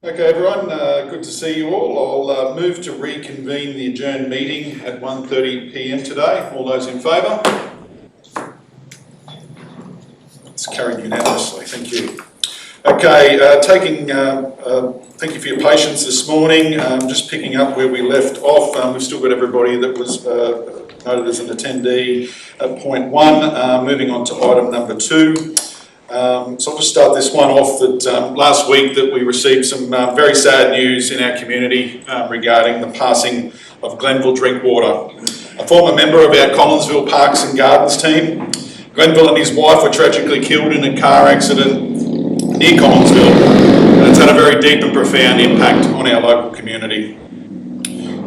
Okay everyone, good to see you all. I'll move to reconvene the adjourned meeting at 1:30 p.m. today. All those in favour? It's carried unanimously, thank you. Okay, thank you for your patience this morning. Just picking up where we left off, we've still got everybody that was noted as an attendee at point 1, moving on to item number 2. So I'll just start this one off that last week that we received some very sad news in our community regarding the passing of Glenville Drinkwater. A former member of our Collinsville Parks and Gardens team, Glenville and his wife were tragically killed in a car accident near Collinsville, and it's had a very deep and profound impact on our local community.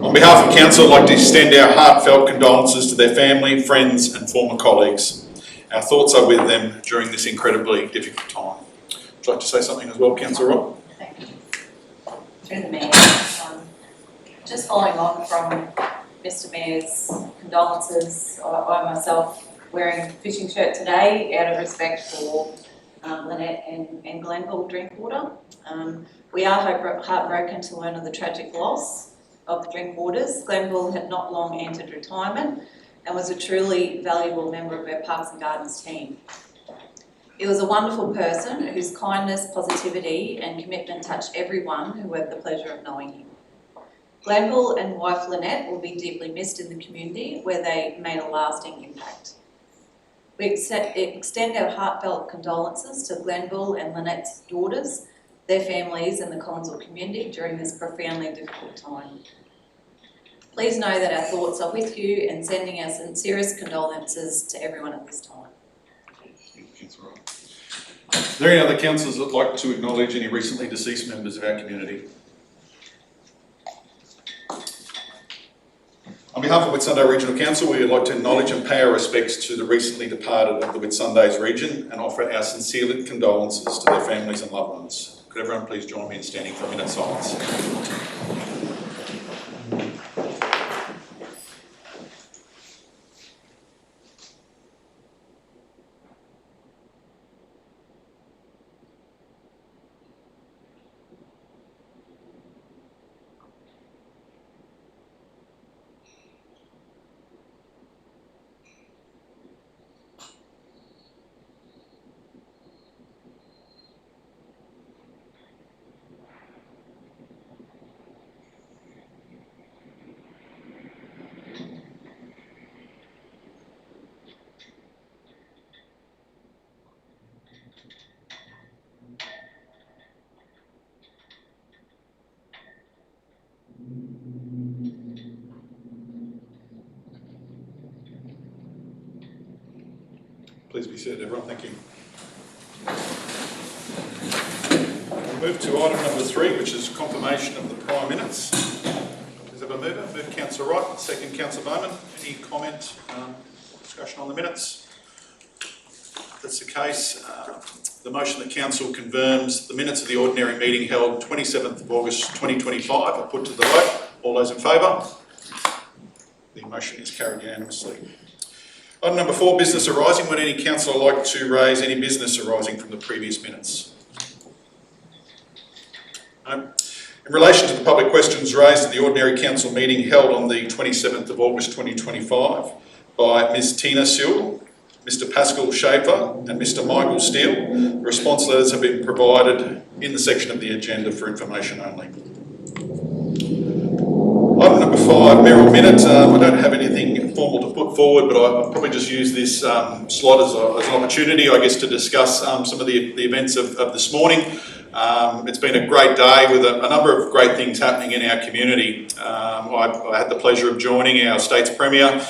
On behalf of Council, I'd like to extend our heartfelt condolences to their family, friends and former colleagues. Our thoughts are with them during this incredibly difficult time. Would you like to say something as well, Councillor Rob? Thank you. Through the Mayor, just following on from Mr Mayor's condolences, I myself wearing a fishing shirt today out of respect for Lynette and Glenville Drinkwater. We are heartbroken to learn of the tragic loss of the Drinkwaters. Glenville had not long entered retirement and was a truly valuable member of our Parks and Gardens team. He was a wonderful person whose kindness, positivity and commitment touched everyone who had the pleasure of knowing him. Glenville and wife Lynette will be deeply missed in the community where they made a lasting impact. We extend our heartfelt condolences to Glenville and Lynette's daughters, their families and the Collinsville community during this profoundly difficult time. Please know that our thoughts are with you and sending our sincerest condolences to everyone at this time. Are there any other councillors that would like to acknowledge any recently deceased members of our community? On behalf of Whitsunday Regional Council, we would like to acknowledge and pay our respects to the recently departed of the Whitsundays region and offer our sincere condolences to their families and loved ones. Could everyone please join me in standing for a minute's silence? Please be seated, everyone. Thank you. We'll move to item number 3, which is confirmation of the prior minutes. Is there a mover? Move Councillor Wright, second Councillor Bowman. Any comment, discussion on the minutes? If that's the case, the motion that Council confirms the minutes of the ordinary meeting held 27th of August 2025 are put to the vote. All those in favour? The motion is carried unanimously. Item number 4, business arising. Would any councillor like to raise any business arising from the previous minutes? No. In relation to the public questions raised at the ordinary council meeting held on the 27th of August 2025 by Ms Tina Sewell, Mr Pascal Schaefer and Mr Michael Steele, the response letters have been provided in the section of the agenda for information only. Item number 5, Mayoral Minute. I don't have anything formal to put forward, but I'll probably just use this slot as an opportunity, I guess, to discuss some of the events of this morning. It's been a great day with a number of great things happening in our community. I had the pleasure of joining our State's Premier,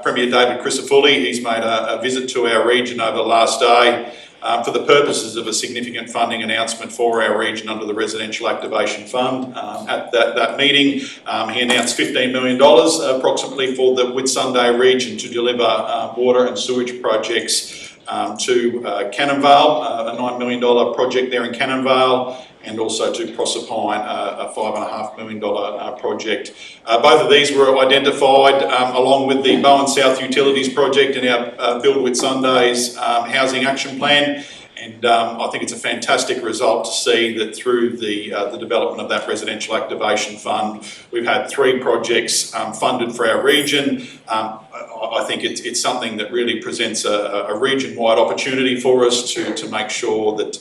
Premier David Crisafulli. He's made a visit to our region over the last day for the purposes of a significant funding announcement for our region under the Residential Activation Fund. At that meeting, he announced $15 million approximately for the Whitsunday region to deliver water and sewage projects to Cannonvale, a $9 million project there in Cannonvale, and also to Proserpine, a $5.5 million project. Both of these were identified along with the Bowen South Utilities project in our Build Whitsundays housing action plan, And I think it's a fantastic result to see that through the development of that residential activation fund, we've had 3 projects funded for our region. I think it's something that really presents a region-wide opportunity for us to make sure that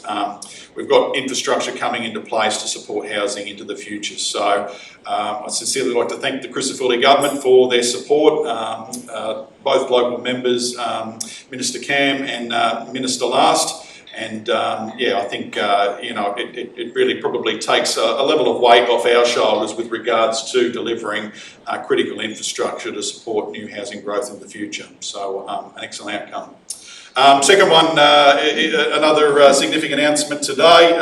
we've got infrastructure coming into place to support housing into the future. So I'd sincerely like to thank the Crisafulli government for their support, both local members, Minister Cam and Minister Last. And yeah, I think it really probably takes a level of weight off our shoulders with regards to delivering critical infrastructure to support new housing growth in the future. So an excellent outcome. Second one, another significant announcement today.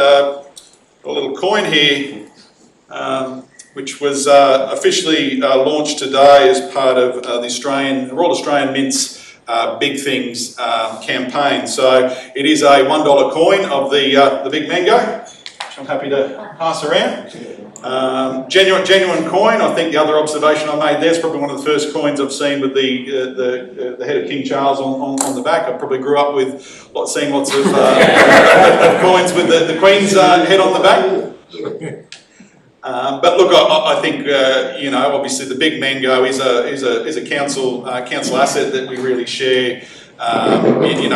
A little coin here, which was officially launched today as part of the Royal Australian Mint's Big Things campaign. So it is a $1 coin of the Big Mango, which I'm happy to pass around. Genuine coin. I think the other observation I made there is probably one of the first coins I've seen with the head of King Charles on the back. I probably grew up with seeing lots of coins with the Queen's head on the back. But look, I think obviously the Big Mango is a council asset that we really share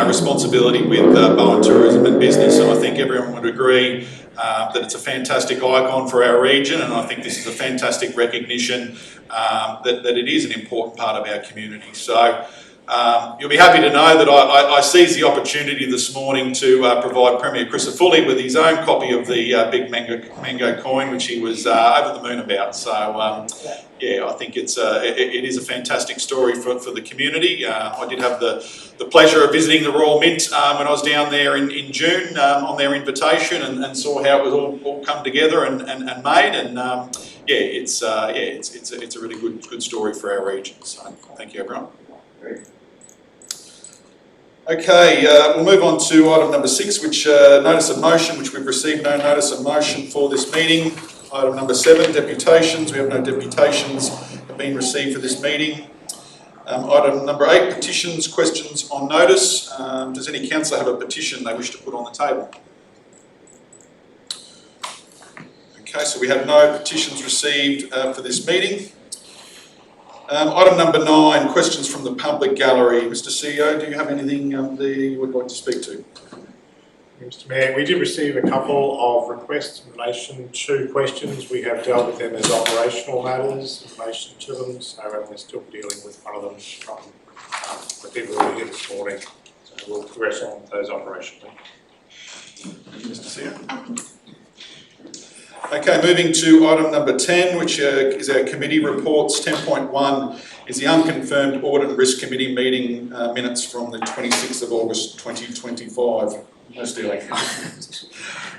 responsibility with Bowen Tourism and Business, and I think everyone would agree that it's a fantastic icon for our region, and I think this is a fantastic recognition that it is an important part of our community. So you'll be happy to know that I seized the opportunity this morning to provide Premier Crisafulli with his own copy of the Big Mango coin, which he was over the moon about. So yeah, I think it is a fantastic story for the community. I did have the pleasure of visiting the Royal Mint when I was down there in June on their invitation and saw how it was all come together and made. And yeah, it's a really good story for our region. So thank you, everyone. Okay, we'll move on to item number 6, which notice of motion, which we've received no notice of motion for this meeting. Item number 7, deputations. We have no deputations have been received for this meeting. Item number 8, petitions, questions on notice. Does any councillor have a petition they wish to put on the table? Okay, so we have no petitions received for this meeting. Item number 9, questions from the public gallery. Mr. CEO, do you have anything there you would like to speak to? Mr. Mayor, we did receive a couple of requests in relation to questions. We have dealt with them as operational matters in relation to them, so we're still dealing with one of them from the people we did this morning. So we'll progress on with those operationally. Mr. CEO? Okay, moving to item number 10, which is our committee reports. 10.1 is the unconfirmed Audit and Risk Committee meeting minutes from the 26th of August 2025. No stealing. Can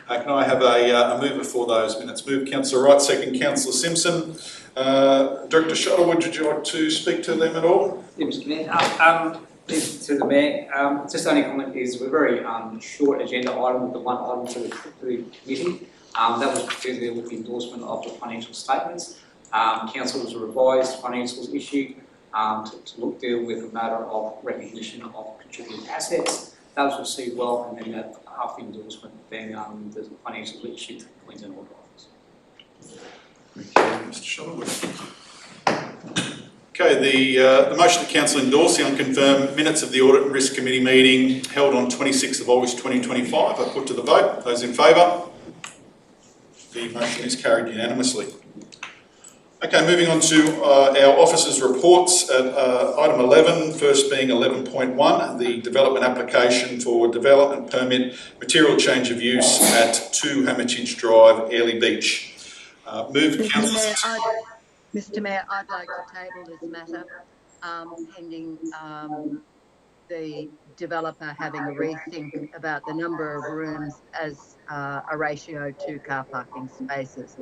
I have a mover for those minutes? Move Councillor Wright, second Councillor Simpson. Director Shuttlewood, would you like to speak to them at all? Yeah, Mr. Mayor. To the Mayor, just only comment is we're very short agenda item with the one item to the committee. That was to do with the endorsement of the financial statements. Council's revised financials issued to deal with a matter of recognition of contributed assets. That was received well, and then that after endorsement, then the financials were issued to the Queensland Audit Office. Thank you, Mr. Shuttlewood. Okay, the motion to council endorse the unconfirmed minutes of the Audit and Risk Committee meeting held on 26th of August 2025. I put to the vote. Those in favour? The motion is carried unanimously. Okay, moving on to our officers' reports at item 11, first being 11.1, the development application for development permit material change of use at 2 Hermitage Drive, Airlie Beach. Mr. Mayor, I'd like to table this matter pending the developer having a rethink about the number of rooms as a ratio to car parking spaces.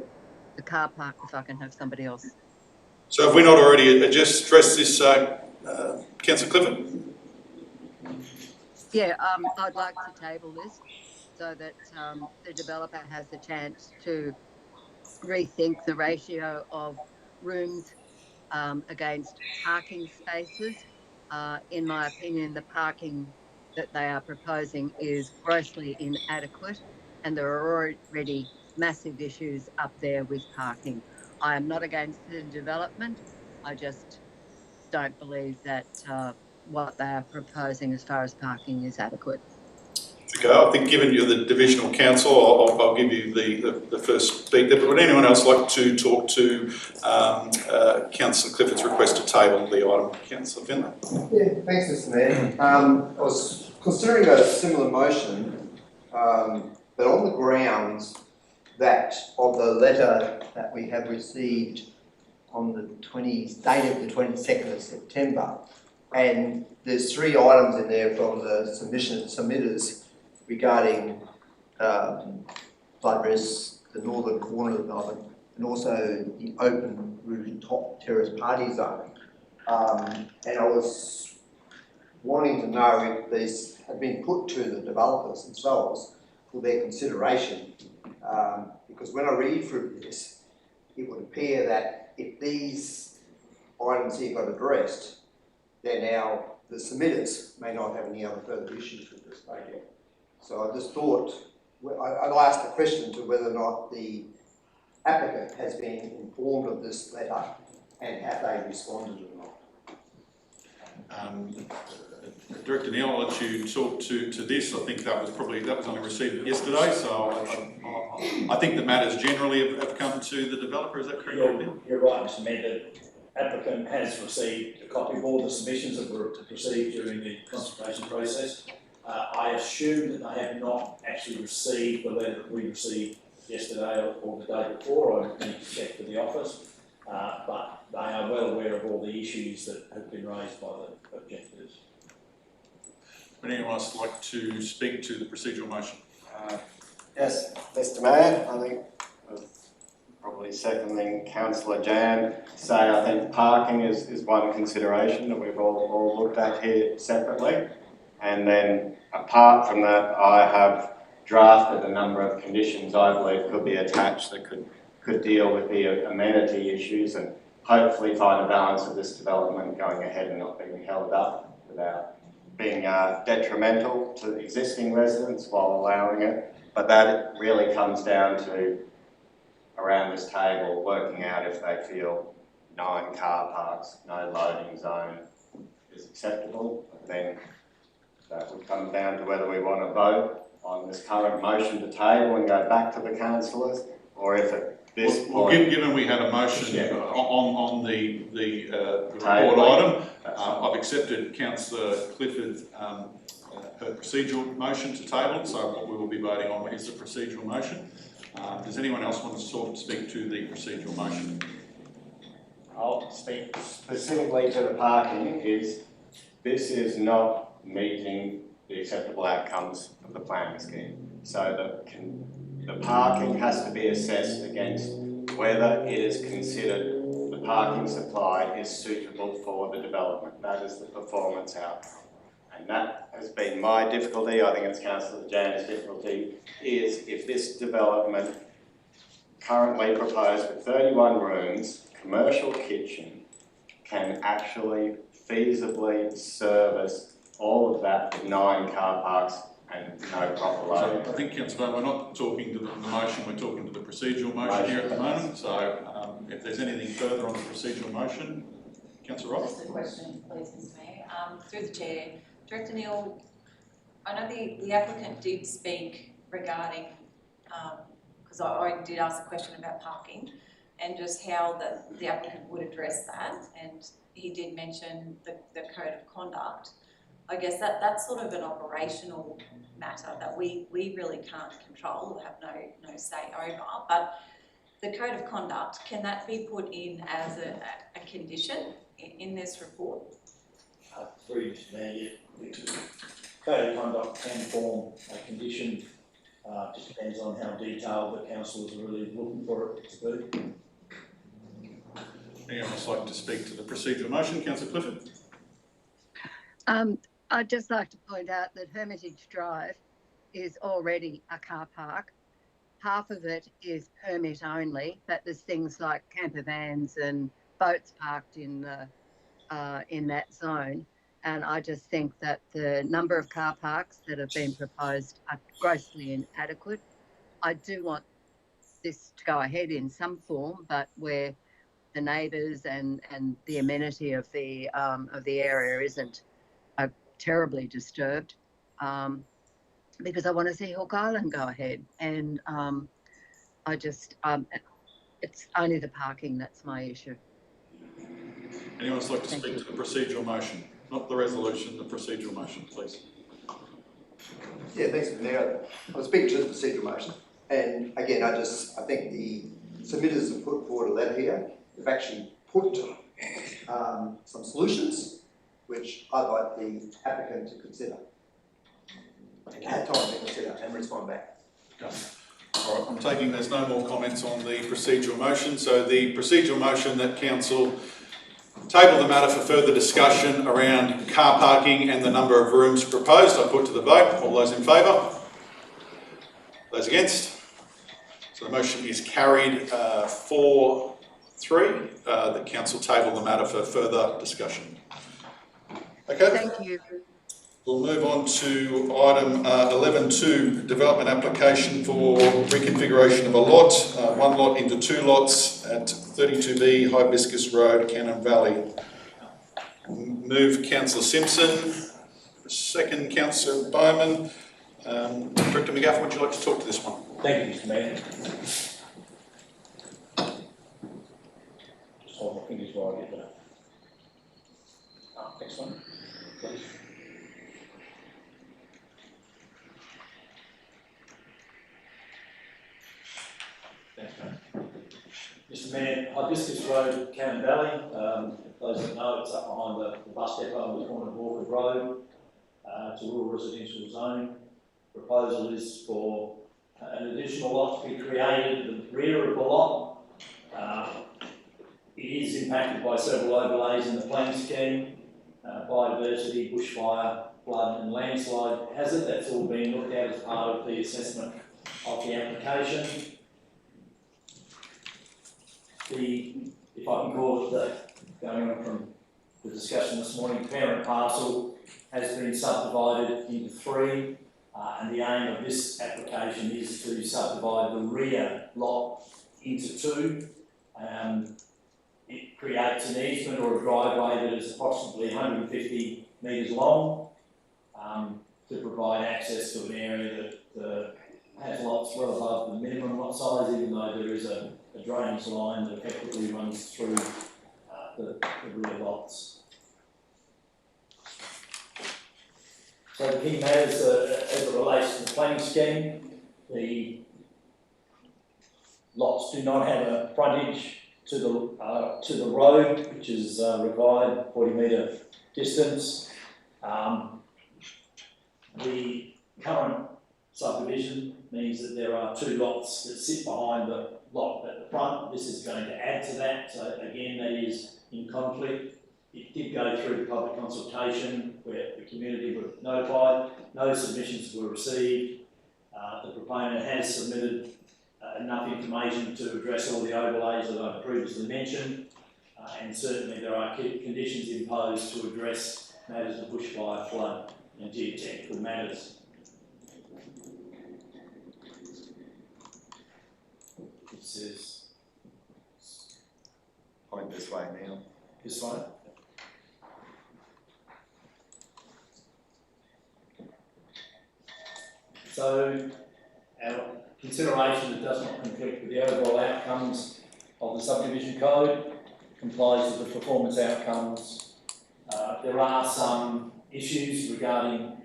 The car park, if I can have somebody else. So have we not already just addressed this, Councillor Clifford? Yeah, I'd like to table this so that the developer has the chance to rethink the ratio of rooms against parking spaces. In my opinion, the parking that they are proposing is grossly inadequate, and there are already massive issues up there with parking. I am not against the development. I just don't believe that what they are proposing as far as parking is adequate. To go, I think given you're the divisional council, I'll give you the first speak there. But would anyone else like to talk to Councillor Clifford's request to table the item? Councillor Finlay. Yeah, thanks, Mr. Mayor. I was considering a similar motion, but on the grounds that of the letter that we have received on the dated the 22nd of September, and there's 3 items in there from the submitters regarding flood risks, the northern corner of it, and also the open rooftop terrace party zone. And I was wanting to know if these have been put to the developers themselves for their consideration, because when I read through this, it would appear that if these items here got addressed, then now the submitters may not have any other further issues with this project. So I just thought, I'll ask the question to whether or not the applicant has been informed of this letter and have they responded or not. Director Neil, I'll let you talk to this. I think that was only received yesterday, so I think the matters generally have come to the developer. Is that correct? You're right, Mr. Mayor. The applicant has received a copy of all the submissions that were received during the consultation process. I assume that they have not actually received the letter that we received yesterday or the day before. I need to check for the office, but they are well aware of all the issues that have been raised by the objectors. Would anyone else like to speak to the procedural motion? Yes, Mr. Mayor, I think probably seconding Councillor Jan say I think parking is one consideration that we've all looked at here separately. And then apart from that, I have drafted a number of conditions I believe could be attached that could deal with the amenity issues and hopefully find a balance of this development going ahead and not being held up without being detrimental to existing residents while allowing it. But that really comes down to, around this table, working out if they feel 9 car parks, no loading zone is acceptable. And then that would come down to whether we want to vote on this current motion to table and go back to the councillors, or if at this point... Given we had a motion on the report item, I've accepted Councillor Clifford's her procedural motion to table, so what we will be voting on is the procedural motion. Does anyone else want to speak to the procedural motion? I'll speak specifically to the parking. This is not meeting the acceptable outcomes of the planning scheme. So the parking has to be assessed against whether it is considered the parking supply is suitable for the development. That is the performance outcome. And that has been my difficulty. I think it's Councillor Jan's difficulty, is if this development currently proposed with 31 rooms, commercial kitchen, can actually feasibly service all of that with 9 car parks and no proper loading. So I think, Councillor, we're not talking to the motion, we're talking to the procedural motion here at the moment. So if there's anything further on the procedural motion, Councillor Ross. Just a question, please, Mr. Mayor. Through the chair, Director Neil, I know the applicant did speak regarding, because I did ask a question about parking and just how the applicant would address that, and he did mention the code of conduct. I guess that's sort of an operational matter that we really can't control or have no say over, but the code of conduct, can that be put in as a condition in this report? Through you, Mr. Mayor, code of conduct can form a condition. Just depends on how detailed the councillors are really looking for it to be. Anyone else like to speak to the procedural motion? Councillor Clifford. I'd just like to point out that Hermitage Drive is already a car park. Half of it is permit only, but there's things like camper vans and boats parked in that zone. And I just think that the number of car parks that have been proposed are grossly inadequate. I do want this to go ahead in some form, but where the neighbours and the amenity of the area isn't terribly disturbed, because I want to see Hawke Island go ahead. And I just it's only the parking that's my issue. Anyone else like to Thank speak you. to the procedural motion? Not the resolution, the procedural motion, please. Yeah, thanks, Mr. Mayor. I was speaking to the procedural motion, and again, I think the submitters have put forward a letter here. They've actually put some solutions, which I'd like the applicant to consider. Have time to consider and respond back. Okay. All right, I'm taking there's no more comments on the procedural motion. So the procedural motion that council table the matter for further discussion around car parking and the number of rooms proposed, I put to the vote. All those in favour? Those against? So the motion is carried 4-3. The council table the matter for further discussion. Okay. Thank you. We'll move on to item 11.2, development application for reconfiguration of a lot, one lot into two lots at 32B Hibiscus Road, Cannon Valley. Move Councillor Simpson, second Councillor Bowman. Director McGaffin, would you like to talk to this one? Thank you, Mr. Mayor. Just hold my fingers while I get that. Next one, please. Thanks, mate. Mr. Mayor, Hibiscus Road, Cannon Valley. Those that know, it's up behind the bus depot on the corner of Walford Road. It's a rural residential zone. Proposal is for an additional lot to be created at the rear of the lot. It is impacted by several overlays in the planning scheme, biodiversity, bushfire, flood and landslide hazard. That's all been looked at as part of the assessment of the application. If I can call it going on from the discussion this morning, parent parcel has been subdivided into three, and the aim of this application is to subdivide the rear lot into two. It creates an easement or a driveway that is approximately 150 metres long to provide access to an area that has lots well above the minimum lot size, even though there is a drainage line that effectively runs through the rear lots. So the key matters as it relates to the planning scheme, the lots do not have a frontage to the road, which is required 40-metre distance. The current subdivision means that there are two lots that sit behind the lot at the front. This is going to add to that, so again that is in conflict. It did go through the public consultation where the community were notified. No submissions were received. The proponent has submitted enough information to address all the overlays that I've previously mentioned, and certainly there are conditions imposed to address matters of bushfire, flood and geotechnical matters. This is Point this way, Neil. this one. So our consideration that does not conflict with the overall outcomes of the subdivision code, complies with the performance outcomes. There are some issues regarding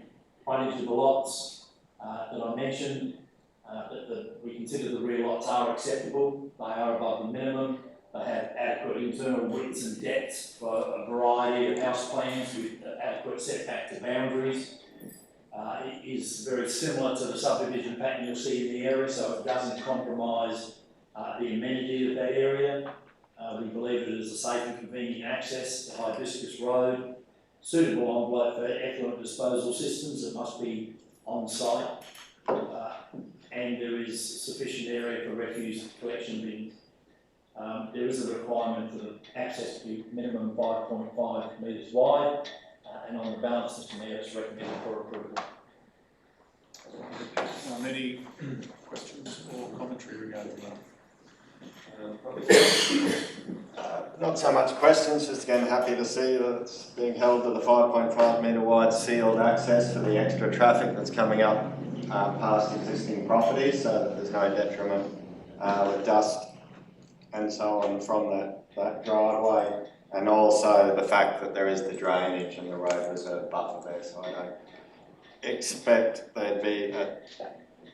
frontage of the lots that I mentioned, that we consider the rear lots are acceptable. They are above the minimum. They have adequate internal widths and depths for a variety of house plans with adequate setback to boundaries. It is very similar to the subdivision pattern you'll see in the area, so it doesn't compromise the amenity of that area. We believe it is a safe and convenient access to Hibiscus Road, suitable envelope for effluent disposal systems that must be on site, and there is sufficient area for refuse collection bins. There is a requirement for the access to be minimum 5.5 metres wide, and on the balance, Mr Mayor, it's recommended for approval. Any questions or commentary regarding that? Not so much questions, just again happy to see that it's being held to the 5.5 metre wide sealed access for the extra traffic that's coming up past existing properties, so that there's no detriment with dust and so on from that driveway, and also the fact that there is the drainage and the road reserve buffer there, so I don't expect there'd be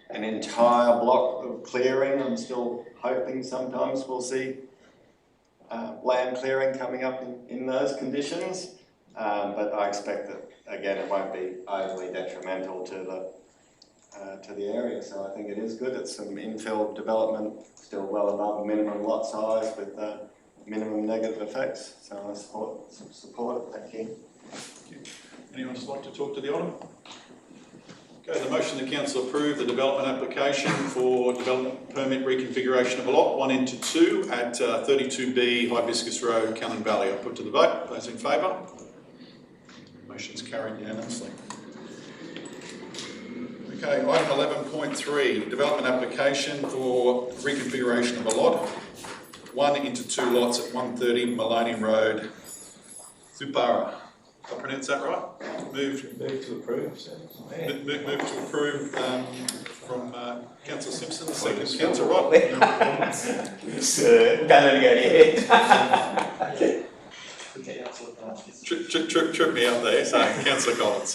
an entire block of clearing. I'm still hoping sometimes we'll see land clearing coming up in those conditions, but I expect that again it won't be overly detrimental to the area. So I think it is good. It's some infill development, still well above minimum lot size with minimum negative effects. So I support it. Thank you. Anyone else like to talk to the item? Okay, the motion the council approve the development application for development permit reconfiguration of a lot 1 into 2 at 32B Hibiscus Road, Cannon Valley. I'll put to the vote. Those in favour? Motion's carried unanimously. Okay, item 11.3, development application for reconfiguration of a lot 1 into 2 lots at 130 Maloney Road, Thupara. Did I pronounce that right? Move to approve. Move to approve from Councillor Simpson, second Councillor Rott. Don't let it go to your head. Trip me up there, so Councillor Collins.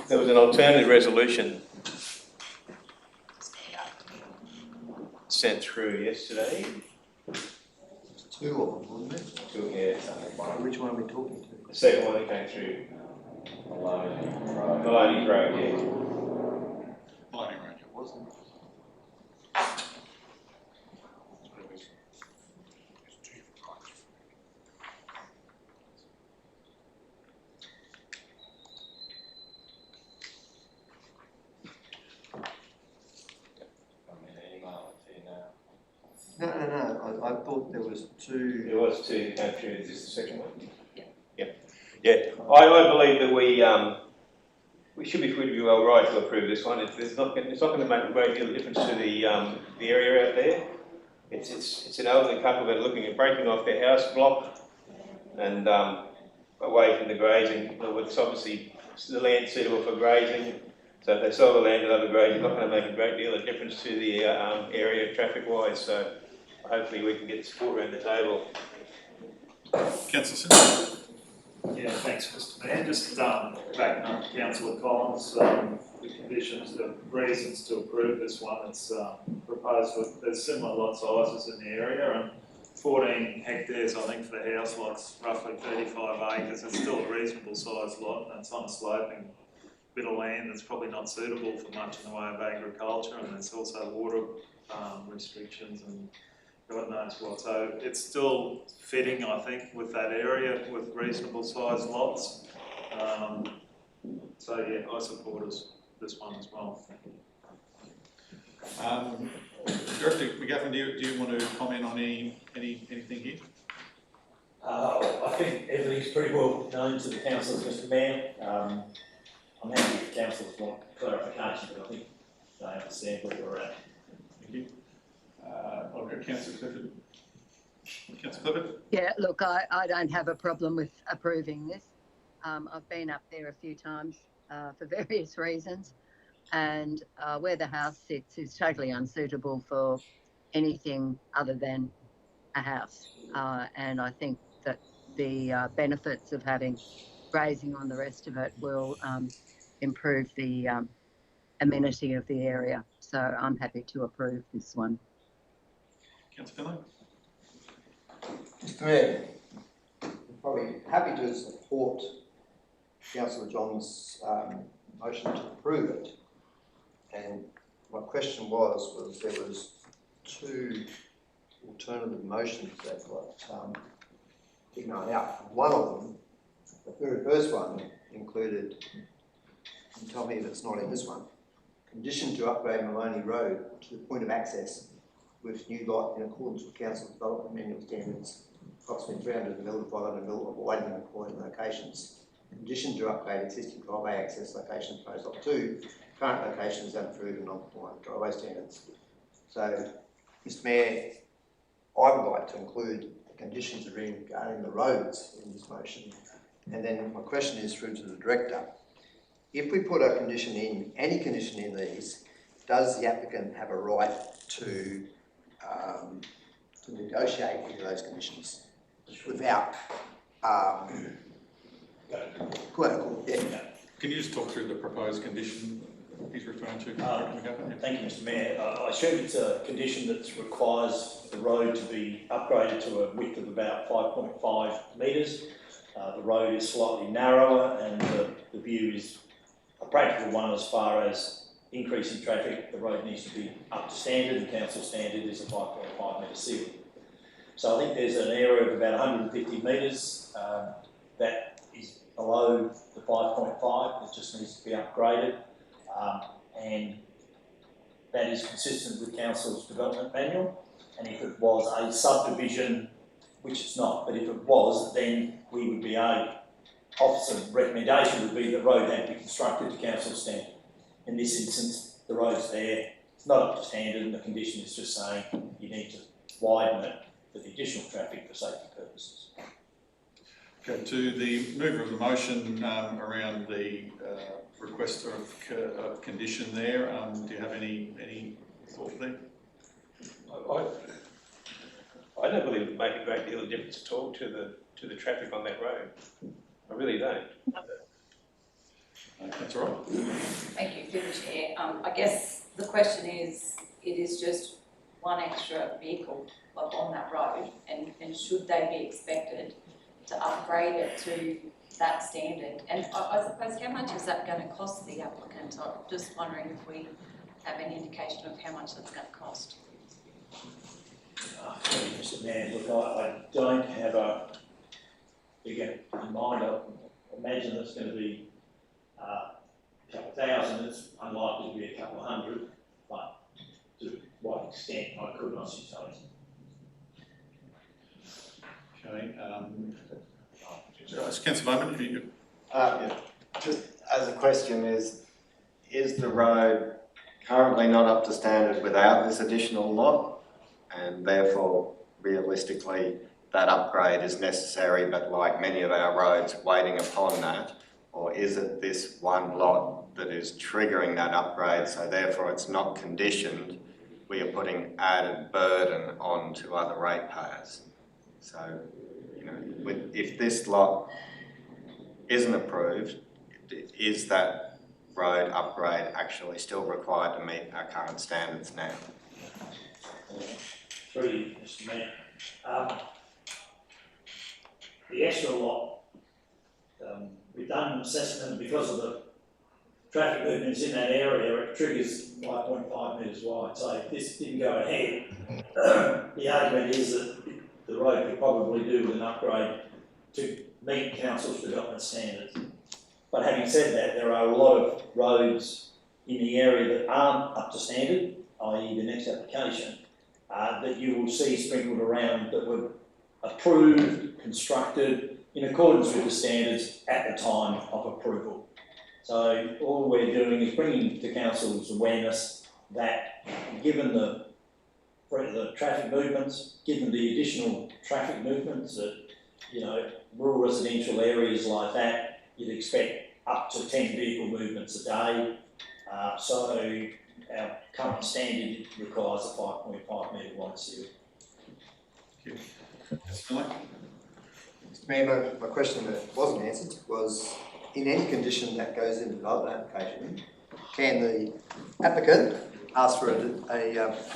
There was an alternative resolution sent through yesterday. 2 of them, wasn't it? Which one are we talking to? The second one that came through. Maloney Road, yeah. Maloney Road. It wasn't. No. I thought there was 2. There was 2 that came through. Is this the second one? Yeah. I believe that we should be well right to approve this one. It's not going to make a great deal of difference to the area out there. It's an elderly couple that are looking at breaking off their house block and away from the grazing. It's obviously the land suitable for grazing. So if they sell the land and other grazing, it's not going to make a great deal of difference to the area traffic-wise. So hopefully we can get support around the table. Councillor Simpson. Yeah, thanks, Mr Mayor. Just backing up Councillor Collins, the conditions, the reasons to approve this one. It's proposed with there's similar lot sizes in the area and 14 hectares, I think, for the house lots, roughly 35 acres. It's still a reasonable sized lot and it's on a sloping bit of land that's probably not suitable for much in the way of agriculture, and there's also water restrictions and God knows what. So it's still fitting, I think, with that area with reasonable sized lots. So yeah, I support this one as well. Director McGuffin, do you want to comment on anything here? I think everything's pretty well known to the councillors, Mr Mayor. I'm happy if councillors want clarification, but I think they understand where we're at. Thank you. I'll go Councillor Clifford. Councillor Clifford? Yeah, look, I don't have a problem with approving this. I've been up there a few times for various reasons, and where the house sits is totally unsuitable for anything other than a house. And I think that the benefits of having grazing on the rest of it will improve the amenity of the area. So I'm happy to approve this one. Councillor Finlay? Mr Mayor, I'm probably happy to support Councillor John's motion to approve it. And my question was there was 2 alternative motions that got ignored out. One of them, the very first one, included, and tell me if it's not in this one, condition to upgrade Maloney Road to the point of access with new lot in accordance with Council Development Manual standards approximately 300 mil to 500 mil of widening of point locations, in addition to upgrade existing driveway access locations close up to current locations and improve non-compliant driveway standards. So, Mr Mayor, I would like to include the conditions regarding the roads in this motion. And then my question is through to the Director. If we put a condition in, any condition in these, does the applicant have a right to negotiate any of those conditions without Can you just talk through the proposed condition he's referring to? Thank you, Mr Mayor. I assume it's a condition that requires the road to be upgraded to a width of about 5.5 metres. The road is slightly narrower and the view is a practical one as far as increasing traffic. The road needs to be up to standard, and council standard is a 5.5 metre ceiling. So I think there's an area of about 150 metres that is below the 5.5 that just needs to be upgraded, and that is consistent with council's development manual. And if it was a subdivision, which it's not, but if it was, then we would be officer recommendation would be the road had to be constructed to council standard. In this instance, the road's there, it's not up to standard, and the condition is just saying you need to widen it for the additional traffic for safety purposes. Okay, to the mover of the motion around the request of condition there, do you have any thought there? I don't believe it would make a great deal of difference at all to the traffic on that road. I really don't. That's all right. Thank you, through the chair. I guess the question is, it is just one extra vehicle on that road, and should they be expected to upgrade it to that standard? And I suppose, how much is that going to cost the applicant? I'm just wondering if we have any indication of how much that's going to cost. Mr Mayor, look, I don't have a figure in mind. I imagine it's going to be a couple of thousand. It's unlikely to be a couple of hundred, but to what extent I could not say. Okay. Councillor Bowman, if you yeah. Just as a question is the road currently not up to standard without this additional lot, and therefore realistically that upgrade is necessary, but like many of our roads waiting upon that? Or is it this one lot that is triggering that upgrade, so therefore it's not conditioned, we are putting added burden on to other ratepayers? So, you know, if this lot isn't approved, is that road upgrade actually still required to meet our current standards now? Through you, Mr Mayor. The extra lot, we've done an assessment because of the traffic movements in that area, it triggers 5.5 metres wide. So if this didn't go ahead, the argument is that the road could probably do with an upgrade to meet council's development standards. But having said that, there are a lot of roads in the area that aren't up to standard, i.e. the next application, that you will see sprinkled around that were approved, constructed in accordance with the standards at the time of approval. So all we're doing is bringing to council's awareness that given the traffic movements, given the additional traffic movements that, you know, rural residential areas like that, you'd expect up to 10 vehicle movements a day. So our current standard requires a 5.5 metre wide seal. Thank you. Mr Mayor, my question that wasn't answered was, in any condition that goes into the development application, can the applicant ask for a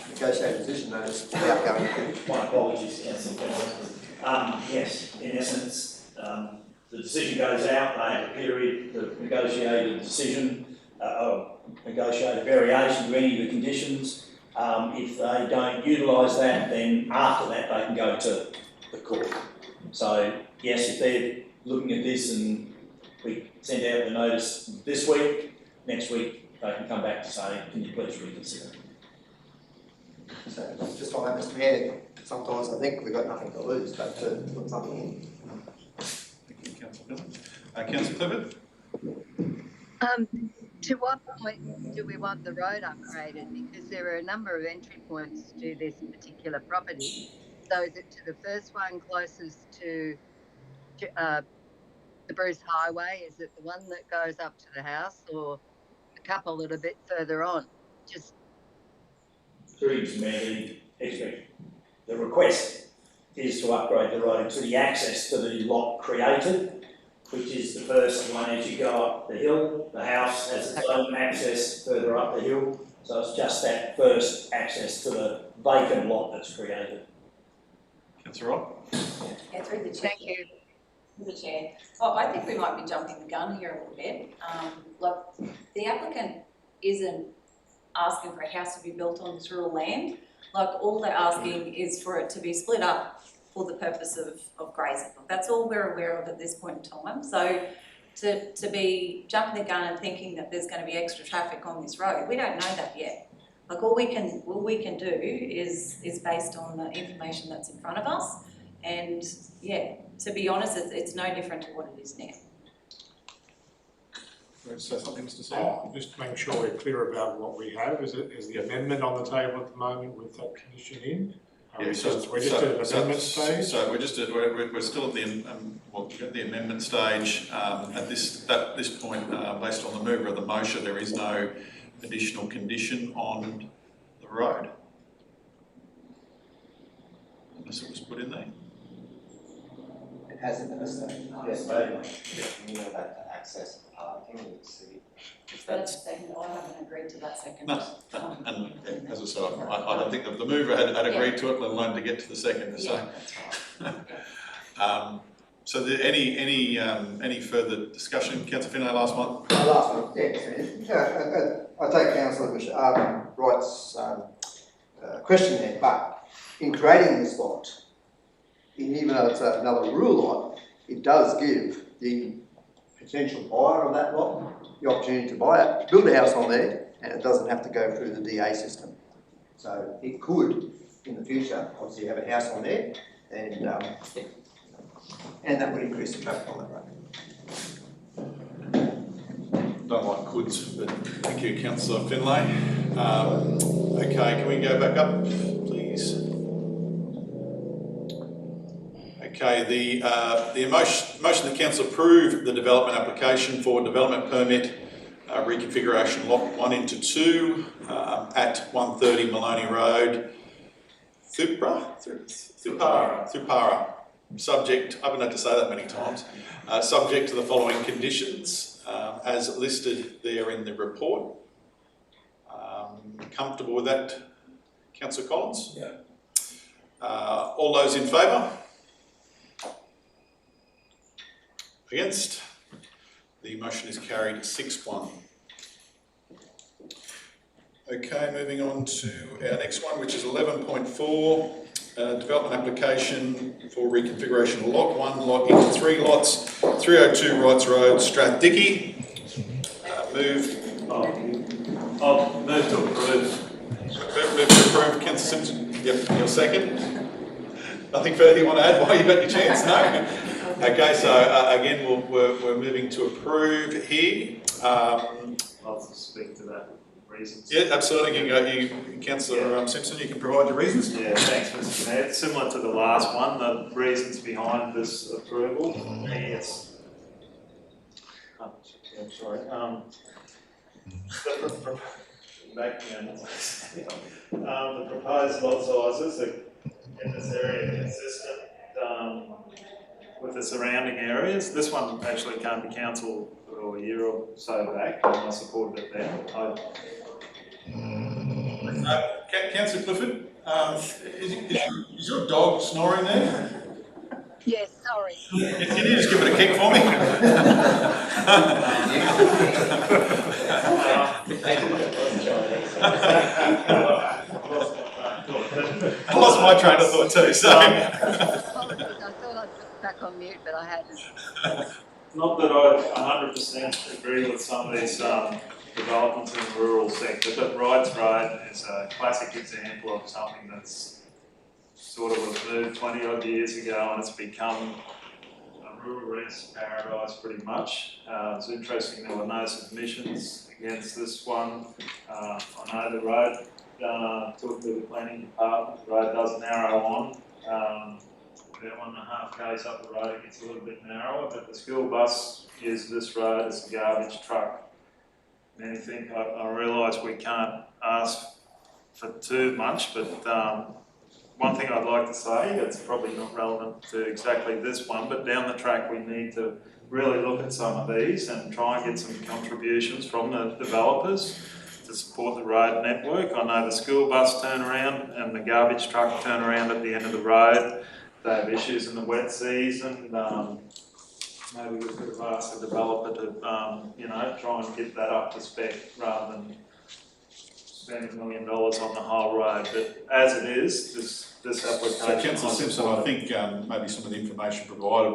negotiated decision notice without going to? My apologies, Councillor. Yes, in essence, the decision goes out, they have a period to negotiate a decision, negotiate a variation to any of the conditions. If they don't utilise that, then after that they can go to the court. So yes, if they're looking at this and we send out the notice this week, next week they can come back to say, can you please reconsider? So just on that, Mr Mayor, sometimes I think we've got nothing to lose, but to put something in. Thank you, Councillor Miller. Councillor Clifford? To what point do we want the road upgraded? Because there are a number of entry points to this particular property. So is it to the first one closest to the Bruce Highway? Is it the one that goes up to the house, or a couple that are a bit further on? Just Through you, Mayor, the request is to upgrade the road to the access to the lot created, which is the first one as you go up the hill. The house has its own access further up the hill, so it's just that first access to the vacant lot that's created. Councillor Robb? Yeah, through the chair. thank you. Through the chair. Well, I think we might be jumping the gun here a little bit. Look, the applicant isn't asking for a house to be built on this rural land. Like, all they're asking is for it to be split up for the purpose of grazing. That's all we're aware of at this point in time. So to be jumping the gun and thinking that there's going to be extra traffic on this road, we don't know that yet. Like, all we can do is based on the information that's in front of us. And yeah, to be honest, it's no different to what it is now. Say something, Mr. Seaman? Just to make sure we're clear about what we have, is the amendment on the table at the moment with that condition in? Yeah, we're just at an amendment stage? So we're still at the the amendment stage. At this point, based on the mover of the motion, there is no additional condition on the road, unless it was put in there. It hasn't been a stage. Yes, mate. You know that access parking in the city. That's a second. I haven't agreed to that second. No, and yeah, as I said, I don't think the mover had agreed to it, let alone to get to the second. So, Yeah, that's right. So any further discussion, Councillor Finlay, last one? Last one, yeah. I take Councillor Wright's question there, but in creating this lot, even though it's another rural lot, it does give the potential buyer of that lot the opportunity to buy it, build a house on there, and it doesn't have to go through the DA system. So it could, in the future, obviously have a house on there, and that would increase the traffic on that road. Don't like coulds, but thank you, Councillor Finlay. Okay, can we go back up, please? Okay, the motion the council approve the development application for development permit reconfiguration lot 1 into 2 at 130 Maloney Road, Thupara. Subject, I haven't had to say that many times, subject to the following conditions as listed there in the report. Comfortable with that, Councillor Collins? Yeah. All those in favour? Against? The motion is carried 6-1. Okay, moving on to our next one, which is 11.4, development application for reconfiguration of lot 1 lot into 3 lots, 302 Wrights Road, Strathdickey. I'll move to approve. Move to approve, Councillor Simpson. Yep, your second. Nothing further you want to add while you've got your chance? No? Okay, so again, we're moving to approve here. I'll speak to that. Reasons. Yeah, absolutely. You can go, Councillor Simpson, you can provide your reasons. Yeah, thanks, Mr. Mayor. Similar to the last one, the reasons behind this approval. Yes. I'm sorry. The proposed lot sizes are in this area consistent with the surrounding areas. This one actually came to council a year or so back, and I supported it then. Councillor Clifford, is your dog snoring there? Yes, sorry. Can you just give it a kick for me? I lost my train of thought too, so. Apologies, I thought I'd put back on mute, but I hadn't. Not that I 100% agree with some of these developments in the rural sector, but Wrights Road is a classic example of something that's sort of moved 20 odd years ago, and it's become a rural rest paradise pretty much. It's interesting there were no submissions against this one. I know the road took to the planning department. The road does narrow on. About 1.5 k's up the road, it gets a little bit narrower, but the school bus uses this road as a garbage truck. And anything, I realise we can't ask for too much, but one thing I'd like to say that's probably not relevant to exactly this one, but down the track we need to really look at some of these and try and get some contributions from the developers to support the road network. I know the school bus turnaround and the garbage truck turnaround at the end of the road, they have issues in the wet season. Maybe we could have asked the developer to, you know, try and get that up to spec rather than spend $1 million on the whole road. But as it is, this application. So Councillor Simpson, I think maybe some of the information provided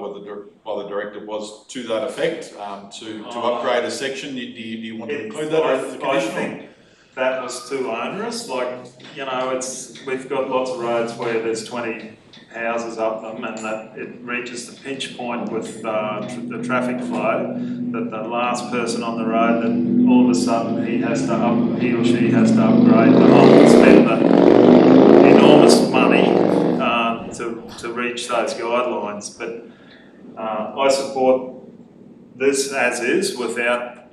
by the director was to that effect, to upgrade a section. Do you want to include that as a condition? I think that was too onerous. Like, you know, we've got lots of roads where there's 20 houses up them, and that it reaches the pinch point with the traffic flow, that the last person on the road, that all of a sudden he or she has to upgrade the whole, spend the enormous money to reach those guidelines. But I support this as is without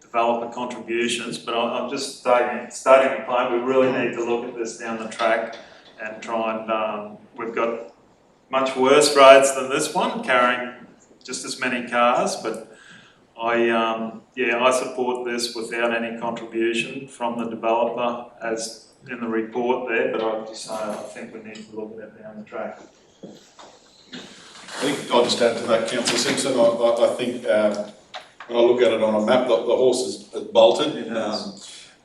developer contributions, but I'm just stating a claim. We really need to look at this down the track and try and, we've got much worse roads than this one, carrying just as many cars, but I support this without any contribution from the developer as in the report there, but I just say I think we need to look at it down the track. I think I'll just add to that, Councillor Simpson. I think when I look at it on a map, the horse is bolted.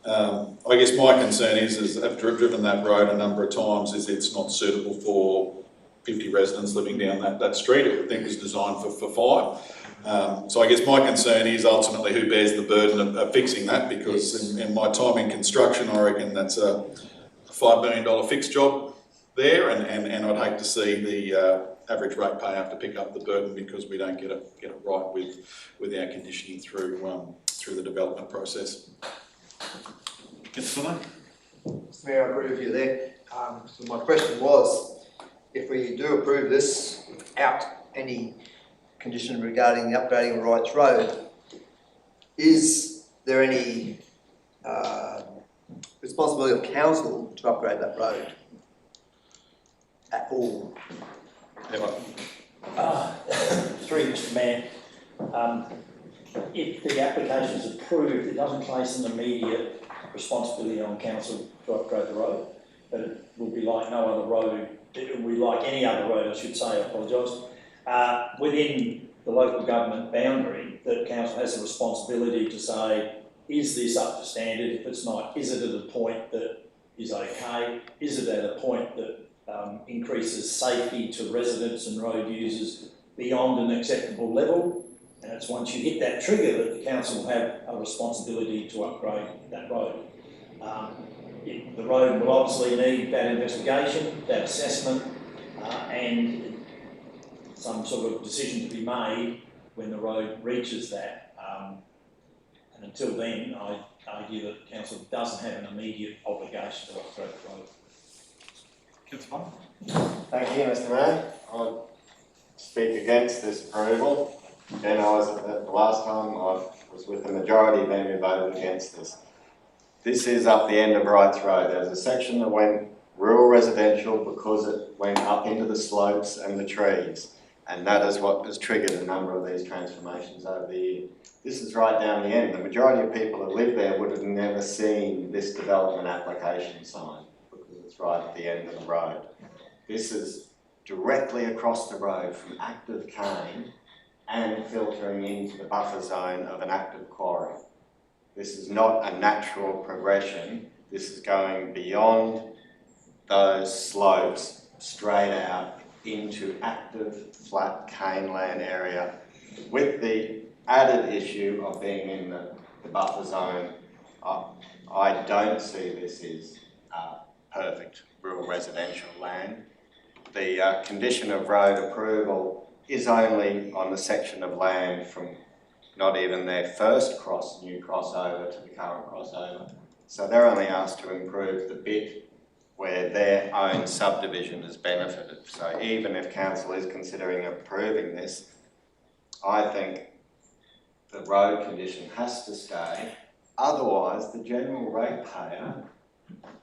I guess my concern is I've driven that road a number of times, is it's not suitable for 50 residents living down that street. I think it was designed for 5. So I guess my concern is ultimately who bears the burden of fixing that, because in my time in construction, I reckon that's a $5 million fixed job there, and I'd hate to see the average ratepayer have to pick up the burden because we don't get it right with our conditioning through the development process. Councillor Mr. Mayor, I agree with you there. So my question was, if we do approve this without any condition regarding the upgrading of Wrights Road, is there any responsibility of council to upgrade that road at all? Through Mr. Mayor, if the application is approved, it doesn't place an immediate responsibility on council to upgrade the road, but it will be like no other road, it will be like any other road, I should say, I apologise. Within the local government boundary, the council has a responsibility to say, is this up to standard? If it's not, is it at a point that is okay? Is it at a point that increases safety to residents and road users beyond an acceptable level? And it's once you hit that trigger that the council will have a responsibility to upgrade that road. The road will obviously need that investigation, that assessment, and some sort of decision to be made when the road reaches that. And until then, I argue that the council doesn't have an immediate obligation to upgrade the road. Thank you, Mr. Mayor. I speak against this approval. Again, the last time I was with the majority then who voted against this. This is up the end of Wrights Road. There's a section that went rural residential because it went up into the slopes and the trees. And that is what has triggered a number of these transformations over the year. This is right down the end. The majority of people that live there would have never seen this development application sign because it's right at the end of the road. This is directly across the road from active cane and filtering into the buffer zone of an active quarry. This is not a natural progression. This is going beyond those slopes straight out into active flat cane land area with the added issue of being in the buffer zone. I don't see this as perfect. rural residential land. The condition of road approval is only on the section of land from not even their first new crossover to the current crossover. So they're only asked to improve the bit where their own subdivision has benefited. So even if council is considering approving this, I think the road condition has to stay. Otherwise, the general ratepayer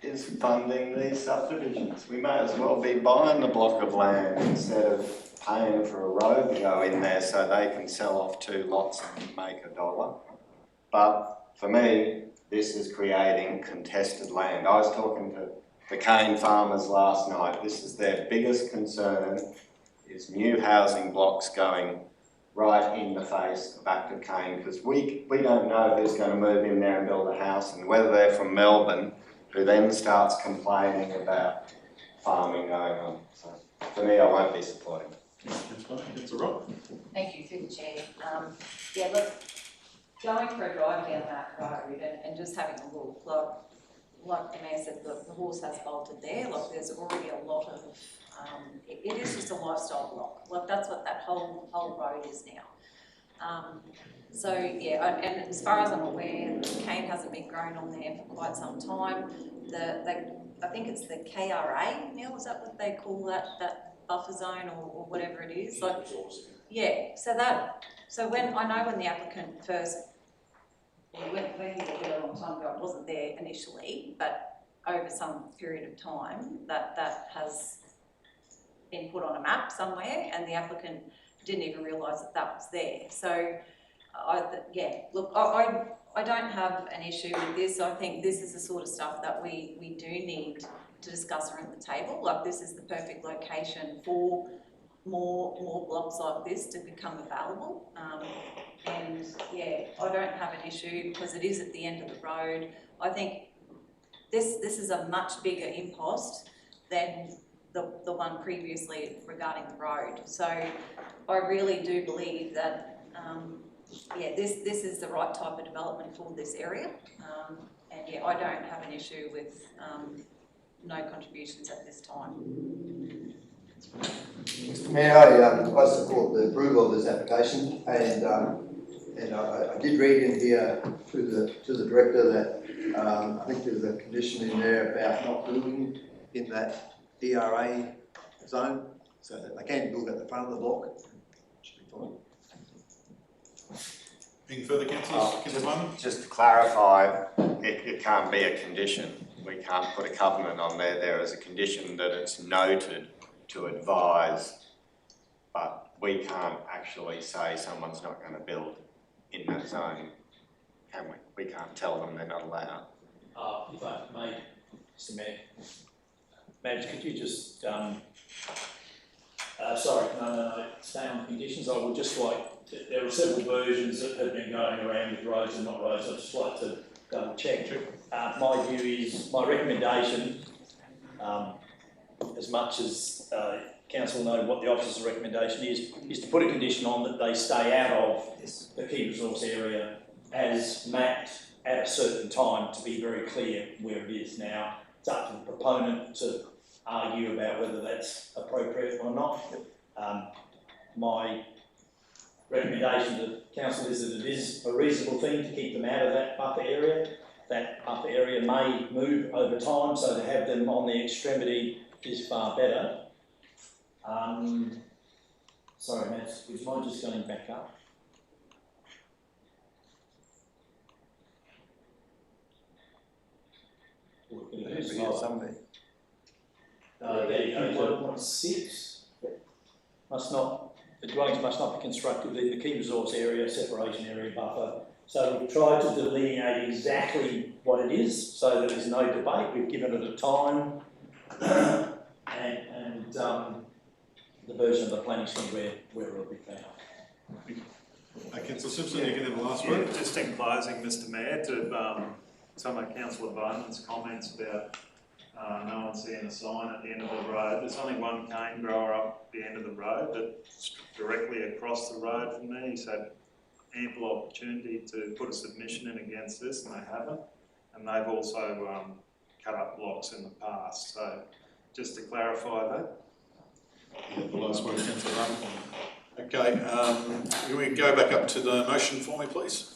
is funding these subdivisions. We may as well be buying the block of land instead of paying for a road to go in there so they can sell off 2 lots and make $1. But for me, this is creating contested land. I was talking to the cane farmers last night. This is their biggest concern, is new housing blocks going right in the face of active cane, because we don't know who's going to move in there and build a house, and whether they're from Melbourne, who then starts complaining about farming going on. So for me, I won't be supporting it. It's a rock. Thank you, through the chair. Yeah, look, going for a drive down that road and just having a look, like the mayor said, the horse has bolted there. Like there's already a lot of, it is just a lifestyle block. Like that's what that whole road is now. So yeah, and as far as I'm aware, cane hasn't been grown on there for quite some time. I think it's the KRA, Neil, is that what they call that buffer zone or whatever it is? Like, yeah, so when the applicant first, when he was there a long time ago, it wasn't there initially, but over some period of time that has been put on a map somewhere, and the applicant didn't even realise that was there. So I don't have an issue with this. I think this is the sort of stuff that we do need to discuss around the table. Like this is the perfect location for more blocks like this to become available. And yeah, I don't have an issue because it is at the end of the road. I think this is a much bigger impost than the one previously regarding the road. So I really do believe that this is the right type of development for this area. And yeah, I don't have an issue with no contributions at this time. Mr. Mayor, I support the approval of this application, and I did read in here to the director that I think there's a condition in there about not building in that ERA zone, so that they can build at the front of the block. Should be fine. Any further councillors? Just to clarify, it can't be a condition. We can't put a covenant on there. There is a condition that it's noted to advise, but we can't actually say someone's not going to build in that zone, can we? We can't tell them they're not allowed. If I may, Mr. Mayor, Madge, could you just, no, stay on the conditions. I would just like, there are several versions that have been going around with roads and not roads. I'd just like to double check. My view is, my recommendation, as much as council know what the officer's recommendation is to put a condition on that they stay out of the key resource area as mapped at a certain time, to be very clear where it is now. It's up to the proponent to argue about whether that's appropriate or not. My recommendation to council is that it is a reasonable thing to keep them out of that buffer area. That buffer area may move over time, so to have them on the extremity is far better. Sorry, Matt, would you mind just going back up? There you go, 1.6. The dwellings must not be constructed in the key resource area, separation area buffer. So we've tried to delineate exactly what it is, so that there's no debate. We've given it a time, and the version of the planning string where it will be found. Councillor Simpson, you can have the last word. Just in closing, Mr. Mayor, to some of Councillor Bowman's comments about no one seeing a sign at the end of the road. There's only one cane grower up the end of the road, but directly across the road from me. He's had ample opportunity to put a submission in against this, and they haven't. And they've also cut up blocks in the past. So just to clarify that. Yeah, the last word, councillor Brown. Okay, can we go back up to the motion for me, please?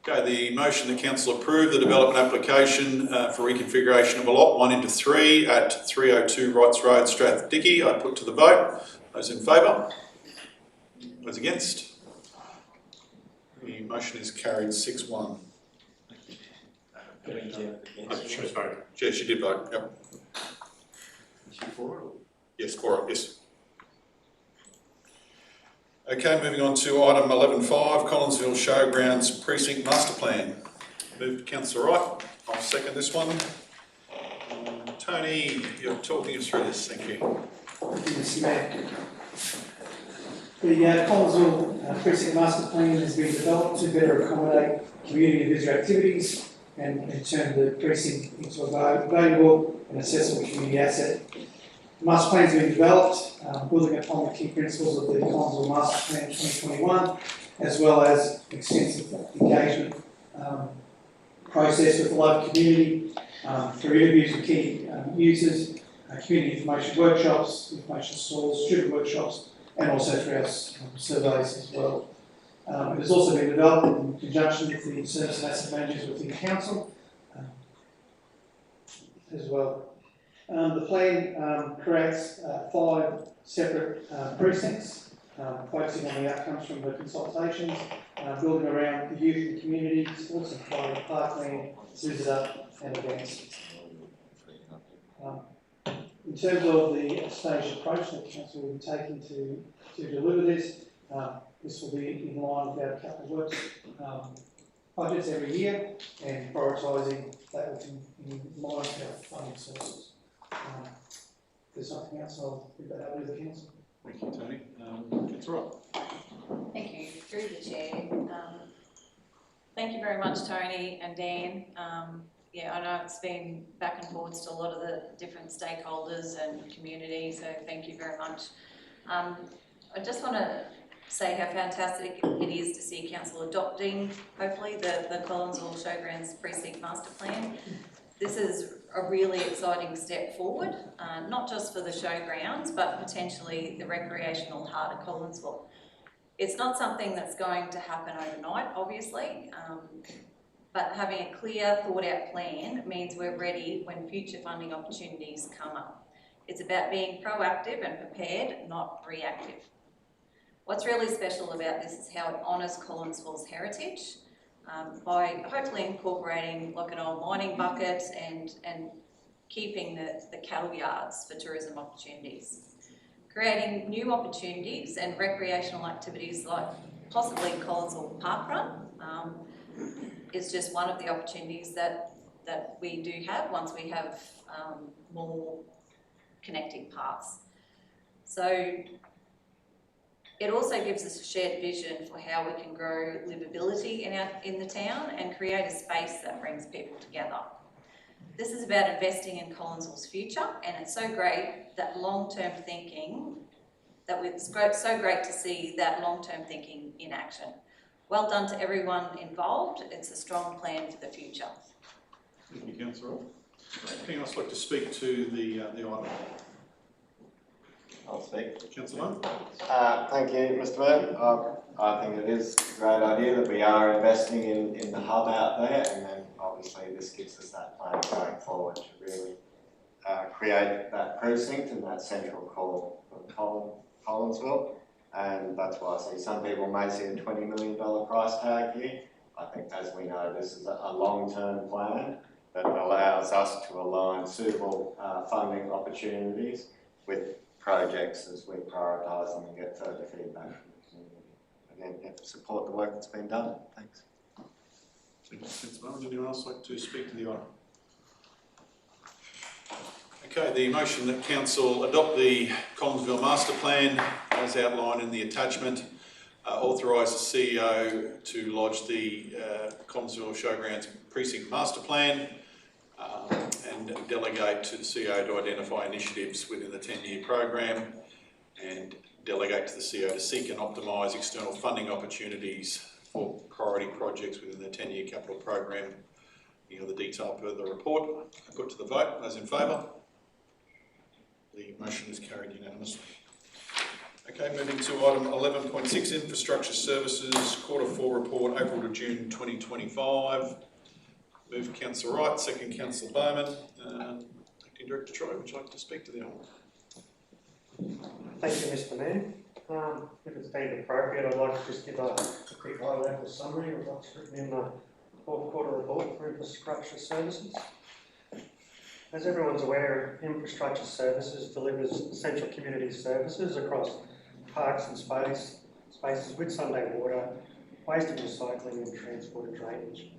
Okay, the motion the council approve the development application for reconfiguration of a lot 1 into 3 at 302 Wrights Road, Strathdickey. I put to the vote. Those in favour? Those against? The motion is carried 6-1. Yes, you did vote. Yep. Yes, for it. Yes. Okay, moving on to item 11.5, Collinsville Showgrounds Precinct Master Plan. Moved Councillor Wright. I'll second this one. Tony, you're talking us through this. Thank you. Thank you, Mr. Mayor. The Collinsville Precinct Master Plan has been developed to better accommodate community and visitor activities and turn the precinct into a valuable and accessible community asset. The master plan has been developed, building upon the key principles of the Collinsville Master Plan 2021, as well as extensive engagement process with the local community through interviews with key users, community information workshops, information stalls, student workshops, and also through our surveys as well. It has also been developed in conjunction with the service and asset managers within the council as well. The plan creates 5 separate precincts, focusing on the outcomes from the consultations, building around the youth and community, sports and play, parkland, visitor and events. In terms of the staged approach that council will be taking to deliver this, this will be in line with our capital works budgets every year and prioritising that within line with our funding sources. If there's something else, I'll give that over to the council. Thank you, Tony. Councillor Wright. Thank you, through the chair. Thank you very much, Tony and Dan. Yeah, I know it's been back and forwards to a lot of the different stakeholders and community, so thank you very much. I just want to say how fantastic it is to see council adopting, hopefully, the Collinsville Showgrounds Precinct Master Plan. This is a really exciting step forward, not just for the showgrounds, but potentially the recreational heart of Collinsville. It's not something that's going to happen overnight, obviously, but having a clear, thought-out plan means we're ready when future funding opportunities come up. It's about being proactive and prepared, not reactive. What's really special about this is how it honours Collinsville's heritage by hopefully incorporating like an old mining bucket and keeping the cattle yards for tourism opportunities. Creating new opportunities and recreational activities like possibly Collinsville Parkrun is just one of the opportunities that we do have once we have more connecting paths. So it also gives us a shared vision for how we can grow livability in the town and create a space that brings people together. This is about investing in Collinsville's future, and it's so great that long-term thinking, it's so great to see that long-term thinking in action. Well done to everyone involved. It's a strong plan for the future. Thank you, Councillor. Anything else like to speak to the item? I'll speak. Councillor. Thank you, Mr. Mayor. I think it is a great idea that we are investing in the hub out there, and then obviously this gives us that plan going forward to really create that precinct and that central core of Collinsville. And that's why I see some people may see a $20 million price tag here. I think, as we know, this is a long-term plan that allows us to align suitable funding opportunities with projects as we prioritise them and get further feedback from the community. Again, support the work that's been done. Thanks. Thank you, Councillor. Would anyone else like to speak to the item? Okay, the motion that Council adopt the Collinsville Master Plan as outlined in the attachment, authorise the CEO to lodge the Collinsville Showgrounds Precinct Master Plan and delegate to the CEO to identify initiatives within the 10-year program and delegate to the CEO to seek and optimise external funding opportunities for priority projects within the 10-year capital program. Any other detail per the report? I put to the vote. Those in favour? The motion is carried unanimously. Okay, moving to item 11.6, Infrastructure Services, Q4 report, April to June 2025. Move Councillor Wright, second Councillor Bowman. Acting Director Troy, would you like to speak to the item? Thank you, Mr. Mayor. If it's deemed appropriate, I'd like to just give a quick high-level summary of what's written in the Q4 report for Infrastructure Services. As everyone's aware, Infrastructure Services delivers essential community services across parks and spaces, Whitsunday water, waste and recycling, and transport and drainage.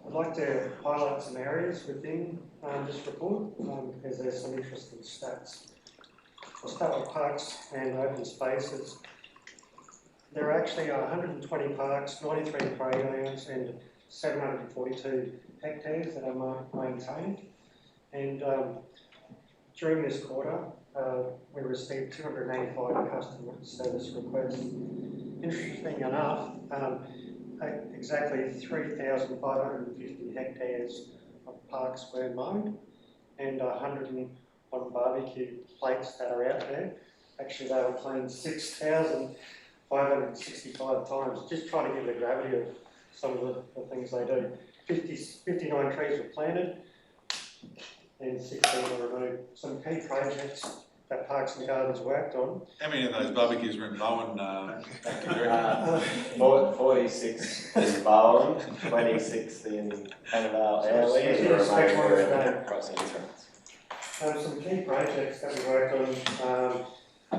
I'd like to highlight some areas within this report because there's some interesting stats. I'll start with parks and open spaces. There are actually 120 parks, 93 playgrounds and 742 hectares that are maintained. And during this quarter, we received 285 customer service requests. Interesting enough, exactly 3,550 hectares of parks were mowed and 101 barbecue plates that are out there. Actually, they were cleaned 6,565 times, just trying to give the gravity of some of the things they do. 59 trees were planted and 16 were removed. Some key projects that Parks and Gardens worked on. How many of those barbecues were in Bowen? 46 in Bowen, 26 in Hannibal Airlie, and the remainder crossing threats. Some key projects that we worked on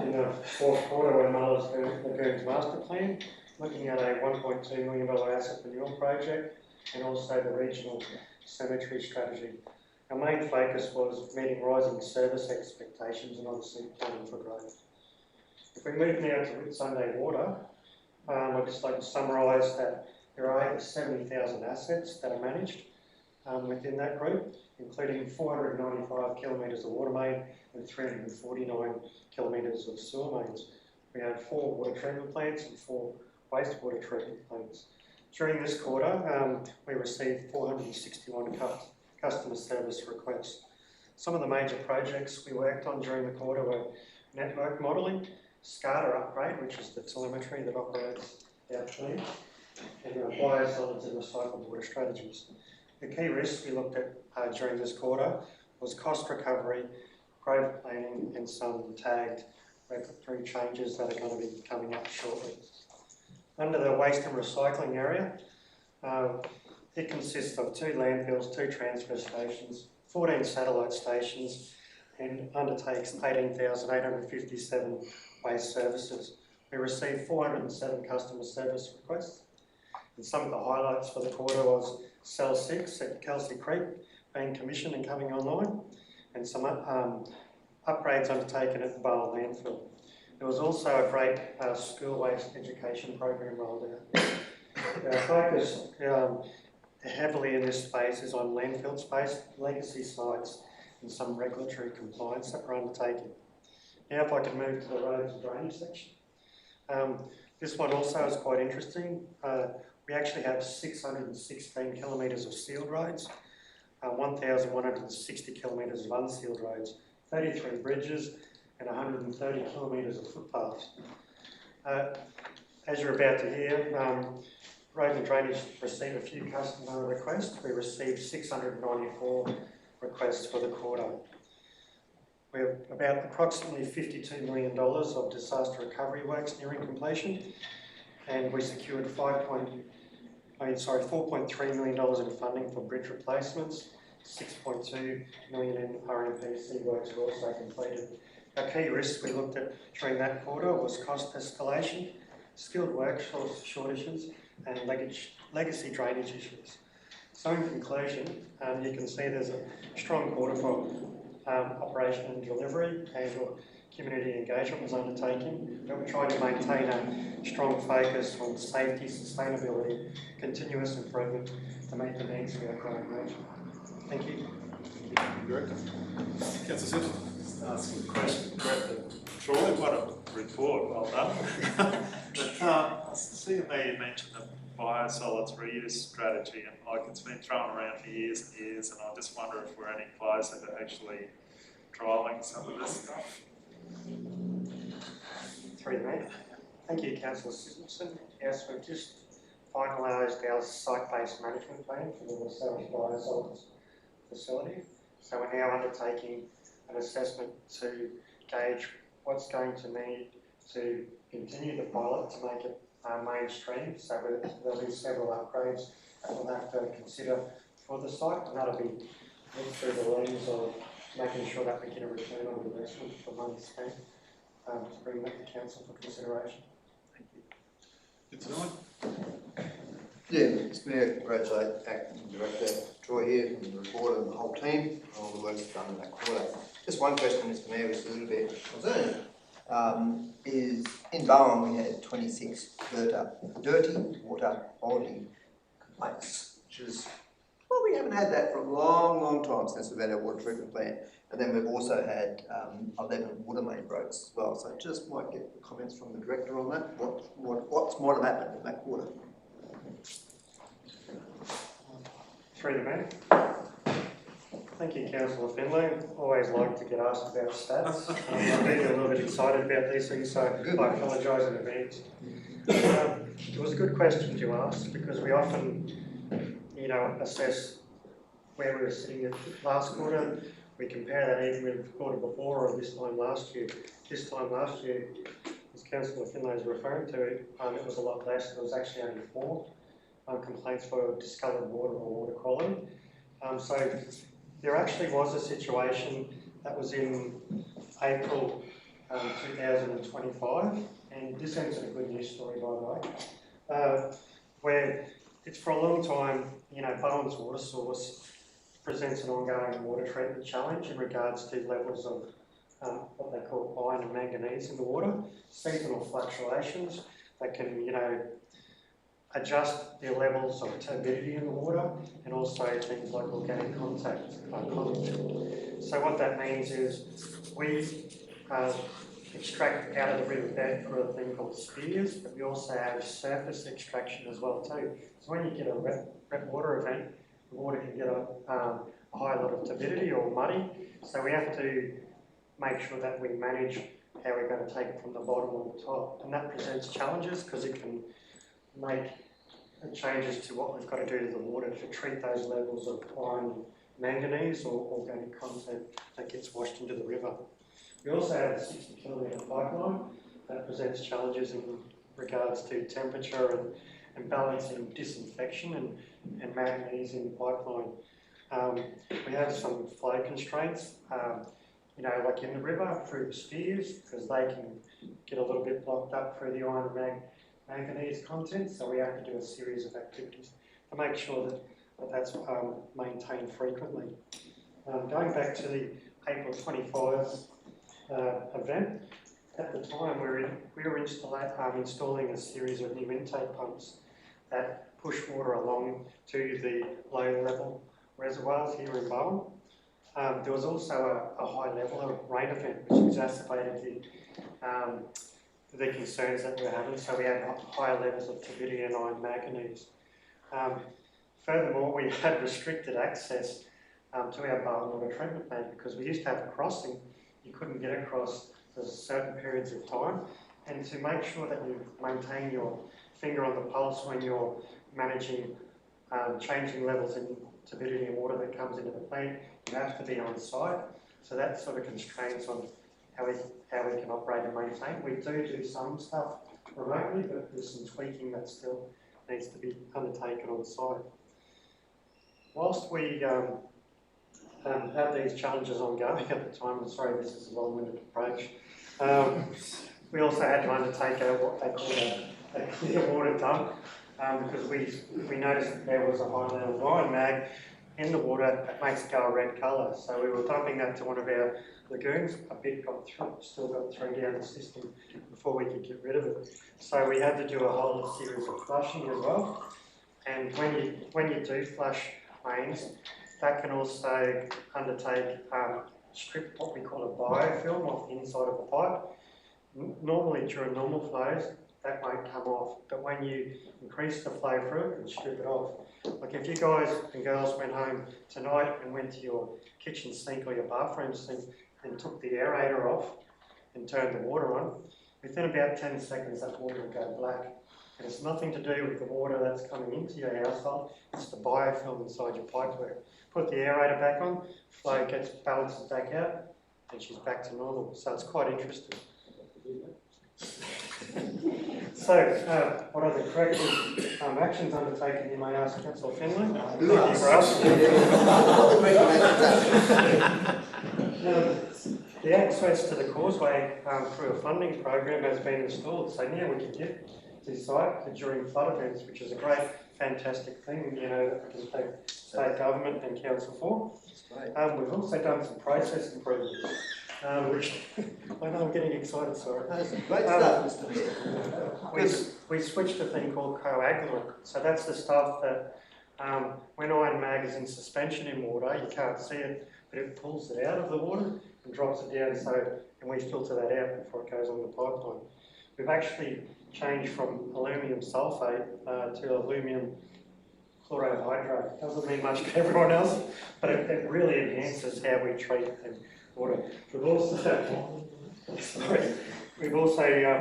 in the Q4 were Muller's Lagoons Master Plan, looking at a $1.2 million asset renewal project, and also the regional cemetery strategy. Our main focus was meeting rising service expectations and obviously planning for growth. If we move now to Whitsunday Water, I'd just like to summarise that there are over 70,000 assets that are managed within that group, including 495 kilometres of water main and 349 kilometres of sewer mains. We have 4 water treatment plants and 4 wastewater treatment plants. During this quarter, we received 461 customer service requests. Some of the major projects we worked on during the quarter were network modelling, SCADA upgrade, which is the telemetry that operates our plant, and biosolids and recycled water strategies. The key risks we looked at during this quarter was cost recovery, growth planning, and some tagged regulatory changes that are going to be coming up shortly. Under the waste and recycling area, it consists of 2 landfills, 2 transfer stations, 14 satellite stations, and undertakes 18,857 waste services. We received 407 customer service requests, and some of the highlights for the quarter was Cell 6 at Kelsey Creek being commissioned and coming online, and some upgrades undertaken at the Bowen landfill. There was also a great school waste education program rolled out. Our focus heavily in this space is on landfill space, legacy sites, and some regulatory compliance that we're undertaking. Now if I can move to the roads and drainage section. This one also is quite interesting. We actually have 616 kilometres of sealed roads, 1,160 kilometres of unsealed roads, 33 bridges, and 130 kilometres of footpaths. As you're about to hear, Road and Drainage received a few customer requests. We received 694 requests for the quarter. We have about approximately $52 million of disaster recovery works nearing completion, and we secured $4.3 million in funding for bridge replacements. 6.2 million in RMPC works were also completed. Our key risks we looked at during that quarter was cost escalation, skilled workforce shortages, and legacy drainage issues. So in conclusion, you can see there's a strong quarter for operation and delivery, and community engagement was undertaken, but we tried to maintain a strong focus on safety, sustainability, continuous improvement to meet the needs of our growing region. Thank you. Director. Councillor Simpson. Ask a question, Director Troy, what a report, well done. But I see in there you mentioned the biosolids reuse strategy, and like it's been thrown around for years and years, and I just wonder if we're any closer to actually trialling some of this stuff. Through the mayor. Thank you, Councillor Simpson. Yes, we've just finalised our site-based management plan for the established biosolids facility. So we're now undertaking an assessment to gauge what's going to need to continue the pilot to make it mainstream. So there'll be several upgrades that we'll have to consider for the site, and that'll be looked through the lens of making sure that we get a return on investment for money spent to bring that to council for consideration. Thank you. It's on. Yeah, Mr Mayor, congratulate Acting Director Troy here from the reporter and the whole team on all the work done in that quarter. Just one question, Mr Mayor, was a little bit concerned. Is in Bowen we had 26 dirty water quality complaints, which is, well, we haven't had that for a long time since we've had our water treatment plant. And then we've also had 11 water main breaks as well. So just might get the comments from the director on that. What might have happened in that quarter? Through the mayor. Thank you, Councillor Finlay. Always like to get asked about stats. I'm getting a little bit excited about these things, so I apologise in advance. It was a good question to ask because we often, assess where we were sitting at last quarter. We compare that even with the quarter before or this time last year. This time last year, as Councillor Finlay is referring to, it was a lot less. There was actually only 4 complaints for discoloured water or water quality. So there actually was a situation that was in April 2025, and this ends in a good news story, by the way, where it's for a long time, Bowen's water source presents an ongoing water treatment challenge in regards to levels of what they call iron and manganese in the water, seasonal fluctuations that can, adjust their levels of turbidity in the water, and also things like organic content. So what that means is we extract out of the riverbed through a thing called spears, but we also have surface extraction as well too. So when you get a wet water event, the water can get a high lot of turbidity or muddy, so we have to make sure that we manage how we're going to take it from the bottom or the top, and that presents challenges because it can make changes to what we've got to do to the water to treat those levels of iron, manganese or organic content that gets washed into the river. We also have a 60-kilometre pipeline that presents challenges in regards to temperature and balancing disinfection and manganese in the pipeline. We have some flow constraints, like in the river through the spears, because they can get a little bit blocked up through the iron and manganese content, so we have to do a series of activities to make sure that that's maintained frequently. Going back to the April 25 event, at the time we were installing a series of new intake pumps that push water along to the low level reservoirs here in Bowen. There was also a high level of rain event which exacerbated the concerns that we were having, so we had higher levels of turbidity and iron manganese. Furthermore, we had restricted access to our Bowen water treatment plant because we used to have a crossing. You couldn't get across for certain periods of time, and to make sure that you maintain your finger on the pulse when you're managing changing levels in turbidity and water that comes into the plant, you have to be on site. So that sort of constraints on how we can operate and maintain. We do some stuff remotely, but there's some tweaking that still needs to be undertaken on site. Whilst we have these challenges ongoing at the time, I'm sorry this is a long-winded approach, we also had to undertake what they call a clear water dump because we noticed that there was a high level of iron mag in the water that makes it go a red colour. So we were dumping that to one of our lagoons. A bit still got through down the system before we could get rid of it. So we had to do a whole series of flushing as well. And when you do flush mains, that can also undertake strip what we call a biofilm off the inside of the pipe. Normally during normal flows, that won't come off, but when you increase the flow through it and strip it off. Like if you guys and girls went home tonight and went to your kitchen sink or your bathroom sink and took the aerator off and turned the water on, within about 10 seconds that water will go black. And it's nothing to do with the water that's coming into your household, it's the biofilm inside your pipework. Put the aerator back on, flow gets balances back out, and she's back to normal. So it's quite interesting. So, what are the corrective actions undertaken, you may ask, Councillor Finlay? Thank you for asking. The access to the causeway through a funding program has been installed, so now we can get to the site during flood events, which is a great, fantastic thing, you know, that we can thank state government and council for. We've also done some process improvements, which I know I'm getting excited, sorry. Great stuff, Mr. Mayor. We switched to a thing called coagulant, so that's the stuff that when iron mag is in suspension in water, you can't see it, but it pulls it out of the water and drops it down, and we filter that out before it goes on the pipeline. We've actually changed from aluminium sulphate to aluminium chlorohydrate. Doesn't mean much to everyone else, but it really enhances how we treat the water. We've also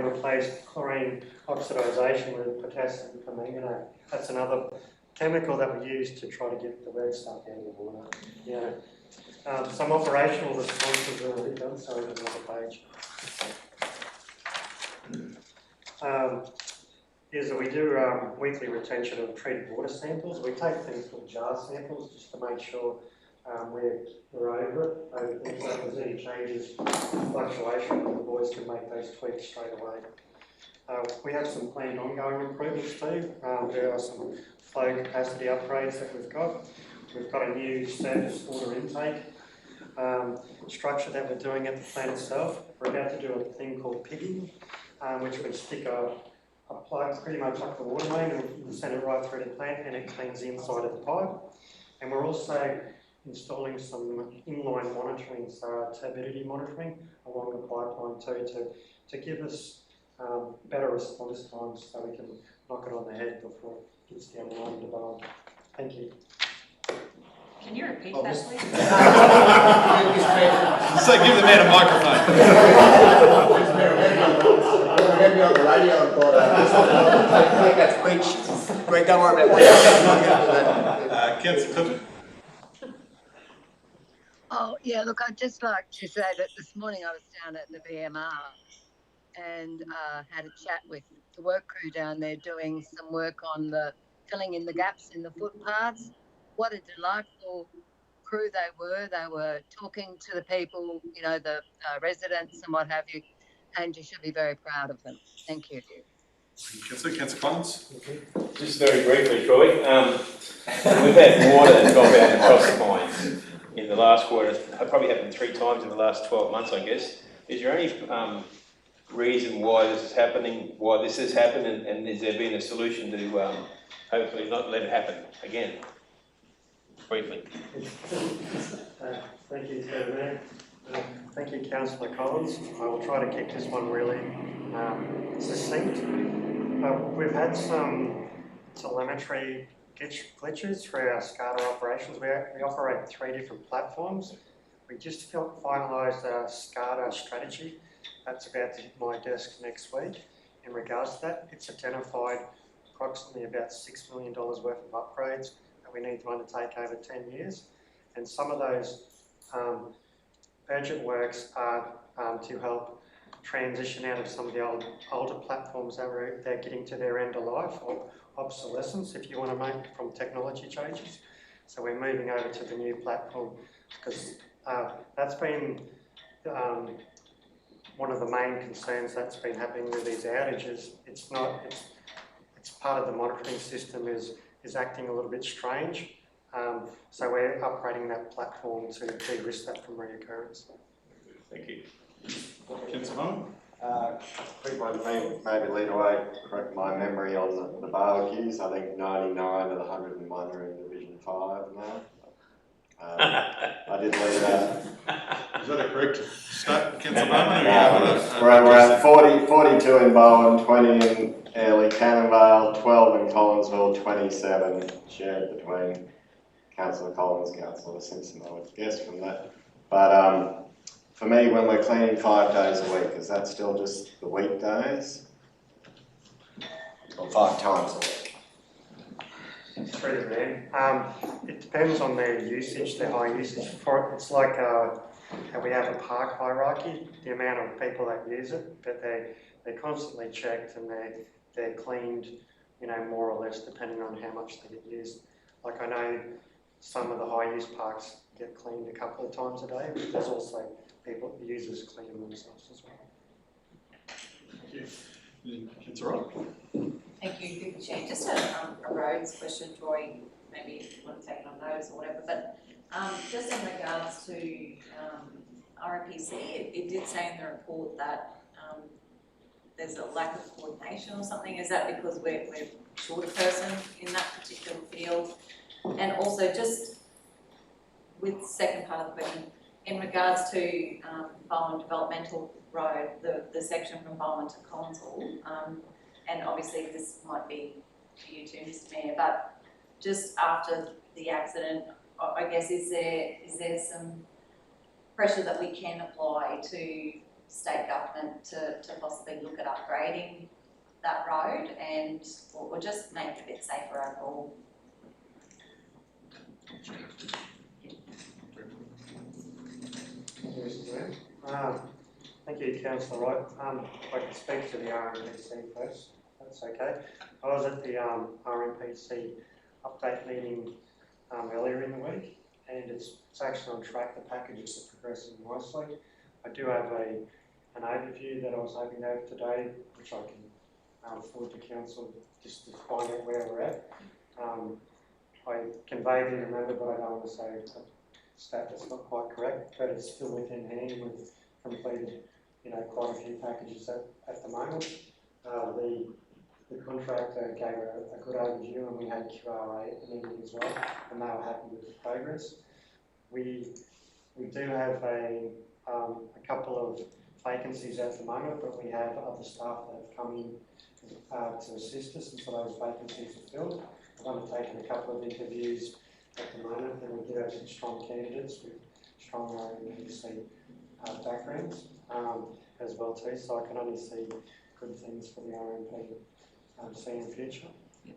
replaced chlorine oxidisation with potassium permanganate. That's another chemical that we use to try to get the red stuff out of the water. Yeah. Some operational responses are already done, sorry, there's another page. Is that we do weekly retention of treated water samples. We take things called jar samples just to make sure we're over things. So if there's any changes, fluctuation, the boys can make those tweaks straight away. We have some planned ongoing improvements too. There are some flow capacity upgrades that we've got. We've got a new surface water intake structure that we're doing at the plant itself. We're about to do a thing called pigging, which we stick a plug pretty much up the water main and send it right through the plant, and it cleans the inside of the pipe. And we're also installing some inline monitoring, so turbidity monitoring along the pipeline too, to give us better response times so we can knock it on the head before it gets down the line to bowl. Thank you. Can you repeat that, please? So give the man a microphone. Maybe on the radio and thought, I think that's quick. Great, don't worry about it. Councillor Clifford. Oh, yeah, look, I'd just like to say that this morning I was down at the BMR and had a chat with the work crew down there doing some work on the filling in the gaps in the footpaths. What a delightful crew they were. They were talking to the people, you know, the residents and what have you, and you should be very proud of them. Thank you. Councillor Collins. Just very briefly, Troy. We've had water that's gone down across the mines in the last quarter. It probably happened 3 times in the last 12 months, I guess. Is there any reason why this is happening, why this has happened, and has there been a solution to hopefully not let it happen again? Briefly. Thank you, Chairman. Thank you, Councillor Collins. I will try to keep this one really succinct. We've had some telemetry glitches through our SCADA operations. We operate 3 different platforms. We just finalised our SCADA strategy. That's about to hit my desk next week. In regards to that, it's identified approximately about $6 million worth of upgrades that we need to undertake over 10 years. And some of those urgent works are to help transition out of some of the older platforms that they're getting to their end of life or obsolescence, if you want to make, from technology changes. So we're moving over to the new platform because that's been one of the main concerns that's been happening with these outages. It's part of the monitoring system is acting a little bit strange. So we're upgrading that platform to de-risk that from reoccurrence. Thank you. Councillor Hone. Quick one to me, maybe lead away, correct my memory on the barbecues. I think 99 of the 101 are in Division 5 now. I did leave that. Is that a correct stat, Councillor Bowman? We're at 42 in Bowen, 20 in Airlie Cannonvale, 12 in Collinsville, 27 shared between Councillor Collins, Councillor Simpson, I would guess from that. But for me, when we're cleaning 5 days a week, is that still just the weekdays? Or 5 times a week? Through the man. It depends on their usage, their high usage. It's like how we have a park hierarchy, the amount of people that use it, but they're constantly checked and they're cleaned, you know, more or less depending on how much they get used. Like I know some of the high use parks get cleaned a couple of times a day, but there's also users clean them themselves as well. Thank you. That's all right. Thank you, through the chair. Just a roads question, Troy, maybe if you want to take it on notice or whatever, but just in regards to RMPC, it did say in the report that there's a lack of coordination or something. Is that because we're short a person in that particular field? And also just with the second part of the question, in regards to Bowen Developmental Road, the section from Bowen to Collinsville, and obviously this might be for you too, Mr. Mayor, but just after the accident, I guess is there some pressure that we can apply to state government to possibly look at upgrading that road and or just make it a bit safer overall? Thank you, Councillor Wright. I can speak to the RMPC first, that's okay. I was at the RMPC update meeting earlier in the week, and it's actually on track. The packages are progressing nicely. I do have an overview that I was hoping to have today, which I can forward to Council just to find out where we're at. I can vaguely remember, but I don't want to say a stat that's not quite correct, but it's still within hand. We've completed, you know, quite a few packages at the moment. The contractor gave a good overview, and we had QRA at the meeting as well, and they were happy with the progress. We do have a couple of vacancies at the moment, but we have other staff that have come in to assist us until those vacancies are filled. I've undertaken a couple of interviews at the moment, and we do have some strong candidates with strong RMPC backgrounds as well too, so I can only see good things for the RMP in the future.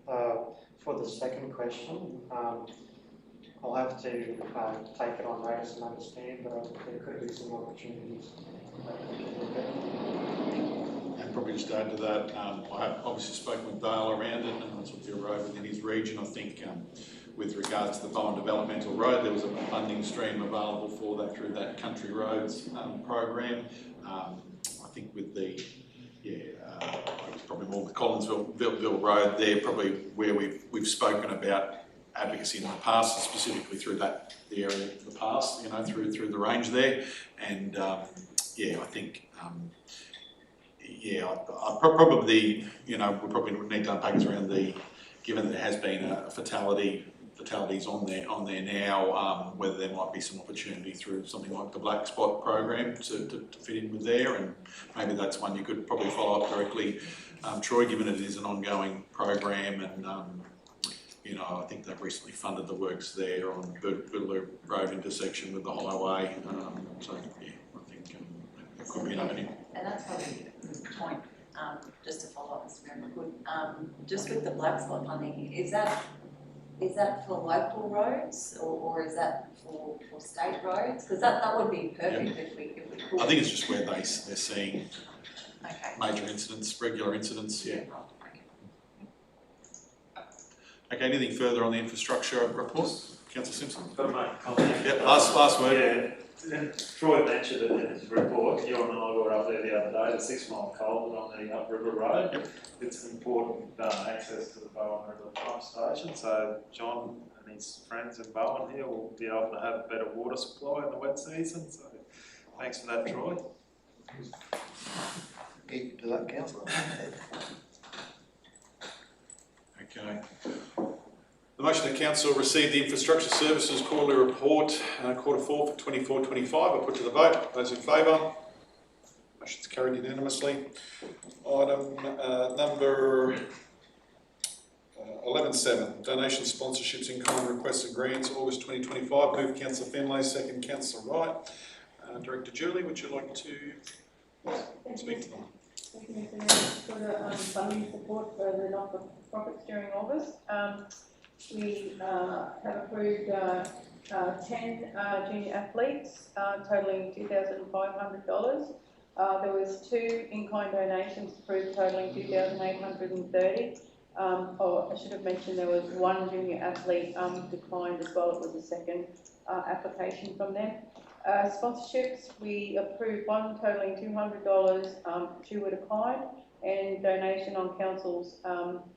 For the second question, I'll have to take it on notice and understand, but there could be some opportunities. And probably just to add to that, I have obviously spoken with Dale around it, and that's what the road within his region. I think with regards to the Bowen Developmental Road, there was a funding stream available for that through that Country Roads program. I think with the probably more with Collinsville Road there, probably where we've spoken about advocacy in the past, specifically through the area in the past, you know, through the range there, and I think I probably, you know, we probably need to unpack us around given there has been a fatalities on there now, whether there might be some opportunity through something like the Black Spot program to fit in with there, and maybe that's one you could probably follow up directly, Troy, given it is an ongoing program, and you know, I think they've recently funded the works there on the Boodaloo Road intersection with the highway, so yeah, I think it could be an avenue. And that's probably the point, just to follow up, Mr. Mayor, good. Just with the Black Spot funding, is that for local roads or is that for state roads? Because that would be perfect if we could. I think it's just where they're seeing major incidents, regular incidents, yeah. Okay, anything further on the infrastructure report? Councillor Simpson? Got to make a comment. Yeah, last word. Yeah, and Troy mentioned it in his report. You and I were up there the other day, the 6 mile culvert on the Upriver Road. Yep. It's important access to the Bowen River pump station. So John and his friends in Bowen here will be able to have better water supply in the wet season. So thanks for that, Troy. Keep to that, councillor. Okay. The motion that council receive the infrastructure services quarterly report, quarter 4 for 24-25. I put to the vote. Those in favour? Motion's carried unanimously. Item number 11.7. Donation sponsorships in kind requests and grants, August 2025. Move Councillor Fenley, second Councillor Wright. Director Julie, would you like to speak to them? Thank you, Mr. Mayor, for the funding support for the not-for-profits during August. We have approved 10 junior athletes totalling $2,500. There was 2 in-kind donations approved totalling $2,830. Or I should have mentioned there was 1 junior athlete declined as well. It was a second application from them. Sponsorships, we approved 1 totaling $200, 2 were declined, and donation on council's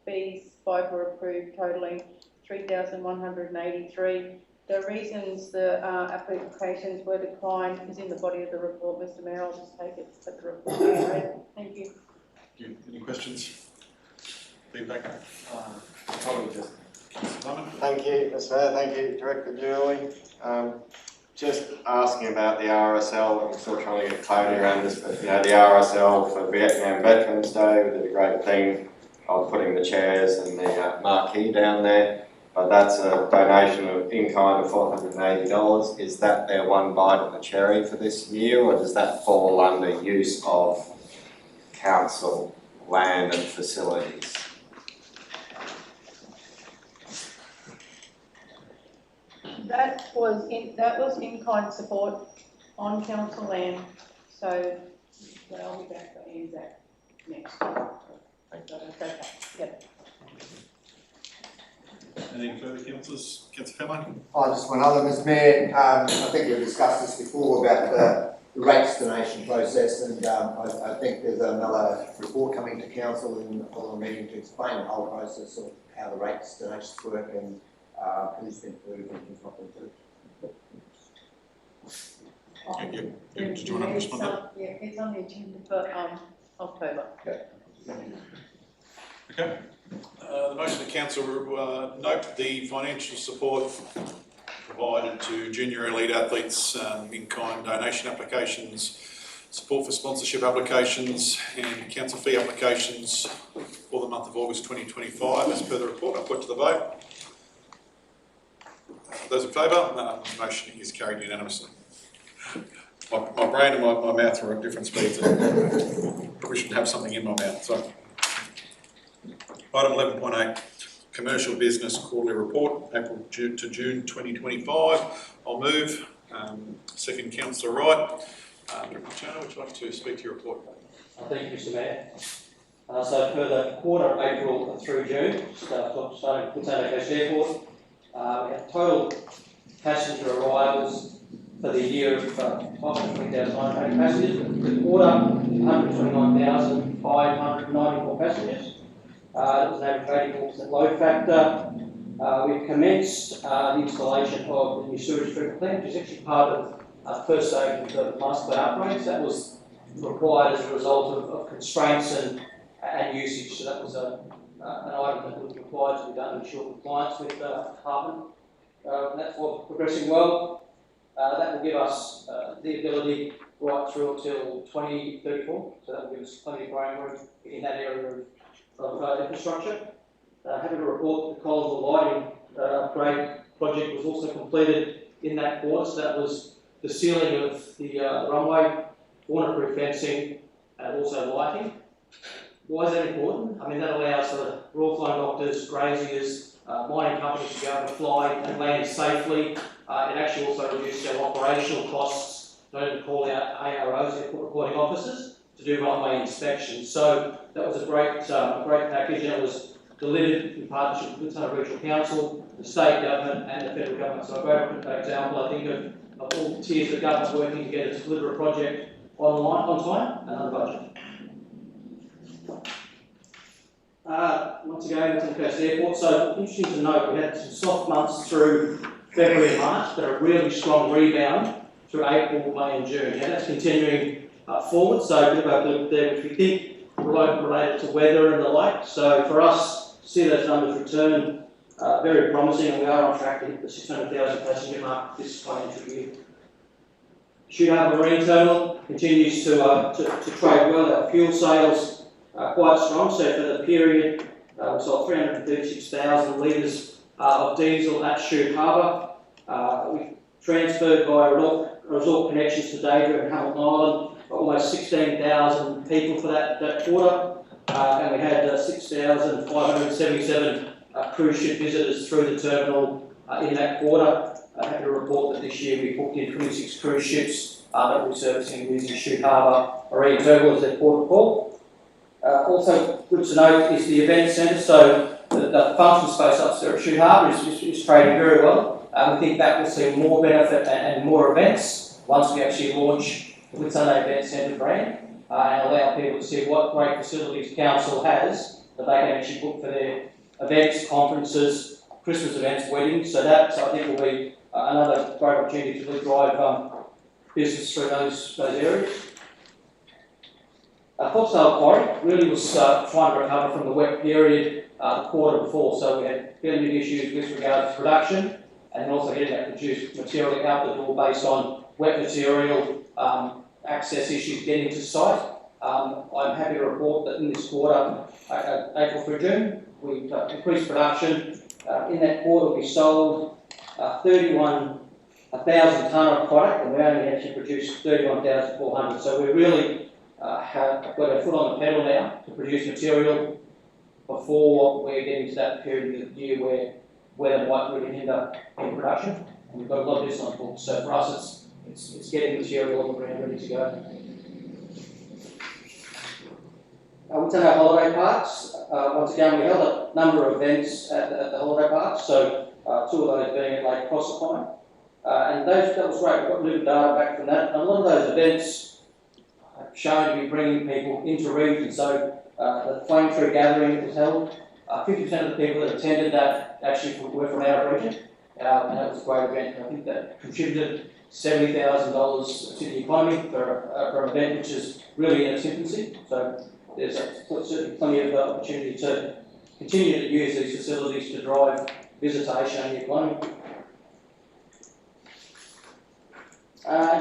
fees, 5 were approved totaling $3,183. The reasons the applications were declined is in the body of the report, Mr. Mayor. I'll just take it at the report. Thank you. Any questions? Feedback? Probably just. Thank you, Mr. Mayor. Thank you, Director Julie. Just asking about the RSL. I'm still trying to get clarity around this, but the RSL for Vietnam Veterans Day, we did a great thing of putting the chairs and the marquee down there. But that's a donation of in-kind of $480. Is that their one bite of the cherry for this year, or does that fall under use of council land and facilities? That was in-kind support on council land, so I'll be back to use that next. Okay. Yep. Any further councillors? Councillor Cameron? Just one other, Mr. Mayor. I think we've discussed this before about the rates donation process, and I think there's another report coming to council in the following meeting to explain the whole process of how the rates donations work and who's been approved and who's not been approved. Did you want to respond to that? Yeah, it's on the agenda for October. Okay. The motion to council note the financial support provided to junior elite athletes, in-kind donation applications, support for sponsorship applications and council fee applications for the month of August 2025 as per the report. I'll put to the vote. Those in favour? Motion is carried unanimously. My brain and my mouth are at different speeds. Probably shouldn't have something in my mouth. So, item 11.8, commercial business quarterly report, April to June 2025. I'll move. Second, Councillor Wright. Director Turner, would you like to speak to your report? Thank you, Mr. Mayor. So for the quarter April through June, starting with Whitsunday Coast Airport, we have total passenger arrivals for the year of 520,900 passengers. For the quarter, 129,594 passengers. It was an average 84% load factor. We've commenced the installation of the new sewage treatment plant, which is actually part of the first stage of the master plan upgrades. That was required as a result of constraints and usage. So that was an item that was required to be done to ensure compliance with the department. That's all progressing well. That will give us the ability right through until 2034. So that will give us plenty of groundwork in that area of infrastructure. Happy to report that the Collinsville lighting upgrade project was also completed in that quarter. So that was the sealing of the runway, waterproof fencing, and also lighting. Why is that important? I mean, that allows the Royal Flying Doctors, graziers, mining companies to be able to fly and land safely. It actually also reduces our operational costs, not only call out AROs, airport reporting officers, to do runway inspections. So that was a great package, and it was delivered in partnership with the Regional Council, the state government, and the federal government. So a great example, I think, of all tiers of government working together to deliver a project on time and under budget. Once again, Whitsunday Coast Airport. So interesting to note, we had some soft months through February and March, but a really strong rebound through April, May and June. And that's continuing forward. So a bit of a blip there, which we think related to weather and the like. So for us, to see those numbers return, very promising, and we are on track to hit the 600,000 passenger mark this financial year. Shoot Harbour Marine Terminal continues to trade well. Our fuel sales are quite strong. So for the period, we sold 336,000 litres of diesel at Shoot Harbour. We transferred via resort connections to Deirdre and Hamilton Island, almost 16,000 people for that quarter, and we had 6,577 cruise ship visitors through the terminal in that quarter. I have to report that this year we booked in 26 cruise ships that we're servicing using Shute Harbour Marine Terminal as their port of call. Also good to note is the event centre, so the function space upstairs at Shute Harbour is trading very well. We think that will see more benefit and more events once we actually launch the Whitsunday Event Centre brand and allow people to see what great facilities Council has that they can actually book for their events, conferences, Christmas events, weddings. So that I think will be another great opportunity to really drive business through those areas. Foxdale Quarry really was trying to recover from the wet period the quarter before, so we had fairly big issues with regards to production and also getting that produced material out the door based on wet material, access issues getting to site. I'm happy to report that in this quarter, April through June, we've increased production. In that quarter, we sold 31,000 tonne of product, and we only actually produced 31,400. So we really have got our foot on the pedal now to produce material before we're getting to that period of the year where weather might really hinder in production. And we've got a lot of this on the books. So for us, it's getting material on the ground ready to go. Whitsunday Holiday Parks. Once again, we held a number of events at the holiday parks. So two of those being at Lake Proserpine. And that was great. We've got a little data back from that. And a lot of those events have shown to be bringing people into region. So the Flame Tree Gathering that was held, 50% of the people that attended that actually were from our region. And that was a great event. I think that contributed $70,000 to the economy for an event which is really in its infancy. So there's certainly plenty of opportunity to continue to use these facilities to drive visitation and the economy.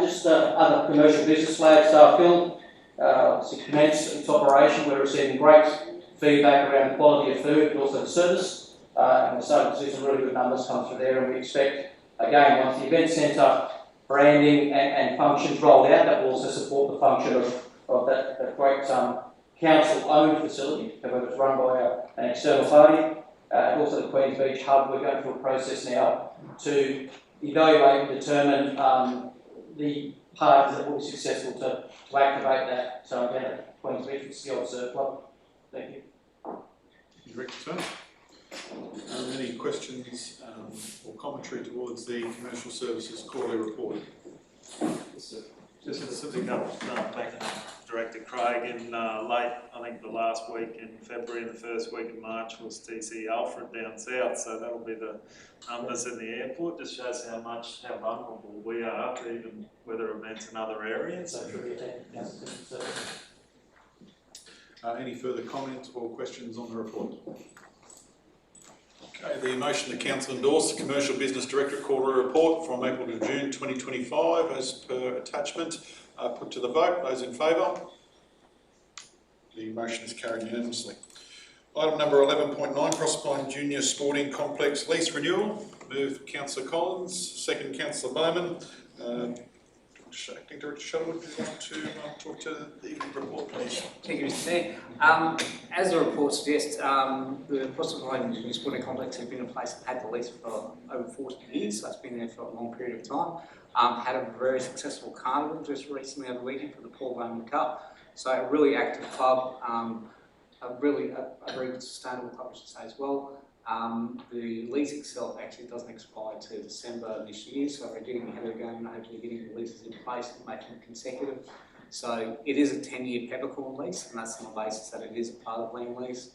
Just other commercial business flags. Phil commenced its operation. We're receiving great feedback around the quality of food, but also the service. And we're starting to see some really good numbers come through there. And we expect, again, once the event centre branding and functions rolled out, that will also support the function of that great council-owned facility, whether it's run by an external party. And also the Queens Beach Hub, we're going through a process now to evaluate and determine the parties that will be successful to activate that. So again, at Queens Beach with the old surf club. Thank you. Thank you, Director. Any questions or commentary towards the Commercial Services Quarterly Report? Just to pick up back to Director Craig, in late, I think the last week in February and the first week of March was TC Alfred down south, so that'll be the numbers in the airport. Just shows how vulnerable we are to even weather events in other areas. Any further comments or questions on the report? Okay, the motion the Council endorse the Commercial Business Directorate Quarterly Report from April to June 2025 as per attachment. Put to the vote. Those in favour? The motion is carried unanimously. Item number 11.9, Proserpine Junior Sporting Complex lease renewal. Moved Councillor Collins, second Councillor Bowman. Acting Director Shuttlewood, do you want to talk to the report, please? Thank you, Mr. Mayor. As the report suggests, the Proserpine Junior Sporting Complex has been in place and had the lease for over 40 years, so it's been there for a long period of time. Had a very successful carnival just recently over the weekend for the Paul Bowman Cup. So a really active club, a very good sustainable club, I should say, as well. The lease itself actually doesn't expire to December this year, so we're getting ahead of the game and hopefully getting the leases in place and making them consecutive. So it is a 10-year peppercorn lease, and that's on the basis that it is a part of land lease.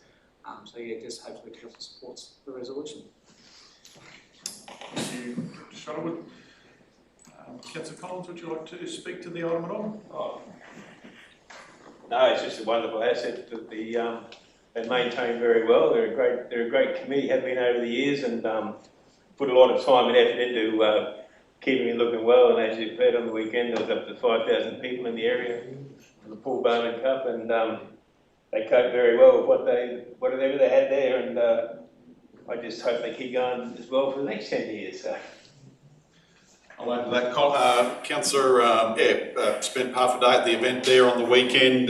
So yeah, just hopefully Council supports the resolution. Thank you, Dr. Shuttlewood. Councillor Collins, would you like to speak to the item at all? Oh. No, it's just a wonderful asset that they maintain very well. They're a great committee, have been over the years, and put a lot of time and effort into keeping it looking well. And as you've heard on the weekend, there was up to 5,000 people in the area for the Paul Bowman Cup, and they coped very well with whatever they had there. And I just hope they keep going as well for the next 10 years. So. I'll add to that. Councillor, spent half a day at the event there on the weekend.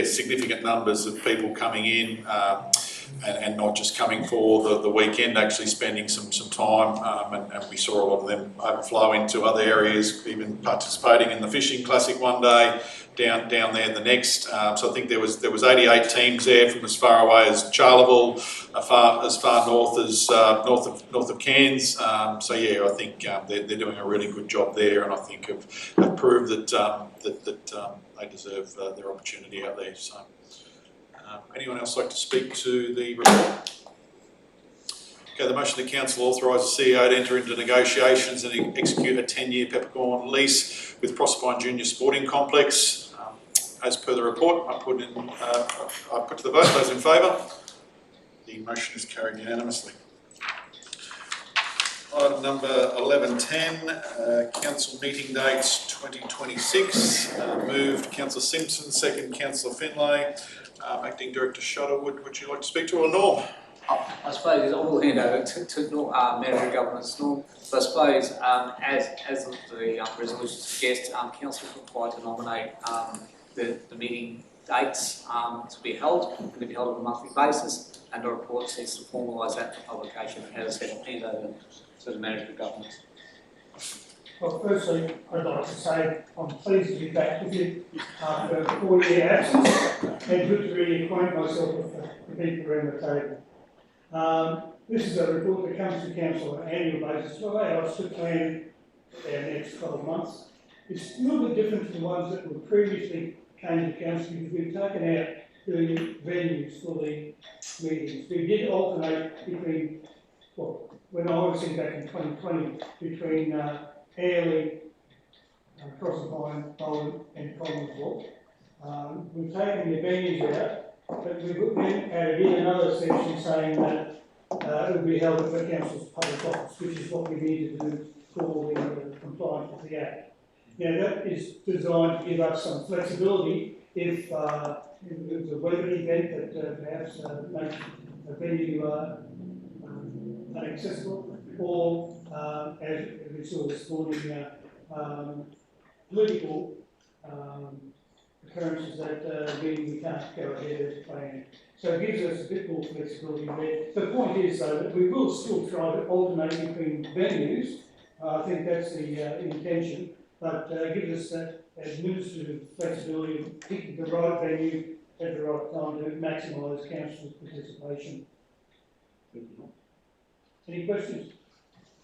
Significant numbers of people coming in and not just coming for the weekend, actually spending some time, and we saw a lot of them overflow into other areas, even participating in the fishing classic one day, down there the next. So I think there was 88 teams there from as far away as Charleville, as far north as north of Cairns. So yeah, I think they're doing a really good job there, and I think have proved that they deserve their opportunity out there. So anyone else like to speak to the report? Okay, the motion the council authorise the CEO to enter into negotiations and execute a 10-year peppercorn lease with Proserpine Junior Sporting Complex. As per the report, I put to the vote. Those in favour? The motion is carried unanimously. Item number 1110, council meeting dates 2026. Moved Councillor Simpson, second Councillor Finlay. Acting Director Shutterwood, would you like to speak to, or Norm? I suppose I will hand over to Manager Governance Norm. So I suppose, as the resolution suggests, council is required to nominate the meeting dates to be held, and to be held on a monthly basis, and the report seeks to formalise that for publication. As I said, I'll hand over to the Manager of Governance. Well, firstly, I'd like to say I'm pleased to be back with you after a 4-year absence, and good to really acquaint myself with the people around the table. This is a report that comes to council on an annual basis to allow us to plan our next 12 months. It's a little bit different to the ones that were previously came to council, because we've taken out the venues for the meetings. We did alternate between, well, when I was in back in 2020, between Airlie, Proserpine, Bowen and Collinsville. We've taken the venues out, but we've then added in another section saying that it will be held at the council's public office, which is what we need to do for the compliance with the Act. Now that is designed to give us some flexibility if there's a weather event that perhaps makes a venue inaccessible, or as we saw this morning, political occurrences that mean we can't go ahead as planned. So it gives us a bit more flexibility there. The point is, though, that we will still try to alternate between venues. I think that's the intention, but gives us that administrative flexibility of picking the right venue at the right time to maximise council's participation. Any questions?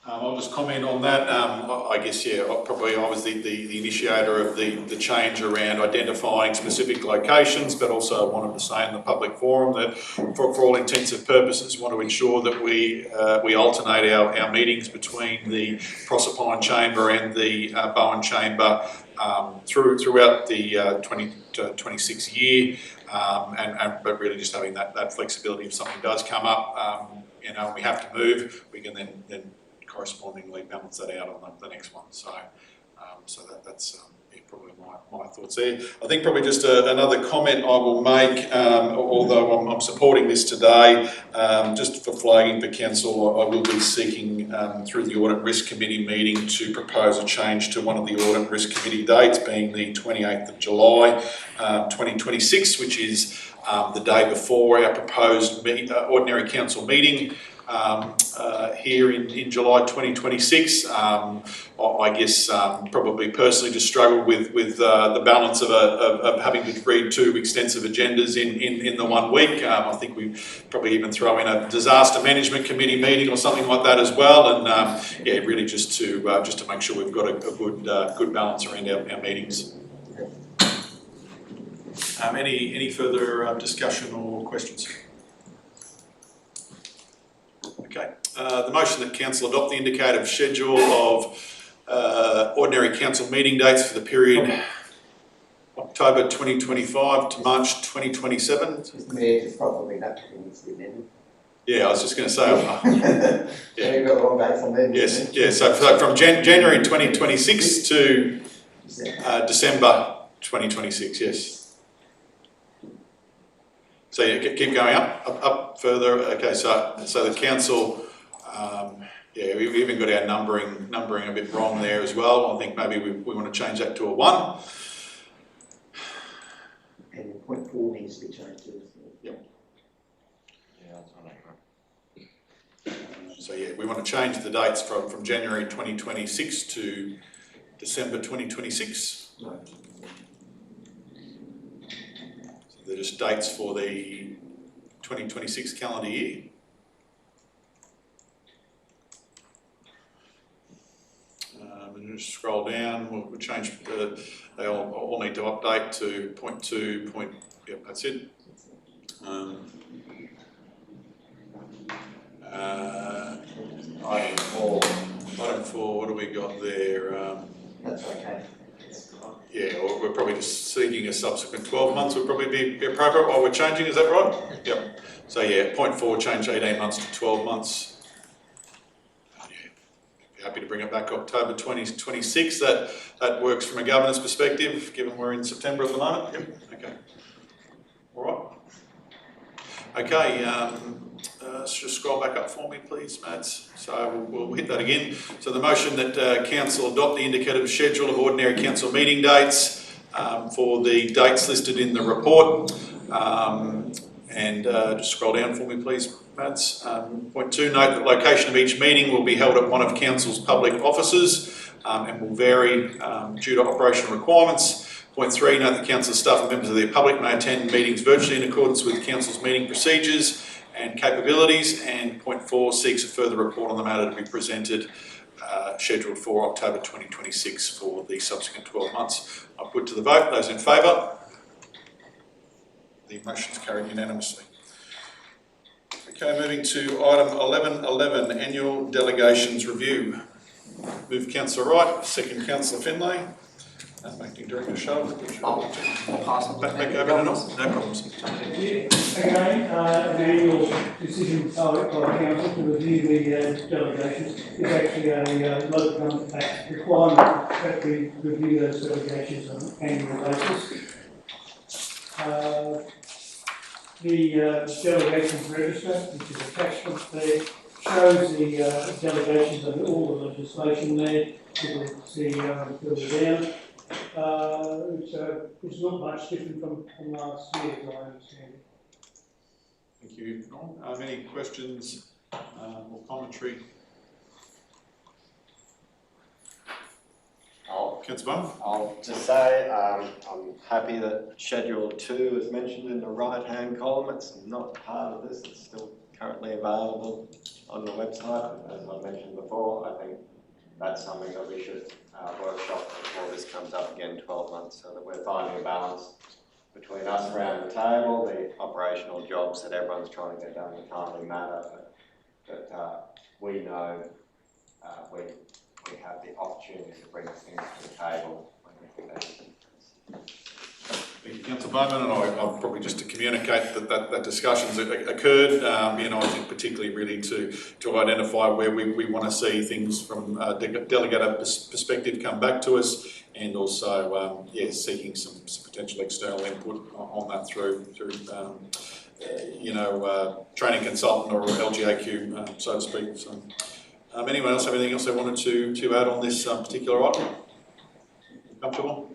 I'll just comment on that. I guess, yeah, probably I was the initiator of the change around identifying specific locations, but also I wanted to say in the public forum that for all intents and purposes, want to ensure that we alternate our meetings between the Proserpine Chamber and the Bowen Chamber throughout the 2026 year, but really just having that flexibility if something does come up, and we have to move, we can then correspondingly balance that out on the next one. So, that's probably my thoughts there. I think probably just another comment I will make, although I'm supporting this today, just for flagging for council, I will be seeking through the Audit Risk Committee meeting to propose a change to one of the Audit Risk Committee dates, being the 28th of July 2026, which is the day before our proposed ordinary council meeting here in July 2026. I guess probably personally just struggle with the balance of having to read 2 extensive agendas in the 1 week. I think we probably even throw in a disaster management committee meeting or something like that as well, and yeah, really just to make sure we've got a good balance around our meetings. Any further discussion or questions? Okay. The motion that council adopt the indicative schedule of ordinary council meeting dates for the period October 2025 to March 2027. Mr. Mayor, it's probably that needs to be amended. Yeah, I was just going to say. Yeah, you've got the wrong dates on there. Yes, yeah. So from January 2026 to December 2026. Yes. So yeah, keep going up further. Okay, so the council Yeah, we've even got our numbering a bit wrong there as well. I think maybe we want to change that to a 1. And 0.4 needs to be changed to. Yep. So yeah, we want to change the dates from January 2026 to December 2026. No. So they're just dates for the 2026 calendar year. And just scroll down, we'll change, they all need to update to 0.2, yep, that's it. Item 4. Item 4, what do we got there? That's okay. Yeah, we're probably just seeking a subsequent 12 months would probably be appropriate while we're changing, is that right? Yep. So yeah, 0.4 change 18 months to 12 months. Happy to bring it back October 2026. That works from a governance perspective, given we're in September at the moment. Yep. Okay. All right. Okay. Let's just scroll back up for me, please, Mads. So we'll hit that again. So the motion that Council adopt the indicative schedule of ordinary council meeting dates for the dates listed in the report. And just scroll down for me, please, Mads. Point 2, note that location of each meeting will be held at one of Council's public offices and will vary due to operational requirements. Point 3, note that Council staff and members of the public may attend meetings virtually in accordance with Council's meeting procedures and capabilities. And point 4, seeks a further report on the matter to be presented scheduled for October 2026 for the subsequent 12 months. I'll put to the vote. Those in favour? The motion is carried unanimously. Okay, moving to item 11.11, annual delegations review. Move Councillor Wright, second Councillor Finlay. Acting Director Sharp. I'll pass on. Back over to no problems. Again, an annual decision by council to review the delegations is actually a local government act requirement that we review those delegations on an annual basis. The delegations register, which is attachment there, shows the delegations under all the legislation there. You will see further down. It's not much different from last year, as I understand it. Thank you, Norm. Any questions or commentary? I'll just say I'm happy that Schedule 2 is mentioned in the right-hand column. It's not part of this. It's still currently available on the website. As I mentioned before, I think that's something that we should workshop before this comes up again 12 months, so that we're finding a balance between us around the table, the operational jobs that everyone's trying to get done in a timely manner, but we know we have the opportunity to bring things to the table when we think that's Thank you, Councillor Bowman, and I'll probably just to communicate that discussions occurred, I think particularly really to identify where we want to see things from a delegated perspective come back to us, and also, seeking some potential external input on that through training consultant or LGAQ, so to speak. So, anyone else have anything else they wanted to add on this particular item? Comfortable?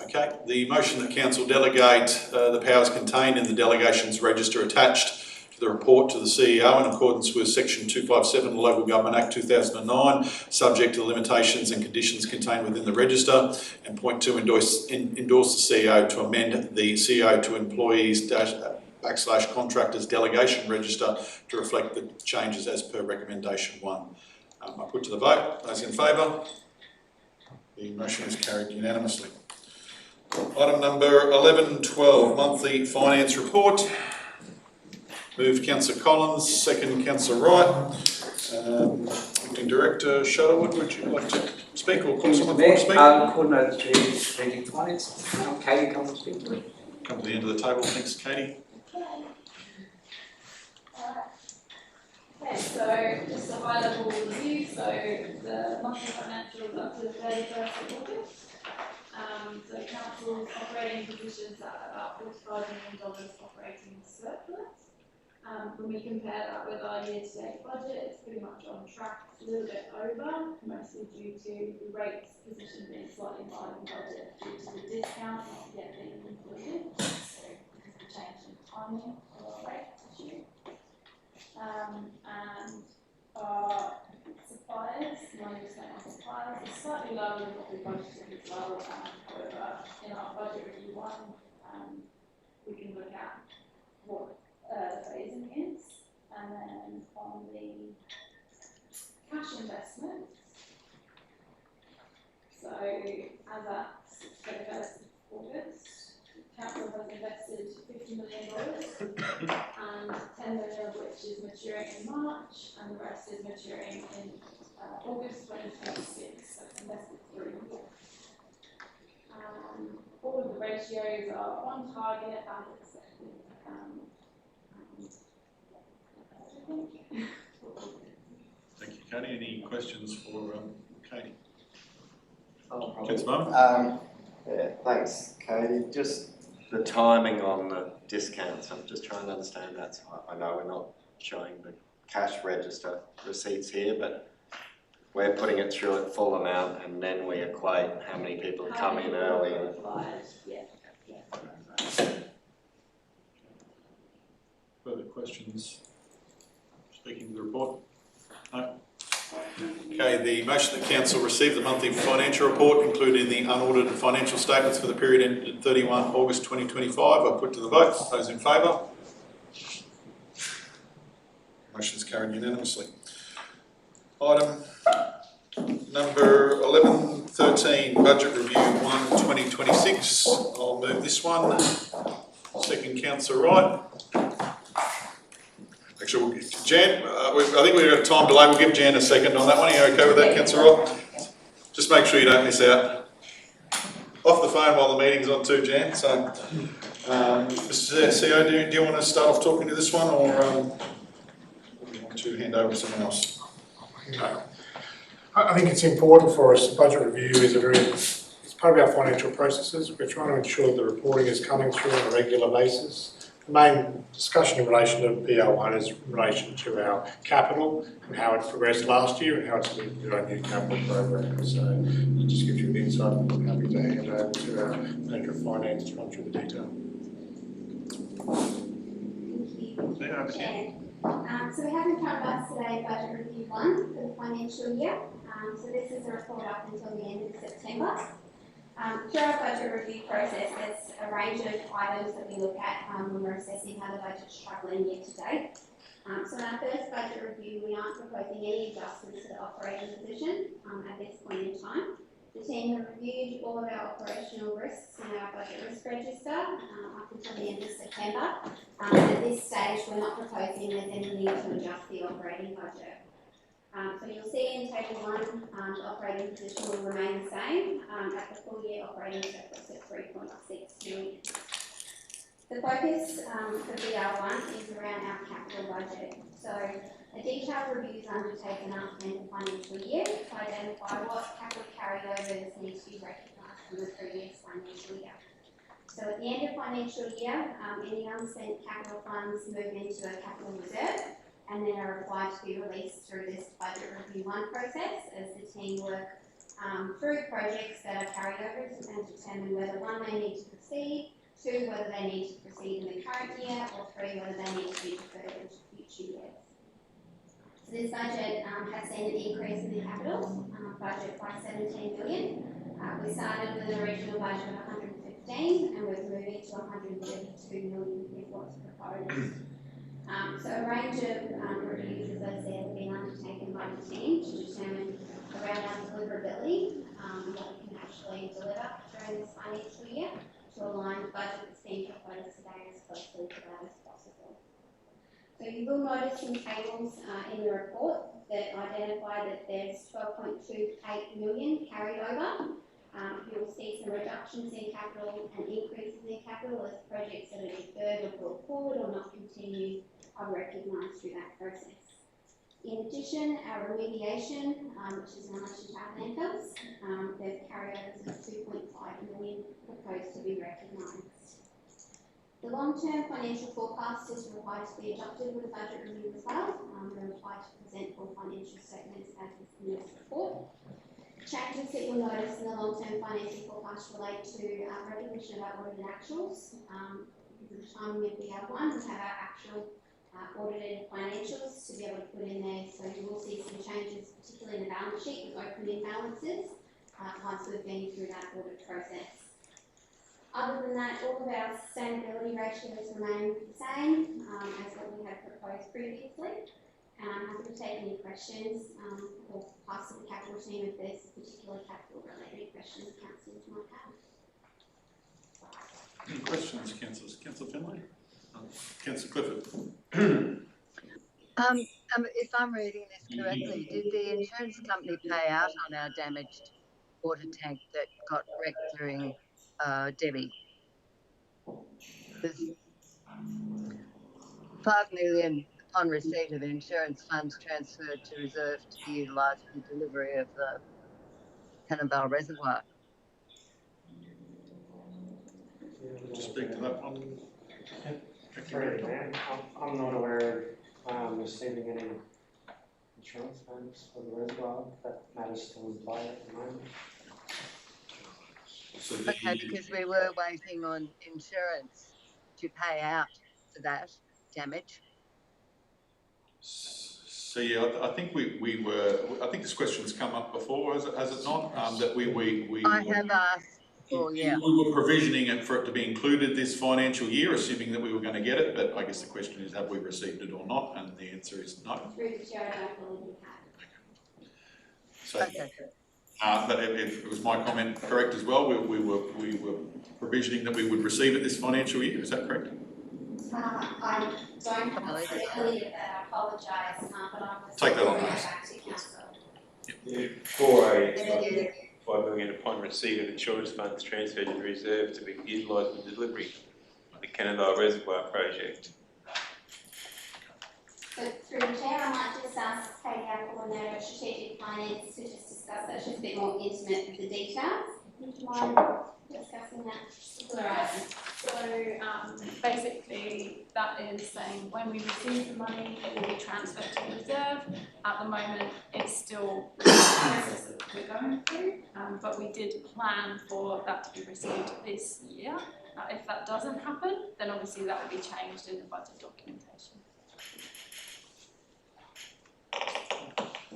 Okay, the motion that Council delegate the powers contained in the delegations register attached to the report to the CEO in accordance with Section 257 of the Local Government Act 2009, subject to the limitations and conditions contained within the register. And point 2, endorse the CEO to amend the CEO to employees / contractors delegation register to reflect the changes as per recommendation 1. I put to the vote. Those in favour? The motion is carried unanimously. Item number 11.12, monthly finance report. Moved Councillor Collins, second Councillor Wright. Acting Director Shuttlewood, would you like to speak or call someone to speak? Coordinator to Strategic Finance. Katie, come and speak to it. Come to the end of the table, thanks Katie. Okay, so just a high level review. So the monthly financials up to the 31st of August. So council's operating positions at about $45 million operating surplus. When we compare that with our year-to-date budget, it's pretty much on track, a little bit over, mostly due to the rates position being slightly higher than budget due to the discount not yet being included. So because of the change in timing of our rate issue. And our suppliers, money spent on suppliers is slightly lower than what we budgeted as well. However, in our budget review one, we can look at what the phasing is. And then on the cash investments, so as at 31st of August, Council has invested $50 million, and 10 million of which is maturing in March, and the rest is maturing in August 2026, so it's invested through the year. All of the ratios are on target as expected. Thank you, Katie. Any questions for Katie? Oh, probably. Yeah, thanks, Katie. Just the timing on the discounts, I'm just trying to understand that. So I know we're not showing the cash register receipts here, but we're putting it through at full amount and then we equate how many people come in early. Further questions? Speaking to the report? No? Okay, the motion that Council receive the monthly financial report, including the unaudited financial statements for the period ended 31 August 2025, I put to the vote. Those in favour? Motion is carried unanimously. Item number 11.13, Budget Review 1 2026. I'll move this one. Second, Councillor Wright. Actually, we'll give Jan, I think we've got a time delay. We'll give Jan a second on that one. Are you okay with that, Councillor Wright? Just make sure you don't miss out. Off the phone while the meeting's on too, Jan. So, Mr. CEO, do you want to start off talking to this one, or do you want to hand over to someone else? No. I think it's important for us. The budget review is it's part of our financial processes. We're trying to ensure the reporting is coming through on a regular basis. The main discussion in relation to PR1 is in relation to our capital and how it progressed last year and how it's linked to our new capital program. So it just gives you an insight. I'm happy to hand over to our Manager of Finance to run through the detail. Thank you. So we have in front of us today Budget Review 1 for the financial year. So this is a report up until the end of September. Through our budget review process, there's a range of items that we look at when we're assessing how the budget's travelling year to date. So in our first budget review, we aren't proposing any adjustments to the operating position at this point in time. The team have reviewed all of our operational risks in our budget risk register up until the end of September. At this stage, we're not proposing there's any need to adjust the operating budget. So you'll see in Table 1, the operating position will remain the same at the full year operating surplus at 3.6 million. The focus for BR1 is around our capital budget. So a detailed review is undertaken after the end of financial year to identify what capital carryovers need to be recognised from the previous financial year. So at the end of financial year, any unspent capital funds move into a capital reserve and then are required to be released through this Budget Review 1 process as the team work through projects that are carryovers and determine whether 1, they need to proceed, 2, whether they need to proceed in the current year, or 3, whether they need to be deferred into future years. So this budget has seen an increase in the capital budget by 17 million. We started with an original budget of 115 and we're moving to 132 million is what's proposed. So a range of reviews, as I said, have been undertaken by the team to determine around our deliverability and what we can actually deliver during this financial year to align the budget that's being proposed today as closely to that as possible. So you will notice some tables in the report that identify that there's 12.28 million carried over. You will see some reductions in capital and increases in capital as projects that are deferred or brought forward or not continued are recognised through that process. In addition, our remediation, which is in relation to our landfills, there's carryovers of 2.5 million proposed to be recognised. The long-term financial forecast is required to be adopted with a budget review as well. We're required to present full financial statements as is in this report. Changes that you'll notice in the long-term financial forecast relate to recognition of our audited actuals. Because of the timing of the one, we have our actual audited financials to be able to put in there. So you will see some changes, particularly in the balance sheet with opening balances, once we've been through that audit process. Other than that, all of our sustainability ratios remain the same as what we had proposed previously. And I'm happy to take any questions or pass to the capital team if there's particular capital related questions councillors might have. Any questions, councillors? Councillor Finlay? Councillor Clifford? If I'm reading this correctly, did the insurance company pay out on our damaged water tank that got wrecked during Debbie? There's 5 million upon receipt of insurance funds transferred to reserve to be utilised for the delivery of the Cannonbale Reservoir. Just speak to that one. Sorry, man. I'm not aware of receiving any insurance funds for the reservoir. That matter's still in play at the moment. So okay, because we were waiting on insurance to pay out for that damage. So yeah, I think we were. I think this question's come up before, has it not? That we I have asked for, yeah. We were provisioning it for it to be included this financial year, assuming that we were going to get it. But I guess the question is, have we received it or not? And the answer is no. Through the chair, I don't believe we have. So, but if it was my comment correct as well, we were provisioning that we would receive it this financial year. Is that correct? I don't have a certainty of that. I apologise, but I will take that on back notice. to council. For 5 million upon receipt of insurance funds transferred to reserve to be utilised for delivery of the Cannonbale Reservoir project. So through the chair, I might just ask Katie, our coordinator of strategic finance, to just discuss that just a bit more intimate with the details. Would you mind discussing that particular item? So basically that is saying when we receive the money it will be transferred to the reserve. At the moment it's still a process that we're going through, but we did plan for that to be received this year. If that doesn't happen, then obviously that will be changed in the budget documentation.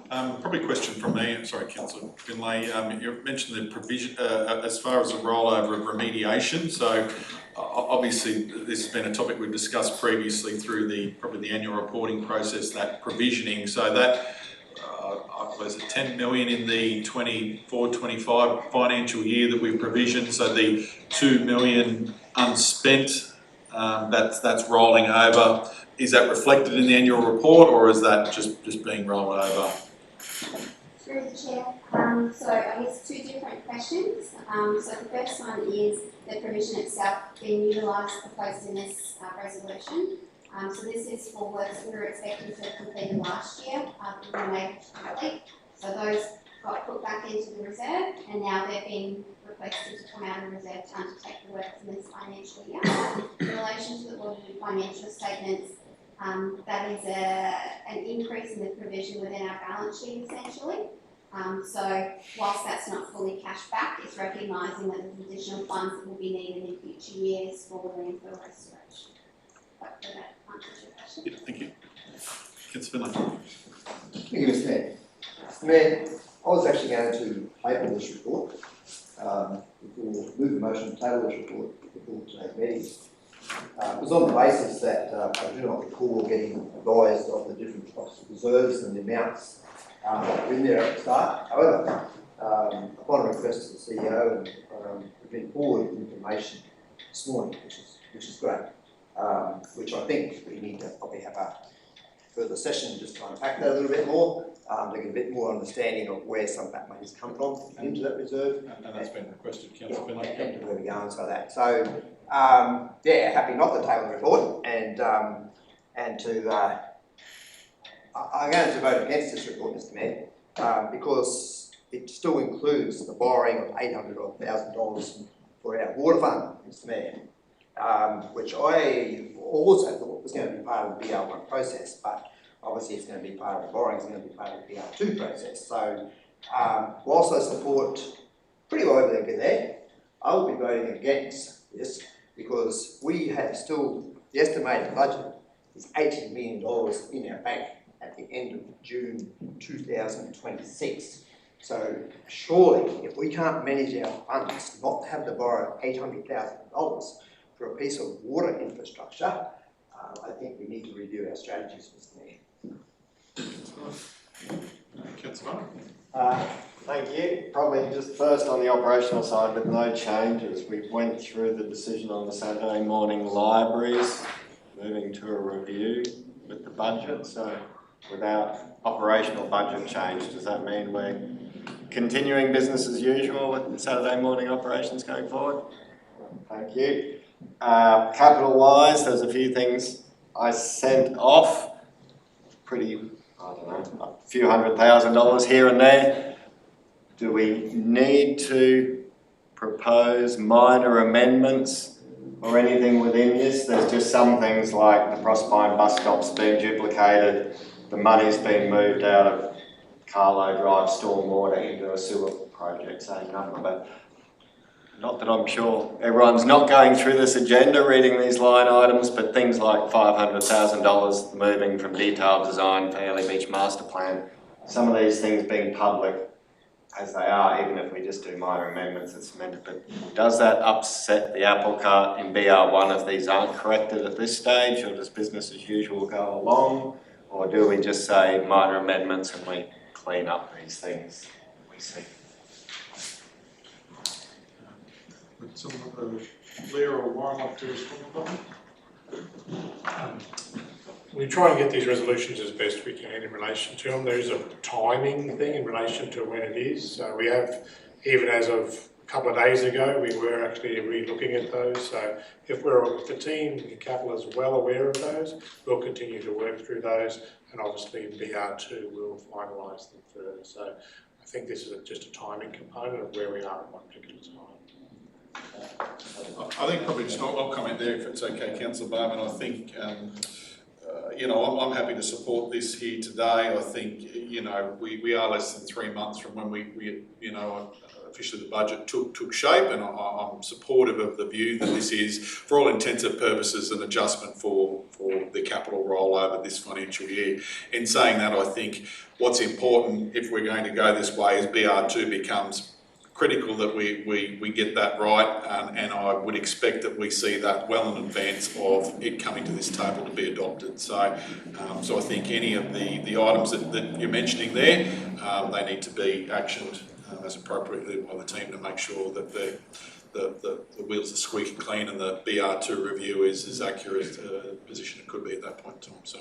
Probably a question from me. Sorry, Councillor Finlay. You mentioned the provision as far as the rollover of remediation. So obviously this has been a topic we've discussed previously through probably the annual reporting process, that provisioning. So that was it 10 million in the 24-25 financial year that we've provisioned. So the 2 million unspent, that's rolling over. Is that reflected in the annual report, or is that just being rolled over? Through the chair, so I guess two different questions. So the first one is the provision itself being utilised proposed in this resolution. So this is for works we were expecting to have completed last year, but we were able to complete. So those got put back into the reserve, and now they've been requested to come out of the reserve to undertake the works in this financial year. In relation to the audited financial statements, that is an increase in the provision within our balance sheet essentially. So whilst that's not fully cashed back, it's recognising that there's additional funds that will be needed in future years for the landfill restoration. Hopefully that answers your question. Yeah, thank you. Councillor Finlay. Thank you, Mr. Mayor. Mr. Mayor, I was actually going to table this report move the motion to table this report before today's meeting. It was on the basis that I do not recall getting advised of the different types of reserves and the amounts that were in there at the start. However, upon request of the CEO, we've been forwarded information this morning, which is great, which I think we need to probably have a further session just to unpack that a little bit more, to get a bit more understanding of where some of that money's come from into that reserve. And that's been requested, Councillor Finlay. And where we're going for that. So, yeah, happy not to table the report and to I'm going to vote against this report, Mr. Mayor, because it still includes the borrowing of $800,000 for our water fund, Mr. Mayor. which I also thought was going to be part of the BR1 process, but obviously it's going to be part of the borrowing, it's going to be part of the BR2 process. So whilst I support pretty well everything there, I will be voting against this because we have still, the estimated budget is $80 million in our bank at the end of June 2026. So surely, if we can't manage our funds, not have to borrow $800,000 for a piece of water infrastructure, I think we need to review our strategies, Mr. Mayor. Councillor Thank you. Probably just first on the operational side with no changes. We went through the decision on the Saturday morning libraries, moving to a review with the budget. So without operational budget change, does that mean we're continuing business as usual with the Saturday morning operations going forward? Thank you. Capital wise, there's a few things I sent off. Pretty, I don't know, a few $100,000 here and there. Do we need to propose minor amendments or anything within this? There's just some things like the Proserpine bus stop's been duplicated, the money's been moved out of Carlo Drive stormwater into a sewer project, same number, but not that I'm sure everyone's not going through this agenda reading these line items, but things like $500,000 moving from detailed design to Airlie Beach master plan, some of these things being public as they are, even if we just do minor amendments and cement it, but does that upset the apple cart in BR1 if these aren't corrected at this stage, or does business as usual go along, or do we just say minor amendments and we clean up these things we see? Would someone of Blair or Warren like to respond to that? We try and get these resolutions as best we can in relation to them. There is a timing thing in relation to when it is. So we have, even as of a couple of days ago, we were actually re-looking at those. So if the team in Capital is well aware of those, we'll continue to work through those, and obviously in BR2 we'll finalise them further. So I think this is just a timing component of where we are at one particular time. I think probably just I'll comment there if it's okay, Councillor Barman. I think you know, I'm happy to support this here today. I think, you know, we are less than 3 months from when we you know, officially the budget took shape, and I'm supportive of the view that this is, for all intents and purposes, an adjustment for the capital rollover this financial year. In saying that, I think what's important if we're going to go this way is BR2 becomes critical that we get that right, and I would expect that we see that well in advance of it coming to this table to be adopted. So, so I think any of the items that you're mentioning there, they need to be actioned as appropriately by the team to make sure that the wheels are squeaky clean and the BR2 review is as accurate a position it could be at that point in time. So.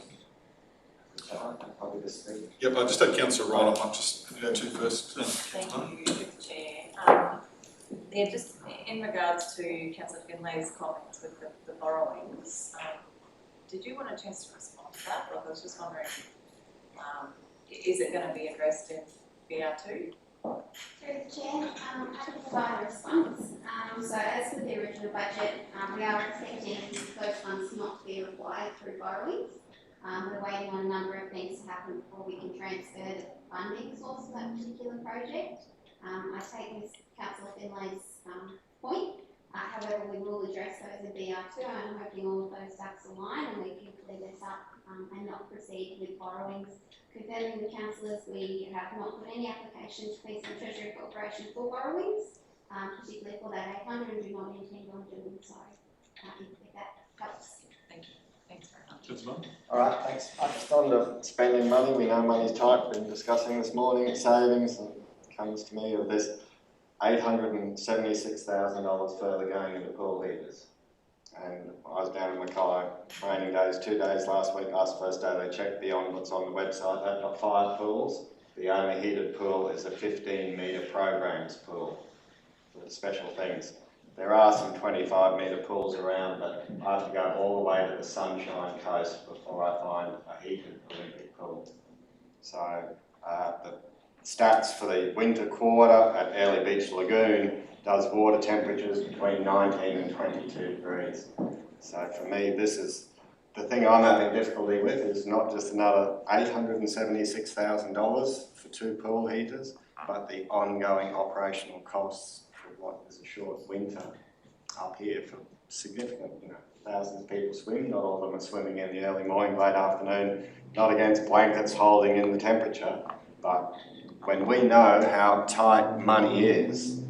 Yep, I just had Councillor Wright. I might just go to first. Thank you, Mr. Chair. Yeah, just in regards to Councillor Finlay's comments with the borrowings, did you want a chance to respond to that? Like, I was just wondering, is it going to be addressed in BR2? Through the Chair, I can provide a response. So as with the original budget, we are expecting those funds not to be required through borrowings. We're waiting on a number of things to happen before we can transfer the funding source for that particular project. I take Ms. Councillor Finlay's point. However, we will address those in BR2, and I'm hoping all of those ducks align and we can clear this up and not proceed with borrowings. Confirming the councillors, we have not put any application to Queensland Treasury Corporation for borrowings, particularly for that 800, and do not intend on doing so. If that helps. Thank you. Thanks very much. All right, thanks. Just on the spending money, we know money's tight. We've been discussing this morning savings, and it comes to me of this $876,000 further going into pool heaters. And I was down in Mackay, training days, 2 days last week. Last first day they checked beyond what's on the website. They've got 5 pools. The only heated pool is a 15-metre programs pool with special things. There are some 25-metre pools around, but I have to go all the way to the Sunshine Coast before I find a heated Olympic pool. So the stats for the winter quarter at Airlie Beach Lagoon does water temperatures between 19 and 22 degrees. So for me, this is the thing I'm having difficulty with, is not just another $876,000 for 2 pool heaters, but the ongoing operational costs for what is a short winter up here for significant, thousands of people swim. Not all of them are swimming in the early morning, late afternoon, not against blankets holding in the temperature, but when we know how tight money is,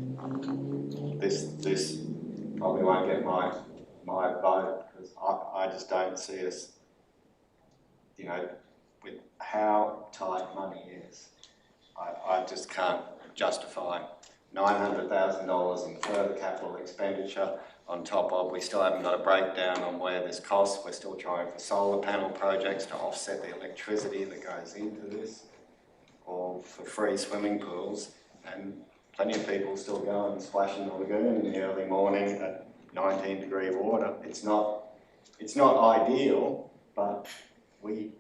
this probably won't get my vote, because I just don't see us, with how tight money is. I just can't justify $900,000 in further capital expenditure on top of, we still haven't got a breakdown on where this costs. We're still trying for solar panel projects to offset the electricity that goes into this, or for free swimming pools, and plenty of people still go and splash in the lagoon in the early morning at 19-degree water. It's not ideal, but we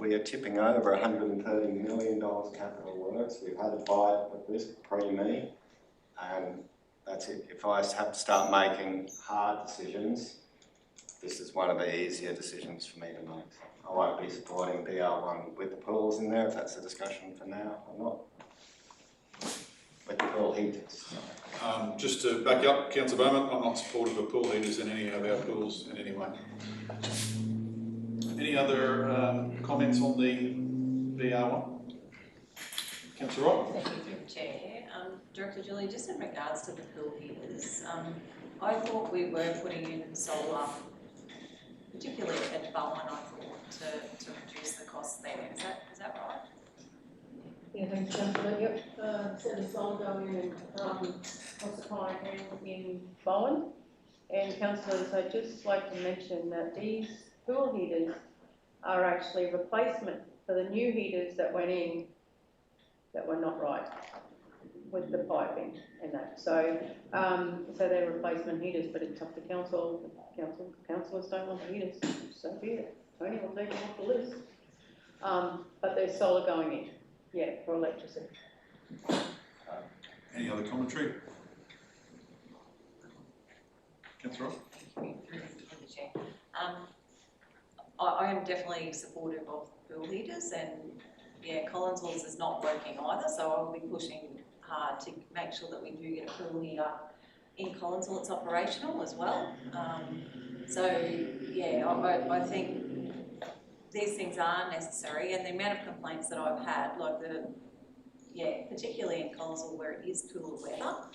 are tipping over $130 million capital works. We've had a bite of this pre-me, and that's it. If I have to start making hard decisions, this is one of the easier decisions for me to make. I won't be supporting BR1 with the pools in there, if that's the discussion for now. I'm not. With the pool heaters. Just to back up, Councillor Bowman, I'm not supportive of pool heaters in any of our pools in any way. Any other comments on the BR1? Councillor Rock? Thank you, through the Chair. Director Julie, just in regards to the pool heaters, I thought we were putting in solar, particularly at Bowen, I thought, to reduce the cost there. Is that right? Yeah, thanks, Councillor. Yep, so the solar going in supplying in Bowen. And councillors, I'd just like to mention that these pool heaters are actually replacement for the new heaters that went in that were not right with the piping and that. So, so they're replacement heaters, but it's up to council. Councillors don't want the heaters, so be it. Tony will take them off the list. But there's solar going in, yeah, for electricity. Any other commentary? Councillor Rock? Through the Chair. I am definitely supportive of pool heaters, and yeah, Collinswell's is not working either, so I will be pushing hard to make sure that we do get a pool heater in Collinswell that's operational as well. So yeah, I think these things are necessary, and the amount of complaints that I've had, like particularly in Collinswell where it is cooler weather,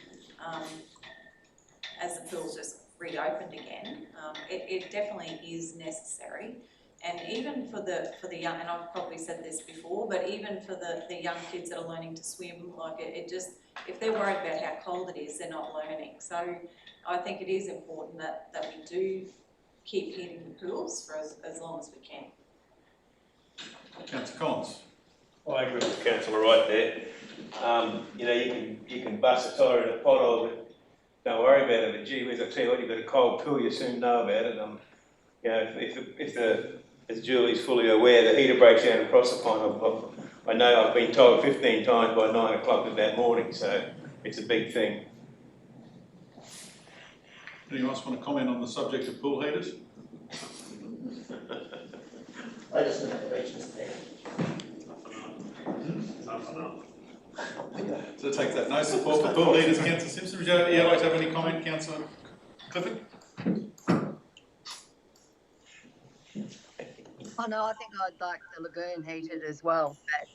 as the pool's just reopened again, it definitely is necessary. And even for the young, and I've probably said this before, but even for the young kids that are learning to swim, like it just, if they're worried about how cold it is, they're not learning. So I think it is important that we do keep heating the pools for as long as we can. Councillor Collins. I agree with Councillor Wright there. You can bust a tyre in a pothole, but don't worry about it. But gee whiz, I tell you what, you've got a cold pool, you soon know about it. If as Julie's fully aware, the heater breaks down across the pond. I know I've been told 15 times by 9 o'clock of that morning, so it's a big thing. Anyone else want to comment on the subject of pool heaters? I just think the region's there. So take that no support for pool heaters. Councillor Simpson, would you like to have any comment, Councillor Clifford? Oh no, I think I'd like the lagoon heated as well, but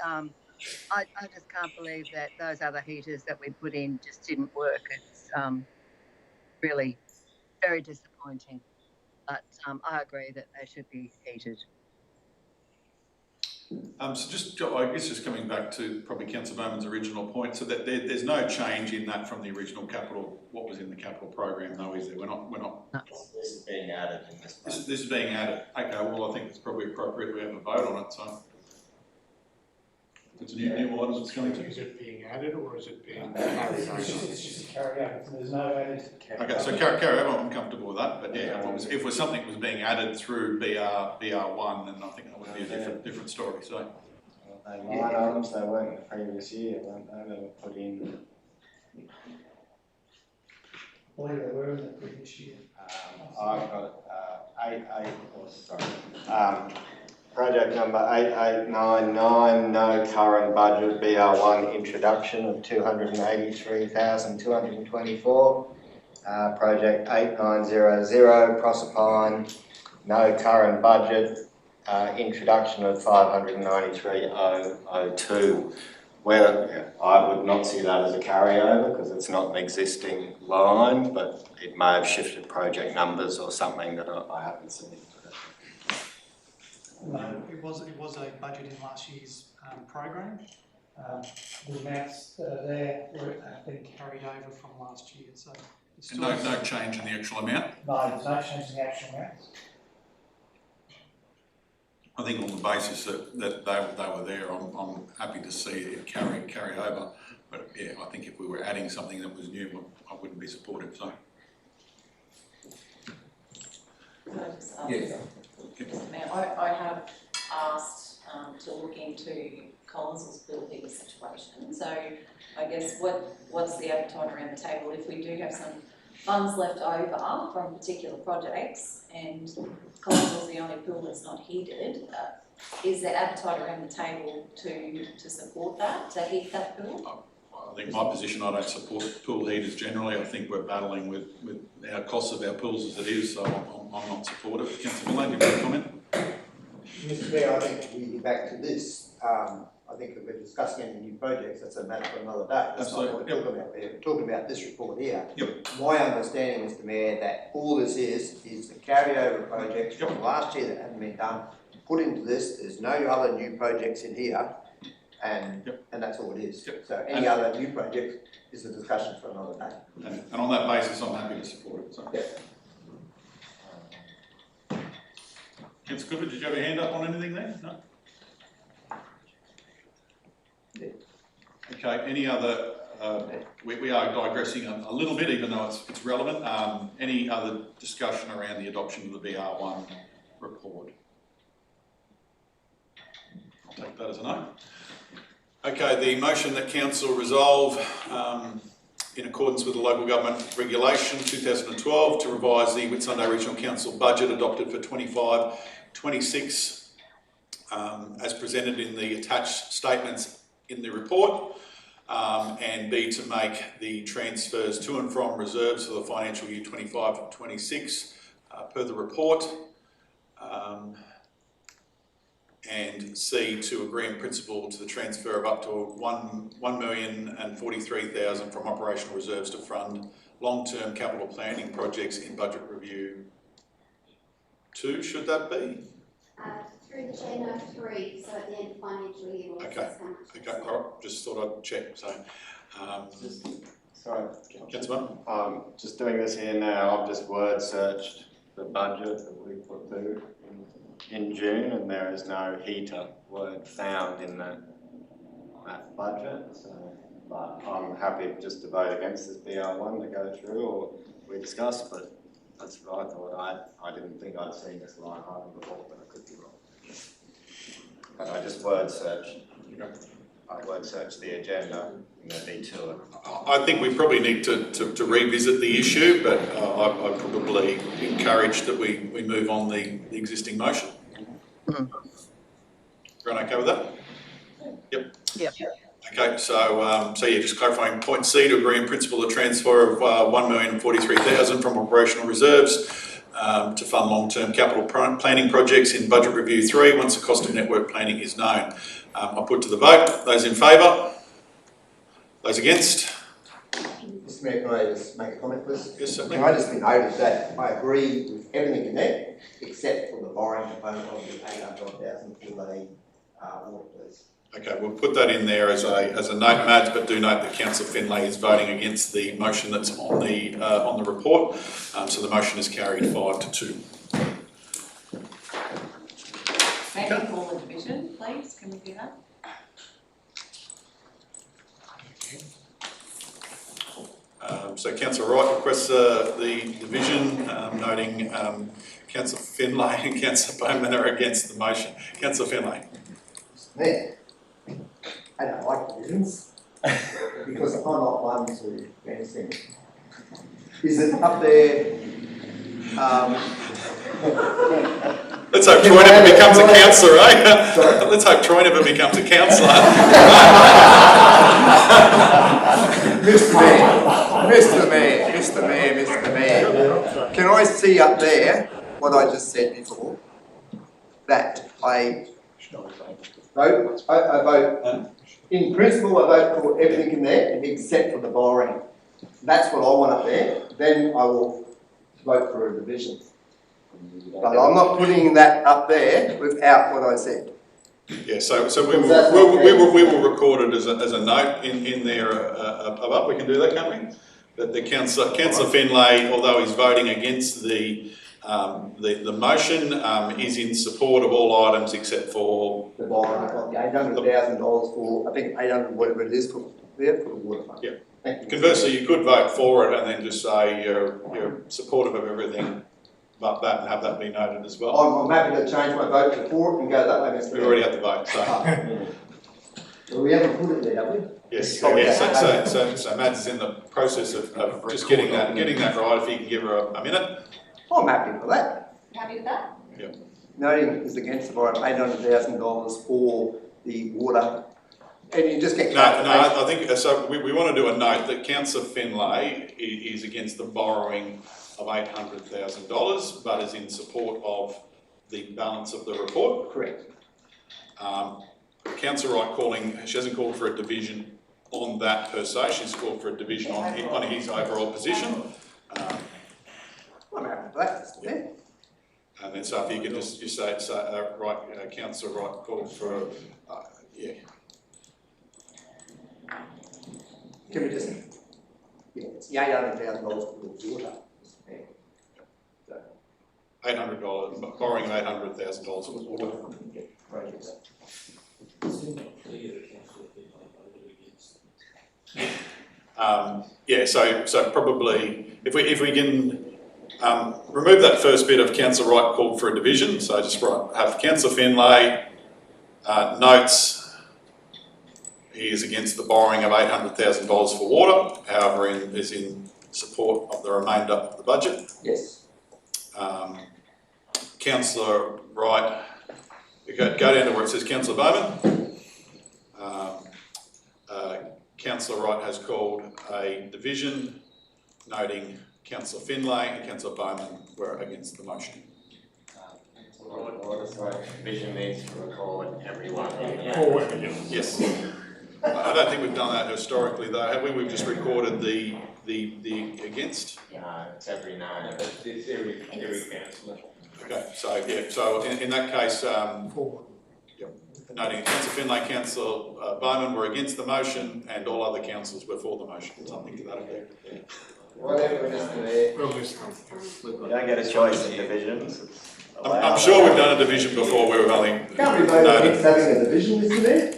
I just can't believe that those other heaters that we put in just didn't work. It's really very disappointing, but I agree that they should be heated. So I guess just coming back to probably Councillor Bowman's original point, so that there's no change in that from the original capital, what was in the capital program though, is there? We're not. No. This is being added in this. This is being added. Okay, well I think it's probably appropriate we have a vote on it, so. It's a new item that's coming to. Is it being added or is it being carried over? It's just carried out. There's no added. Okay, so carry over. I'm comfortable with that. But yeah, if something was being added through BR1, then I think that would be a different story. So. They line funds, they weren't in the previous year, weren't they? They were put in. I believe they were in the previous year. I've got project number 8899, no current budget, BR1 introduction of 283,224. Project 8900, Proserpine, no current budget, introduction of 593,002. Where I would not see that as a carryover because it's not an existing line, but it may have shifted project numbers or something that I haven't seen. No, it was a budget in last year's program. The amounts that are there have been carried over from last year, so it's And no change in the actual amount? No, there's no change in the actual amounts. I think on the basis that they were there, I'm happy to see it carry over. But yeah, I think if we were adding something that was new, I wouldn't be supportive. So. Mr. Mayor, I have asked to look into Collins's building situation. So I guess what's the appetite around the table if we do have some funds left over from particular projects and Collins was the only pool that's not heated, is there appetite around the table to support that, to heat that pool? I think my position, I don't support pool heaters generally. I think we're battling with our costs of our pools as it is, so I'm not supportive. Councillor Millane, do you have a comment? Mr. Mayor, I think we get back to this. I think that we're discussing any new projects, that's a matter for another day. That's not what we're talking about there. We're talking about this report here. Yep. My understanding, Mr. Mayor, that all this is the carryover projects from last year that haven't been done, put into this. There's no other new projects in here, and that's all it is. Yep. So any other new project is a discussion for another day. And on that basis, I'm happy to support it. So. Yep. Councillor Clifford, did you have a hand up on anything there? No? Yeah. Okay, any other, we are digressing a little bit even though it's relevant. Any other discussion around the adoption of the BR1 report? I'll take that as a no. Okay, the motion that Council resolve in accordance with the Local Government Regulation 2012 to revise the Whitsunday Regional Council budget adopted for 25-26 as presented in the attached statements in the report, and B, to make the transfers to and from reserves for the financial year 25-26 per the report, and C, to agree in principle to the transfer of up to $1,043,000 from operational reserves to fund long-term capital planning projects in budget review 2, should that be? Through the chair, no 3, so at the end of financial year we'll Okay, assess how much. okay, all right, just thought I'd check, so. Sorry, Councillor. just doing this here now, I've just word searched the budget that we put through in June, and there is no heater word found in that budget, so, but I'm happy just to vote against this BR1 to go through, or we discuss, but that's what I thought. I didn't think I'd seen this line item before, but I could be wrong. But I just word searched. I word searched the agenda and the detour. I think we probably need to revisit the issue, but I'd probably encourage that we move on the existing motion. Everyone okay with that? Yep. Yep. Okay, so yeah, just clarifying point C, to agree in principle the transfer of $1,043,000 from operational reserves to fund long-term capital planning projects in budget review 3 once the cost of network planning is known. I'll put to the vote. Those in favour? Those against? Mr. Mayor, can I just make a comment, please? Yes, certainly. Can I just be noted that I agree with everything in there, except for the borrowing component of the 800,000 for the water, please. Okay, we'll put that in there as a note, Mads, but do note that Councillor Finlay is voting against the motion that's on the report. So the motion is carried 5-2. Maybe call the division, please. Can we do that? So Councillor Wright requests the division, noting Councillor Finlay and Councillor Bowman are against the motion. Councillor Finlay. Mayor, I don't like divisions because I'm not one to anything. Is it up there? Let's hope Troy never becomes a councillor, eh? Sorry? Let's hope Troy never becomes a councillor. Mr. Mayor, can I see up there what I just said before? That I vote, in principle, I vote for everything in there except for the borrowing. That's what I want up there. Then I will vote for a division. But I'm not putting that up there without what I said. Yeah, so we will record it as a note in there above. We can do that, can't we? That the councillor Finlay, although he's voting against the motion, is in support of all items except for the borrowing of the $800,000 for, I think 800 whatever it is for the water fund. Yeah. Conversely, you could vote for it and then just say you're supportive of everything but that and have that be noted as well. I'm happy to change my vote to for it and go that way, Mr. We've already had the vote, so. Well, we haven't put it there, have we? Yes, so Mads is in the process of just getting that right. If you can give her a minute. I'm happy for that. Happy with that? Yeah. Noting is against the borrow $800,000 for the water. And you just get No, I think so. We want to do a note that Councillor Finlay is against the borrowing of $800,000, but is in support of the balance of the report. Correct. Councillor Wright she hasn't called for a division on that per se. She's called for a division on his overall position. I'm happy for that. Yeah. And then so if you can just say Councillor Wright called for yeah. Can we just, it's $800,000 for the water. $800, borrowing of $800,000 for water. Yeah, so probably if we can remove that first bit of Councillor Wright called for a division, so just have Councillor Finlay notes he is against the borrowing of $800,000 for water, however is in support of the remainder of the budget. Yes. Councillor Wright, go down to where it says Councillor Bowman. Councillor Wright has called a division, noting Councillor Finlay and Councillor Bowman were against the motion. Division needs to record everyone. Yes. I don't think we've done that historically though, have we? We've just recorded the against? No, it's every no. It's every councillor. Okay, so in that case, noting Councillor Finlay, Councillor Bowman were against the motion and all other councillors were for the motion, something to that effect. Whatever it is today. You don't get a choice in divisions. I'm sure we've done a division before where we've only Can't we vote against having a division, Mr. Mayor?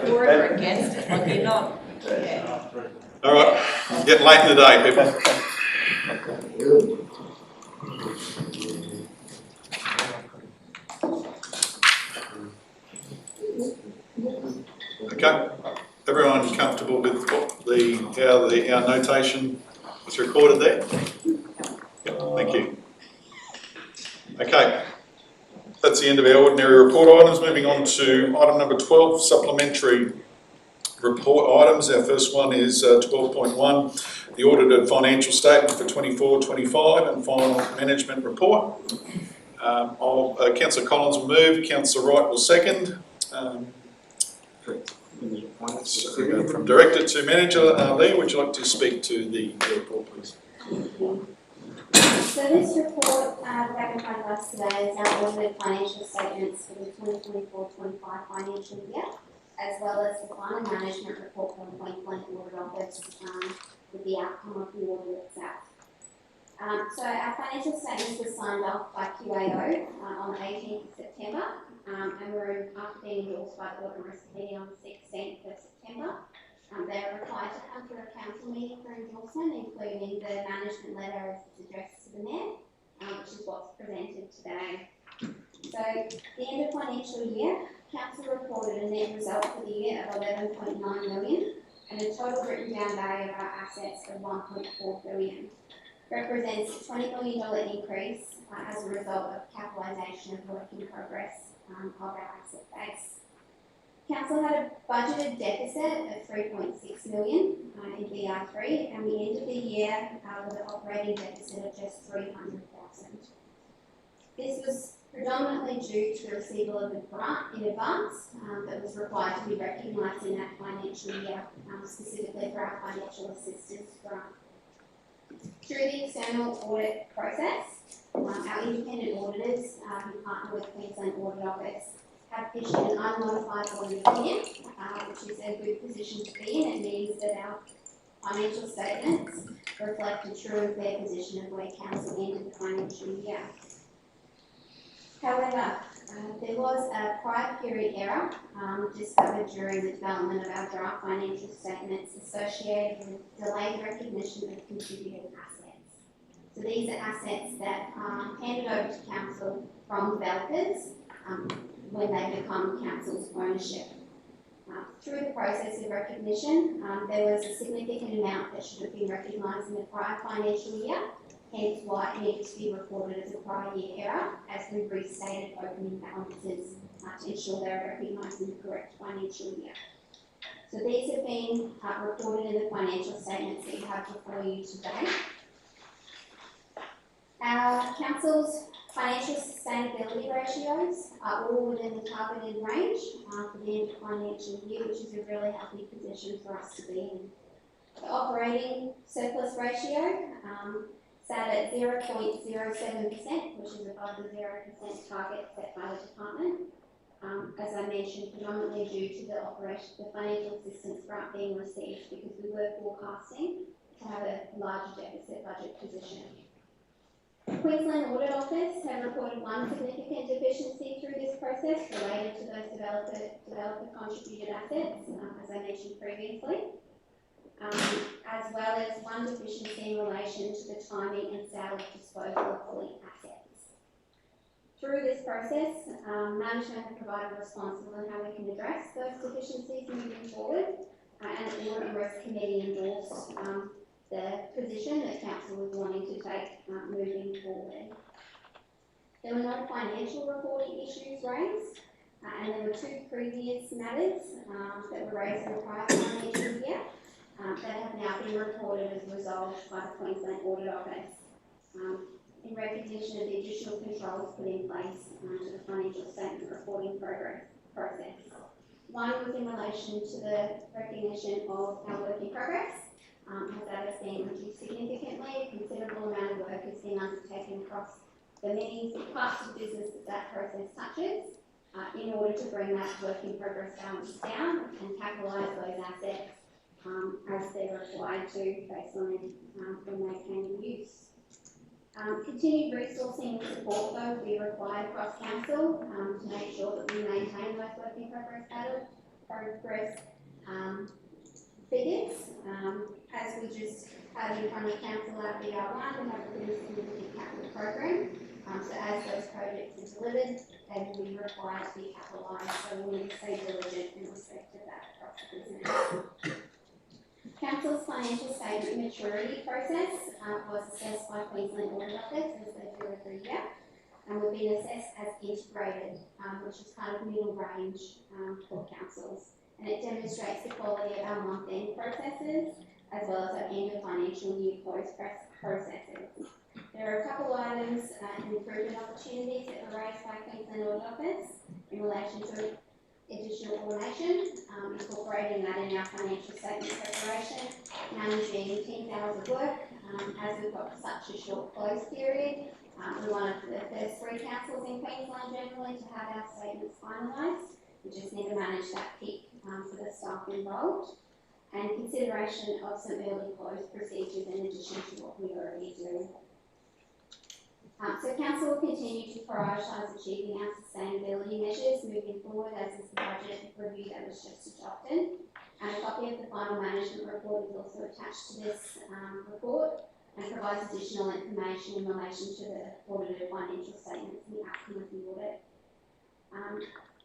For or against it, like you're not. Yeah. All right, getting late in the day, people. Okay, everyone comfortable with what our notation was recorded there? Yep, thank you. Okay, that's the end of our ordinary report items. Moving on to item number 12, supplementary report items. Our first one is 12.1, the audited financial statement for 24-25 and final management report. Councillor Collins will move, Councillor Wright will second. So from Director to Manager, Leah, would you like to speak to the report, please? So this report back in front of us today is our audited financial statements for the 2024-25 financial year, as well as the final management report from the Queensland Audit Office with the outcome of the audit itself. So our financial statements were signed off by QAO on the 18th of September, and were after being endorsed by the Audit and Risk Committee on the 16th of September. They are required to come through a council meeting for endorsement, including the management letter as it's addressed to the Mayor, which is what's presented today. So, the end of financial year, Council reported a net result for the year of 11.9 million and a total written down value of our assets of 1.4 billion. Represents a $20 million increase as a result of capitalisation of work in progress of our asset base. Council had a budgeted deficit of 3.6 million in BR3, and we ended the year with an operating deficit of just 300,000. This was predominantly due to the receival of a grant in advance that was required to be recognised in that financial year, specifically for our financial assistance grant. Through the external audit process, our independent auditors who partner with Queensland Audit Office have issued an unmodified audit opinion, which is a good position to be in. It means that our financial statements reflect a true and fair position of where council ended the financial year. However, there was a prior period error discovered during the development of our draft financial statements associated with delayed recognition of contributed assets. So these are assets that are handed over to council from developers when they become council's ownership. Through the process of recognition, there was a significant amount that should have been recognised in the prior financial year, hence why it needed to be reported as a prior year error as we restated opening balances to ensure they are recognised in the correct financial year. So these have been reported in the financial statements that you have before you today. Our council's financial sustainability ratios are all within the targeted range for the end of financial year, which is a really healthy position for us to be in. The operating surplus ratio sat at 0.07%, which is above the 0% target set by the department. As I mentioned, predominantly due to the financial assistance grant being received because we were forecasting to have a larger deficit budget position. Queensland Audit Office have reported one significant deficiency through this process related to those developer contributed assets, as I mentioned previously, as well as one deficiency in relation to the timing and sale of disposal of fleet assets. Through this process, management have provided a response on how we can address those deficiencies moving forward, and the Audit and Risk Committee endorsed the position that council was wanting to take moving forward. There were no financial reporting issues raised, and there were two previous matters that were raised in the prior financial year that have now been reported as resolved by the Queensland Audit Office in recognition of the additional controls put in place to the financial statement reporting process. One was in relation to the recognition of our work in progress. As that has been reduced significantly, a considerable amount of work has been undertaken across the many parts of the business that process touches in order to bring that work in progress balance down and capitalise those assets as they're required to based on when they came to use. Continued resourcing and support though will be required across council to make sure that we maintain those work in progress figures. As we just had in front of council at BR1, we have a pretty significant capital program. So as those projects are delivered, they will be required to be capitalised. So we need to stay diligent in respect of that across the business. Council's financial statement maturity process was assessed by Queensland Audit Office, as they do every year, and we've been assessed as integrated, which is kind of middle range for councils. And it demonstrates the quality of our month-end processes as well as our end of financial year close processes. There are a couple items and improvement opportunities that were raised by Queensland Audit Office in relation to additional automation, incorporating that in our financial statement preparation, managing 10 hours of work. As we've got such a short close period, we wanted the first three councils in Queensland generally to have our statements finalised. We just need to manage that peak for the staff involved, and consideration of some early close procedures in addition to what we already do. So council will continue to prioritise achieving our sustainability measures moving forward, as is the budget review that was just adopted. And a copy of the final management report is also attached to this report and provides additional information in relation to the audited financial statements and the outcome of the audit.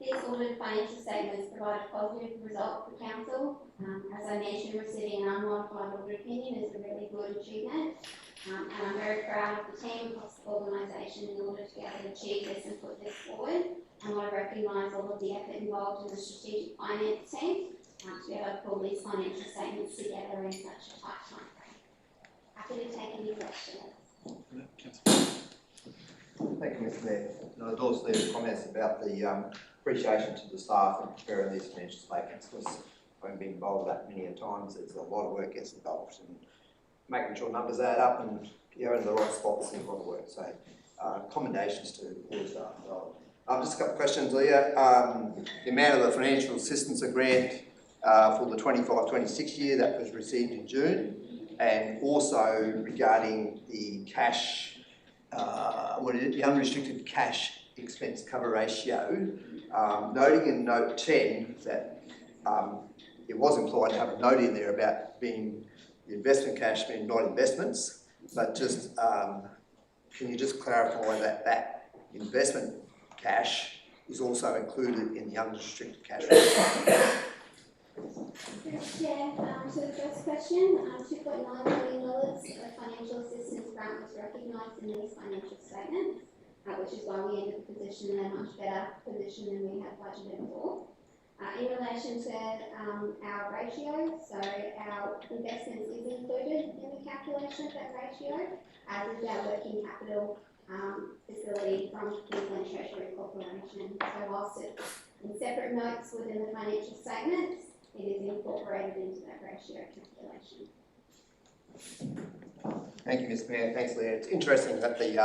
These audited financial statements provide a positive result for council. As I mentioned, receiving an unmodified audit opinion is a really good achievement. And I'm very proud of the team across the organisation in order to be able to achieve this and put this forward. I want to recognise all of the effort involved in the strategic finance team to be able to pull these financial statements together in such a tight time frame. Happy to take any questions. Thank you, Mr. Mayor. And I'd also leave comments about the appreciation to the staff in preparing these financial statements, because I've been involved with that many a times. There's a lot of work gets involved in making sure numbers add up and you're in the right spots in a lot of work. So commendations to all the staff. Just a couple of questions, Leah. The amount of the financial assistance grant for the 25-26 year that was received in June, and also regarding the cash, the unrestricted cash expense cover ratio, noting in note 10 that it was implied to have a note in there about being the investment cash being not investments, but just can you just clarify that that investment cash is also included in the unrestricted cash ratio? Yeah, so the first question, $2.9 million of financial assistance grant was recognised in these financial statements, which is why we entered the position in a much better position than we had budgeted for. In relation to our ratio, so our investments is included in the calculation of that ratio, as is our working capital facility from Queensland Treasury Corporation. So whilst it's in separate notes within the financial statements, it is incorporated into that ratio calculation. Thank you, Mr. Mayor. Thanks, Leah. It's interesting that the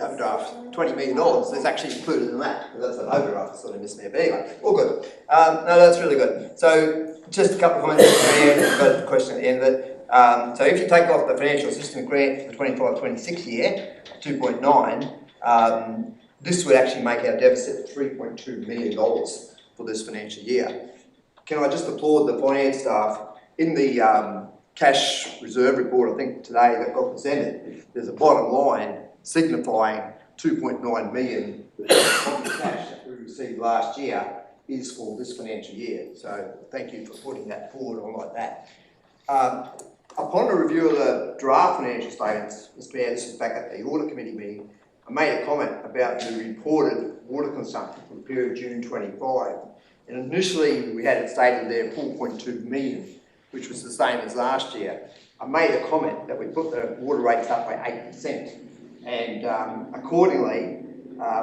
overdraft, $20 million, is actually included in that. That's an overdraft, sort of, Mr. Mayor. But anyway, all good. No, that's really good. So just a couple of comments, Mr. Mayor. I've got a question at the end of it. So if you take off the financial assistance grant for the 25-26 year, 2.9, this would actually make our deficit $3.2 million for this financial year. Can I just applaud the finance staff? In the cash reserve report, I think today, that got presented, there's a bottom line signifying 2.9 million of the cash that we received last year is for this financial year. So thank you for putting that forward on like that. Upon a review of the draft financial statements, Mr. Mayor, this is back at the audit committee meeting, I made a comment about the reported water consumption for the period June 25. And initially we had it stated there 4.2 million, which was the same as last year. I made a comment that we put the water rates up by 8%. And accordingly,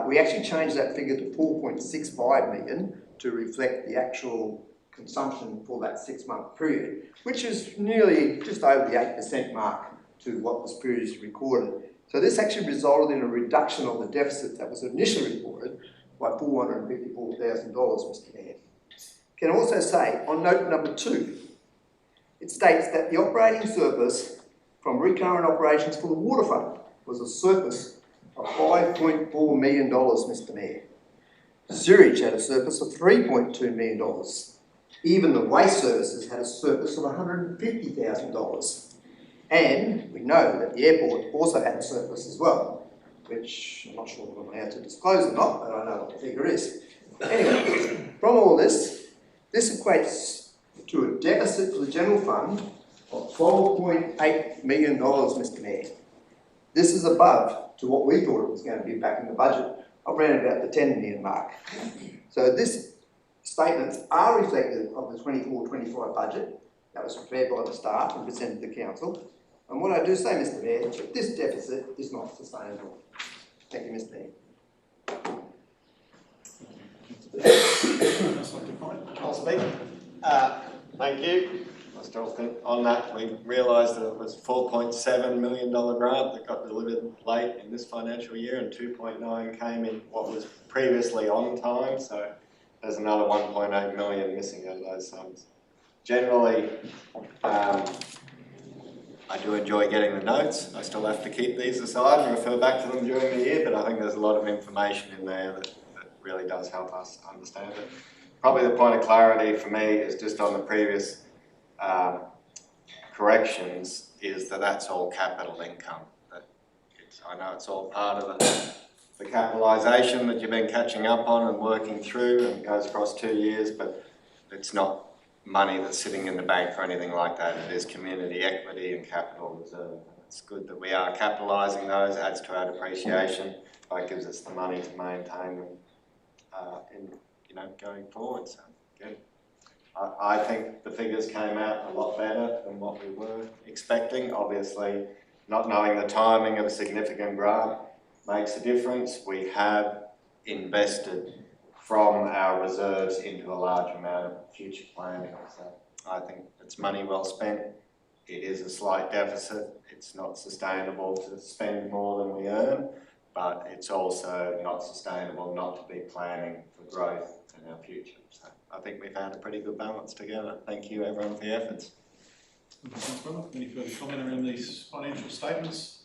we actually changed that figure to 4.65 million to reflect the actual consumption for that 6-month period, which is nearly just over the 8% mark to what was previously recorded. So this actually resulted in a reduction of the deficit that was initially reported by $454,000, Mr. Mayor. Can I also say, on note number 2, it states that the operating surplus from recurrent operations for the water fund was a surplus of $5.4 million, Mr. Mayor. Sewage had a surplus of $3.2 million. Even the waste services had a surplus of $150,000. And we know that the airport also had a surplus as well, which I'm not sure if I'm allowed to disclose or not, but I know what the figure is. Anyway, from all this equates to a deficit for the general fund of $12.8 million, Mr. Mayor. This is above to what we thought it was going to be back in the budget, around about the 10 million mark. So this statements are reflective of the 24-25 budget that was prepared by the staff and presented to the council. And what I do say, Mr. Mayor, this deficit is not sustainable. Thank you, Mr. Mayor. I'll speak. Thank you. I still think on that we realised that it was a $4.7 million grant that got delivered late in this financial year, and 2.9 came in what was previously on time, so there's another 1.8 million missing out of those sums. Generally, I do enjoy getting the notes. I still have to keep these aside and refer back to them during the year, but I think there's a lot of information in there that really does help us understand it. Probably the point of clarity for me is just on the previous corrections, is that that's all capital income. I know it's all part of the capitalisation that you've been catching up on and working through, and goes across 2 years, but it's not money that's sitting in the bank or anything like that. It is community equity and capital reserve. It's good that we are capitalising those, adds to our depreciation, but gives us the money to maintain them going forward. So good. I think the figures came out a lot better than what we were expecting. Obviously, not knowing the timing of a significant grant makes a difference. We have invested from our reserves into a large amount of future planning. So I think it's money well spent. It is a slight deficit. It's not sustainable to spend more than we earn, but it's also not sustainable not to be planning for growth in our future. So I think we've had a pretty good balance together. Thank you everyone for your efforts. Any further comment around these financial statements?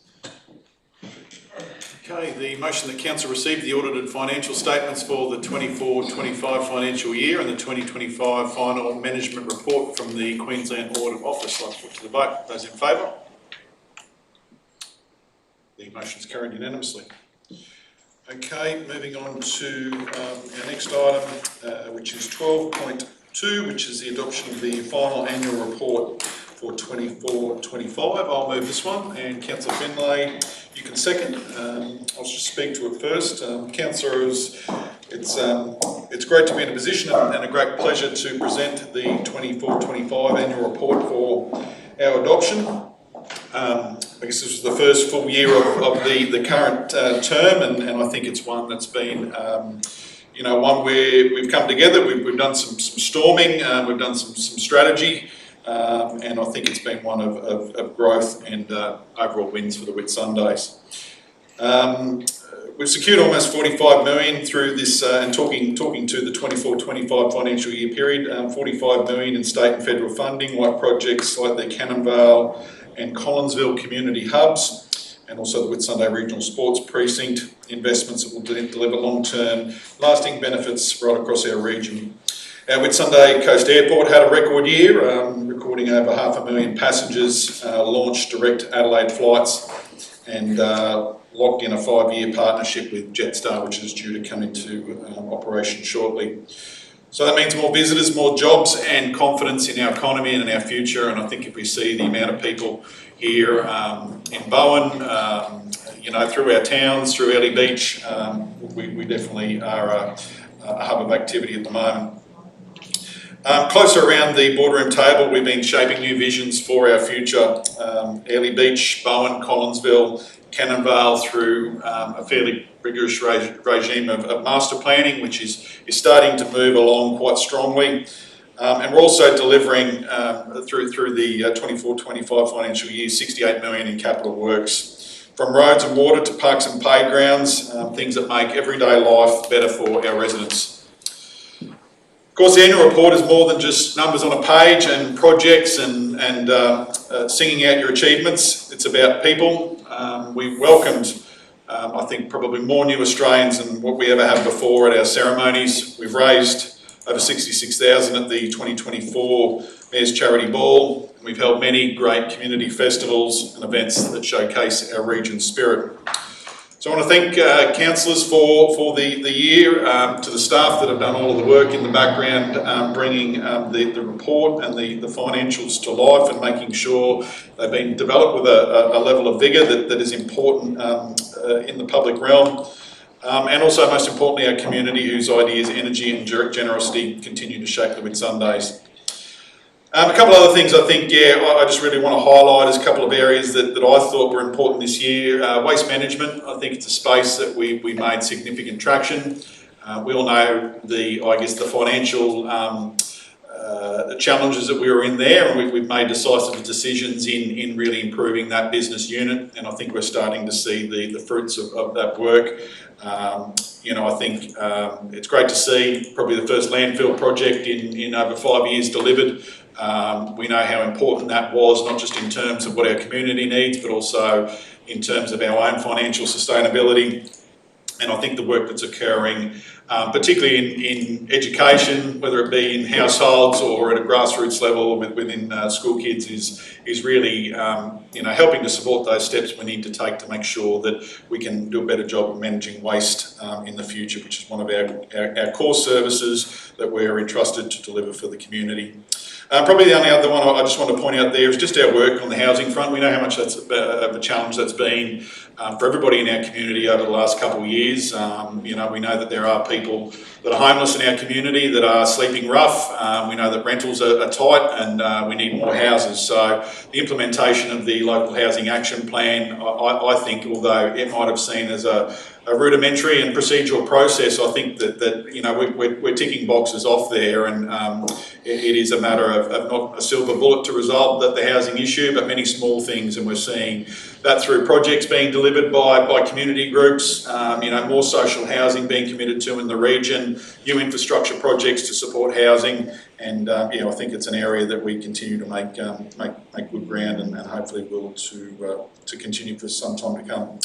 Okay, the motion that Council received the audited financial statements for the 24-25 financial year and the 2025 final management report from the Queensland Audit Office. I'll put to the vote. Those in favour? The motion is carried unanimously. Okay, moving on to our next item, which is 12.2, which is the adoption of the final annual report for 24-25. I'll move this one, and Councillor Finlay, you can second. I'll just speak to it first. Councillor, it's great to be in a position and a great pleasure to present the 24-25 annual report for our adoption. I guess this was the first full year of the current term, and I think it's one that's been, one where we've come together, we've done some storming, we've done some strategy, and I think it's been one of growth and overall wins for the Whitsundays. We've secured almost 45 million through this, and talking to the 24-25 financial year period, 45 million in state and federal funding, like projects like the Cannonvale and Collinsville community hubs, and also the Whitsunday Regional Sports Precinct, investments that will deliver long-term lasting benefits right across our region. Our Whitsunday Coast Airport had a record year, recording over 500,000 passengers, launched direct Adelaide flights, and locked in a 5-year partnership with Jetstar, which is due to come into operation shortly. So that means more visitors, more jobs, and confidence in our economy and in our future. And I think if we see the amount of people here in Bowen, through our towns, through Early Beach, we definitely are a hub of activity at the moment. Closer around the boardroom table, we've been shaping new visions for our future. Early Beach, Bowen, Collinsville, Cannonvale, through a fairly rigorous regime of master planning, which is starting to move along quite strongly. And we're also delivering through the 24-25 financial year, 68 million in capital works, from roads and water to parks and playgrounds, things that make everyday life better for our residents. Of course, the annual report is more than just numbers on a page and projects and singing out your achievements. It's about people. We've welcomed, I think, probably more new Australians than what we ever had before at our ceremonies. We've raised over 66,000 at the 2024 Mayor's Charity Ball. We've held many great community festivals and events that showcase our region's spirit. So I want to thank councillors for the year, to the staff that have done all of the work in the background, bringing the report and the financials to life and making sure they've been developed with a level of vigour that is important in the public realm. And also, most importantly, our community whose ideas, energy and generosity continue to shape the Whitsundays. A couple of other things I think, I just really want to highlight as a couple of areas that I thought were important this year. Waste management, I think it's a space that we made significant traction. We all know the financial challenges that we were in there, and we've made decisive decisions in really improving that business unit, and I think we're starting to see the fruits of that work. I think it's great to see probably the first landfill project in over 5 years delivered. We know how important that was, not just in terms of what our community needs, but also in terms of our own financial sustainability. And I think the work that's occurring particularly in education, whether it be in households or at a grassroots level within school kids, is really helping to support those steps we need to take to make sure that we can do a better job of managing waste in the future, which is one of our core services that we're entrusted to deliver for the community. Probably the only other one I just want to point out there is just our work on the housing front. We know how much that's of a challenge that's been for everybody in our community over the last couple of years. We know that there are people that are homeless in our community that are sleeping rough. We know that rentals are tight and we need more houses. So the implementation of the local housing action plan, I think, although it might have seen as a rudimentary and procedural process, I think that we're ticking boxes off there, and it is a matter of not a silver bullet to resolve the housing issue, but many small things, and we're seeing that through projects being delivered by community groups, more social housing being committed to in the region, new infrastructure projects to support housing, and I think it's an area that we continue to make good ground and hopefully will to continue for some time to come.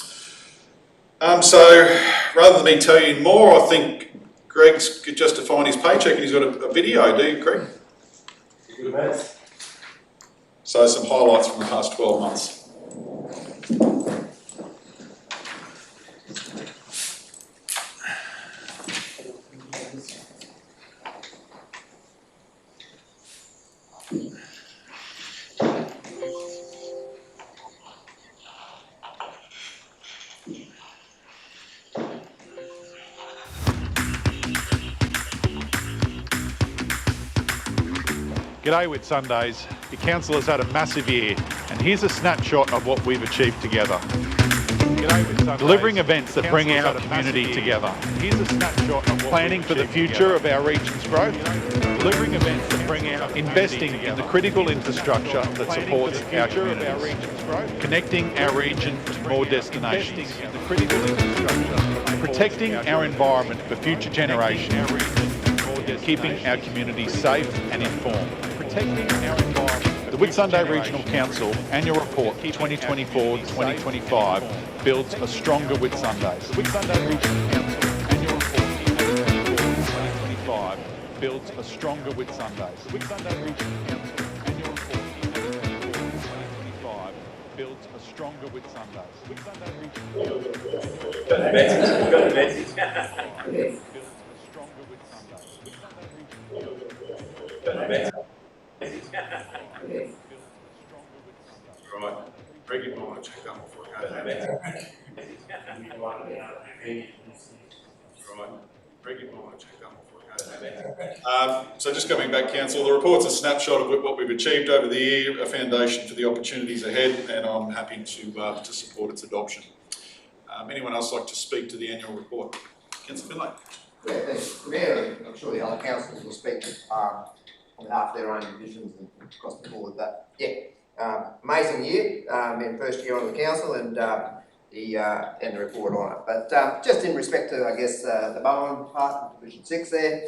So rather than me tell you more, I think Greg's justifying his paycheck and he's got a video, do you, Greg? Good, mate. So some highlights from the past 12 months. G'day Whitsundays. Your council has had a massive year, and here's a snapshot of what we've achieved together. G'day Whitsundays. Delivering events that bring our community together. Here's a snapshot of what planning for the future of our region's growth. Delivering events that bring out investing in the critical infrastructure that supports our communities. Connecting our region to more destinations. Protecting our environment for future generations. Keeping our community safe and informed. Protecting our environment. The Whitsunday Regional Council Annual Report 2024-2025 builds a stronger Whitsundays. The Whitsunday Regional Council Annual Report 2024-2025 builds a stronger Whitsundays. The Whitsunday Regional Council Annual Report 2024-2025 builds a stronger Whitsundays. The Whitsunday Regional Council Right, bring it on, check that before I go there. Right, bring it on, check that before I go there. So just coming back, Council, the report's a snapshot of what we've achieved over the year, a foundation for the opportunities ahead, and I'm happy to support its adoption. Anyone else like to speak to the annual report? Councillor Finlay. Yeah, thanks. Mayor, I'm sure the other councillors will speak on behalf of their own divisions and across the board. But yeah, amazing year, in first year on the council, and the report on it. But just in respect to, I guess, the Bowen part, Division 6 there,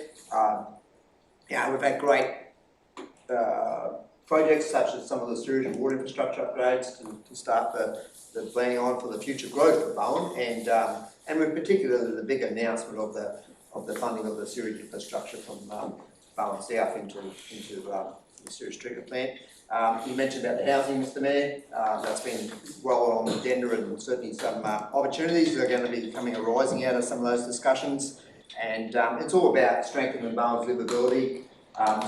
we've had great projects such as some of the sewage and water infrastructure upgrades to start the planning on for the future growth of Bowen, and with particularly the big announcement of the funding of the sewage infrastructure from Bowen South into the sewage treatment plant. You mentioned about the housing, Mr Mayor. That's been well on the agenda, and certainly some opportunities are going to be arising out of some of those discussions. And it's all about strengthening Bowen's livability,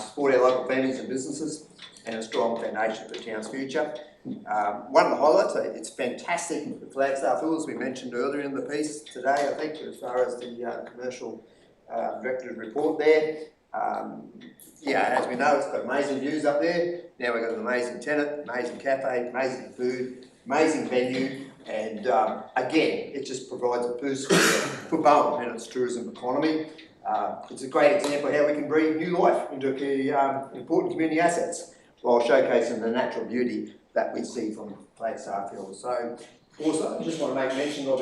support our local families and businesses, and a strong foundation for the town's future. One of the highlights, it's fantastic, the Flagstaff Hills we mentioned earlier in the piece today, I think, as far as the commercial director's report there. As we know, it's got amazing views up there. Now we've got an amazing tenant, amazing cafe, amazing food, amazing venue, and again, it just provides a boost for Bowen and its tourism economy. It's a great example of how we can breathe new life into important community assets while showcasing the natural beauty that we see from Flagstaff Hills. So also, I just want to make mention of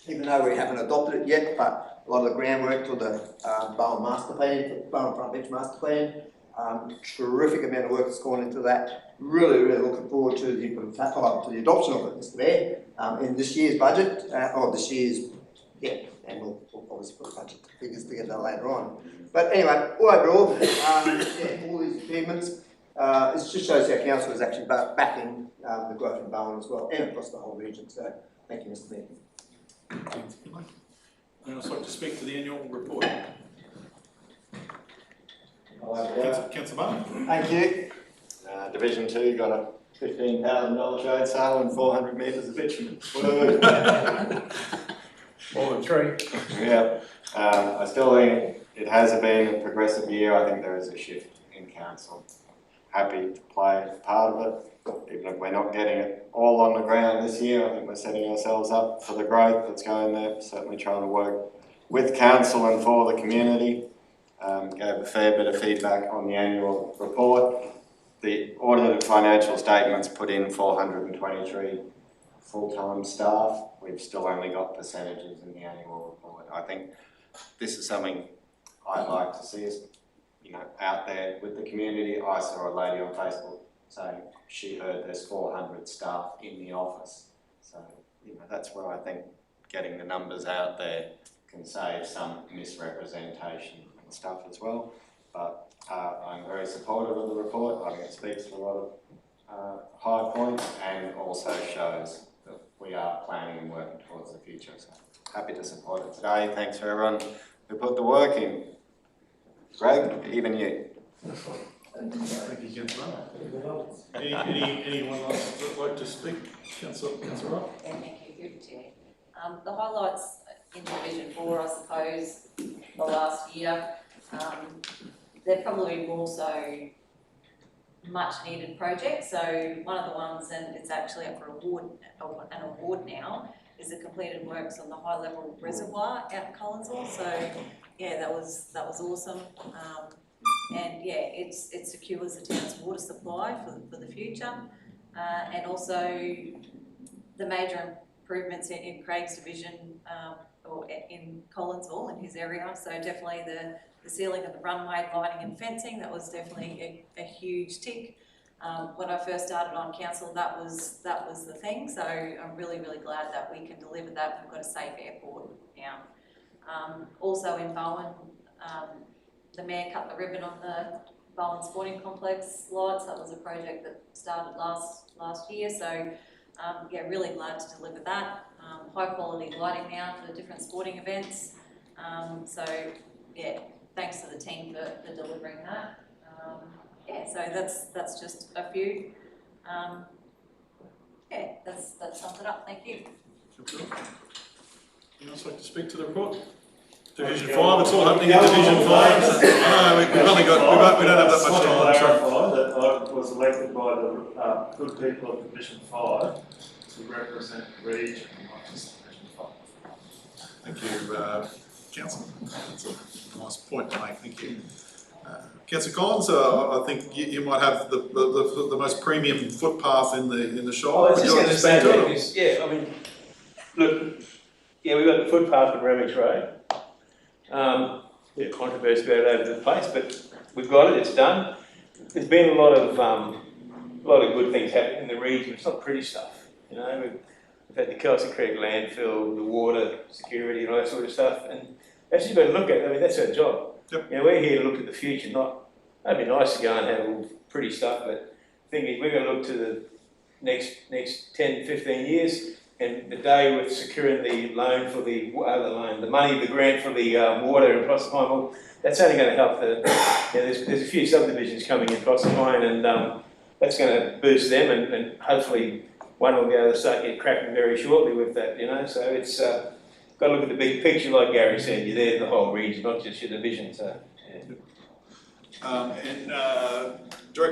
even though we haven't adopted it yet, but a lot of the groundwork for the Bowen Master Plan, Bowen Front Beach Master Plan, terrific amount of work has gone into that. Really looking forward to the adoption of it, Mr Mayor, in this year's budget, and we'll obviously put budget figures together later on. But anyway, all overall, yeah, all these achievements, it just shows how council is actually backing the growth in Bowen as well, and across the whole region. So, thank you, Mr. Mayor. Anyone else like to speak to the annual report? Councillor Barton. Thank you. Division 2 got a $15,000 trade sale and 400 metres of bitumen. More than 3. Yeah. I still think it has been a progressive year. I think there is a shift in council. Happy to play part of it, even if we're not getting it all on the ground this year. I think we're setting ourselves up for the growth that's going there. Certainly trying to work with council and for the community. Gave a fair bit of feedback on the annual report. The audited financial statements put in 423 full-time staff. We've still only got percentages in the annual report. I think this is something I'd like to see us, out there with the community. I saw a lady on Facebook saying she heard there's 400 staff in the office. So, that's where I think getting the numbers out there can save some misrepresentation and stuff as well. But I'm very supportive of the report. I think it speaks to a lot of high points and also shows that we are planning and working towards the future. So happy to support it today. Thanks for everyone who put the work in. Greg, even you. Thank you, Councillor. Anyone else that would like to speak? Councillor Rock? Yeah, thank you. Good, Chair. The highlights in Division 4, I suppose, the last year, they're probably more so much needed projects. So one of the ones, and it's actually up for an award now, is the completed works on the high level reservoir out in Collinsville. So yeah, that was awesome. And yeah, it secures the town's water supply for the future, and also the major improvements in Craig's division, or in Collinsville in his area. So definitely the sealing of the runway, lighting and fencing, that was definitely a huge tick. When I first started on council, that was the thing. So I'm really, really glad that we can deliver that. We've got a safe airport now. Also in Bowen, the Mayor cut the ribbon on the Bowen Sporting Complex lights. That was a project that started last year. So yeah, really glad to deliver that. High quality lighting now for different sporting events. So yeah, thanks to the team for delivering that. Yeah, so that's just a few. Yeah, that sums it up. Thank you. Anyone else like to speak to the report? Division 5, it's all happening in Division 5. I know, we don't have that much time. Clarify that I was elected by the good people of Division 5 to represent the region, not just Division 5. Thank you, Councillor. That's a nice point to make. Thank you. Councillor Collins, I think you might have the most premium footpath in the Shire. I was just going to say that because, yeah, I mean, look, yeah, we've got the footpath on Ramage Road. Bit of controversy about it over the place, but we've got it. It's done. There's been a lot of good things happening in the region. It's not pretty stuff, We've had the Kelsey Creek landfill, the water security, and all that sort of stuff. And that's just got to look at. I mean, that's our job. Yep. We're here to look at the future. That'd be nice to go and have all pretty stuff, but the thing is, we're going to look to the next 10, 15 years. And the day with securing the loan for the grant for the water in Proserpine, well, that's only going to help there's a few subdivisions coming in Proserpine, and that's going to boost them, and hopefully one will be able to start get cracking very shortly with that, So it's got to look at the big picture, like Gary said. You're there for the whole region, not just your division. So. Yeah.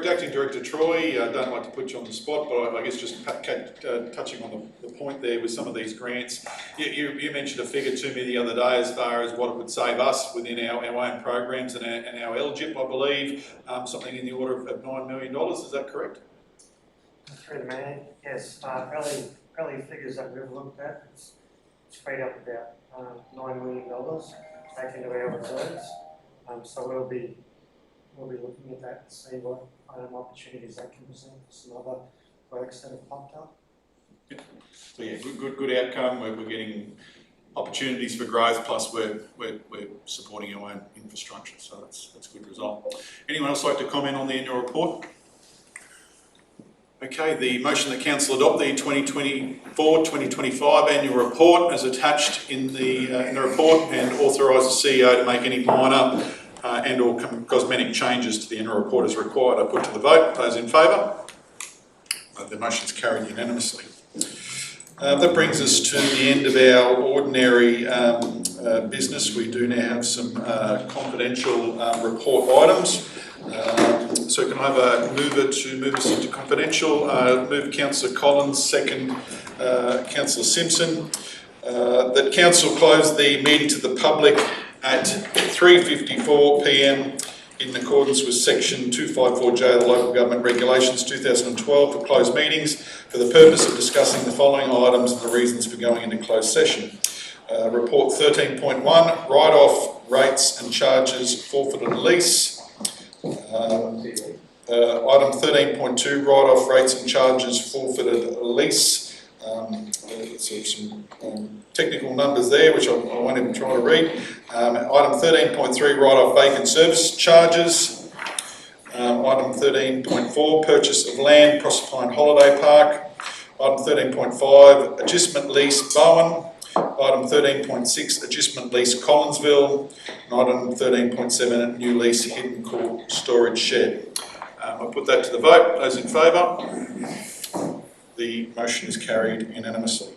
Acting Director Troy, I don't like to put you on the spot, but I guess just touching on the point there with some of these grants, you mentioned a figure to me the other day as far as what it would save us within our own programs and our LGIP, I believe, something in the order of $9 million, is that correct? Through the Mayor, yes. Early figures that we've looked at, it's freed up about $9 million back into our reserves. So we'll be looking at that and see what opportunities that can present for some other works that have popped up. So yeah, good outcome. We're getting opportunities for growth, plus we're supporting our own infrastructure, so that's a good result. Anyone else like to comment on the annual report? Okay, the motion that council adopt the 2024-2025 annual report as attached in the report and authorise the CEO to make any minor and or cosmetic changes to the annual report as required. I put to the vote. Those in favour? The motion is carried unanimously. That brings us to the end of our ordinary business. We do now have some confidential report items. So can I have a mover to move us into confidential? Move Councillor Collins, second Councillor Simpson. That council close the meeting to the public at 3:54 p.m. in accordance with section 254J of the Local Government Regulations 2012 for closed meetings for the purpose of discussing the following items and the reasons for going into closed session. Report 13.1, write-off rates and charges forfeited lease. Item 13.2, write-off rates and charges forfeited lease. Some technical numbers there, which I won't even try to read. Item 13.3, write-off vacant service charges. Item 13.4, purchase of land, Proserpine Holiday Park. Item 13.5, adjustment lease, Bowen. Item 13.6, adjustment lease, Collinsville. And item 13.7, new lease, Hidden Court Storage Shed. I'll put that to the vote. Those in favour? The motion is carried unanimously.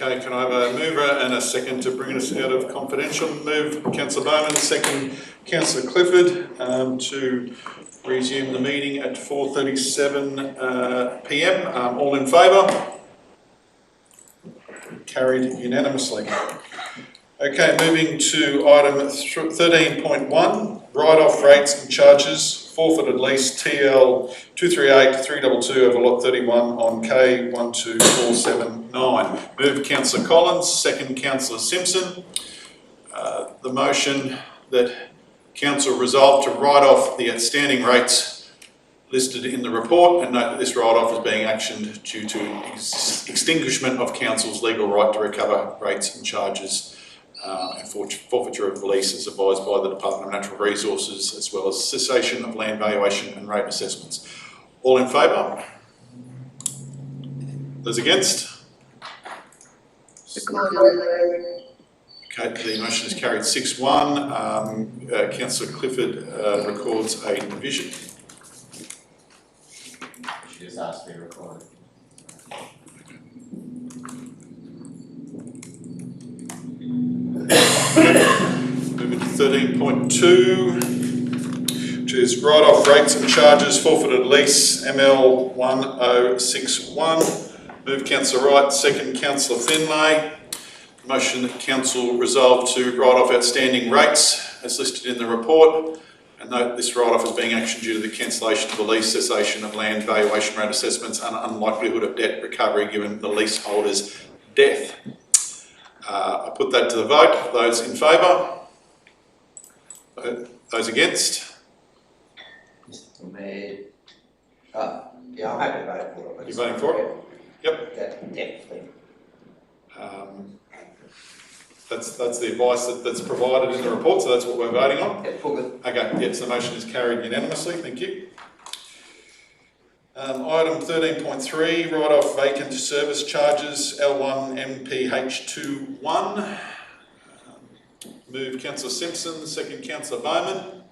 Okay, can I have a mover and a second to bring us out of confidential? Move Councillor Bowman, second Councillor Clifford, to resume the meeting at 4:37 p.m. All in favour? Carried unanimously. Okay, moving to item 13.1, write-off rates and charges, forfeited lease TL 238322 over lot 31 on K12479. Move Councillor Collins, second Councillor Simpson. The motion that Council resolved to write off the outstanding rates listed in the report, and note that this write-off is being actioned due to extinguishment of Council's legal right to recover rates and charges and forfeiture of lease as advised by the Department of Natural Resources, as well as cessation of land valuation and rate assessments. All in favour? Those against? Okay, the motion is carried 6-1. Councillor Clifford records a division. She just asked to be recorded. Moving to 13.2, which is write-off rates and charges, forfeited lease, ML 1061. Move Councillor Wright, second Councillor Finlay. Motion that Council resolve to write off outstanding rates as listed in the report. And note this write-off is being actioned due to the cancellation of the lease, cessation of land valuation rate assessments and unlikelihood of debt recovery given the leaseholder's death. I put that to the vote. Those in favour? Those against? Mr. Mayor, yeah, I'm happy to vote for it. You're voting for it? Yep. Definitely. That's the advice that's provided in the report, so that's what we're voting on. Yep, all good. Okay, yes, the motion is carried unanimously, thank you. Item 13.3, write-off vacant service charges, L1 MPH21. Move Councillor Simpson, second Councillor Bowman.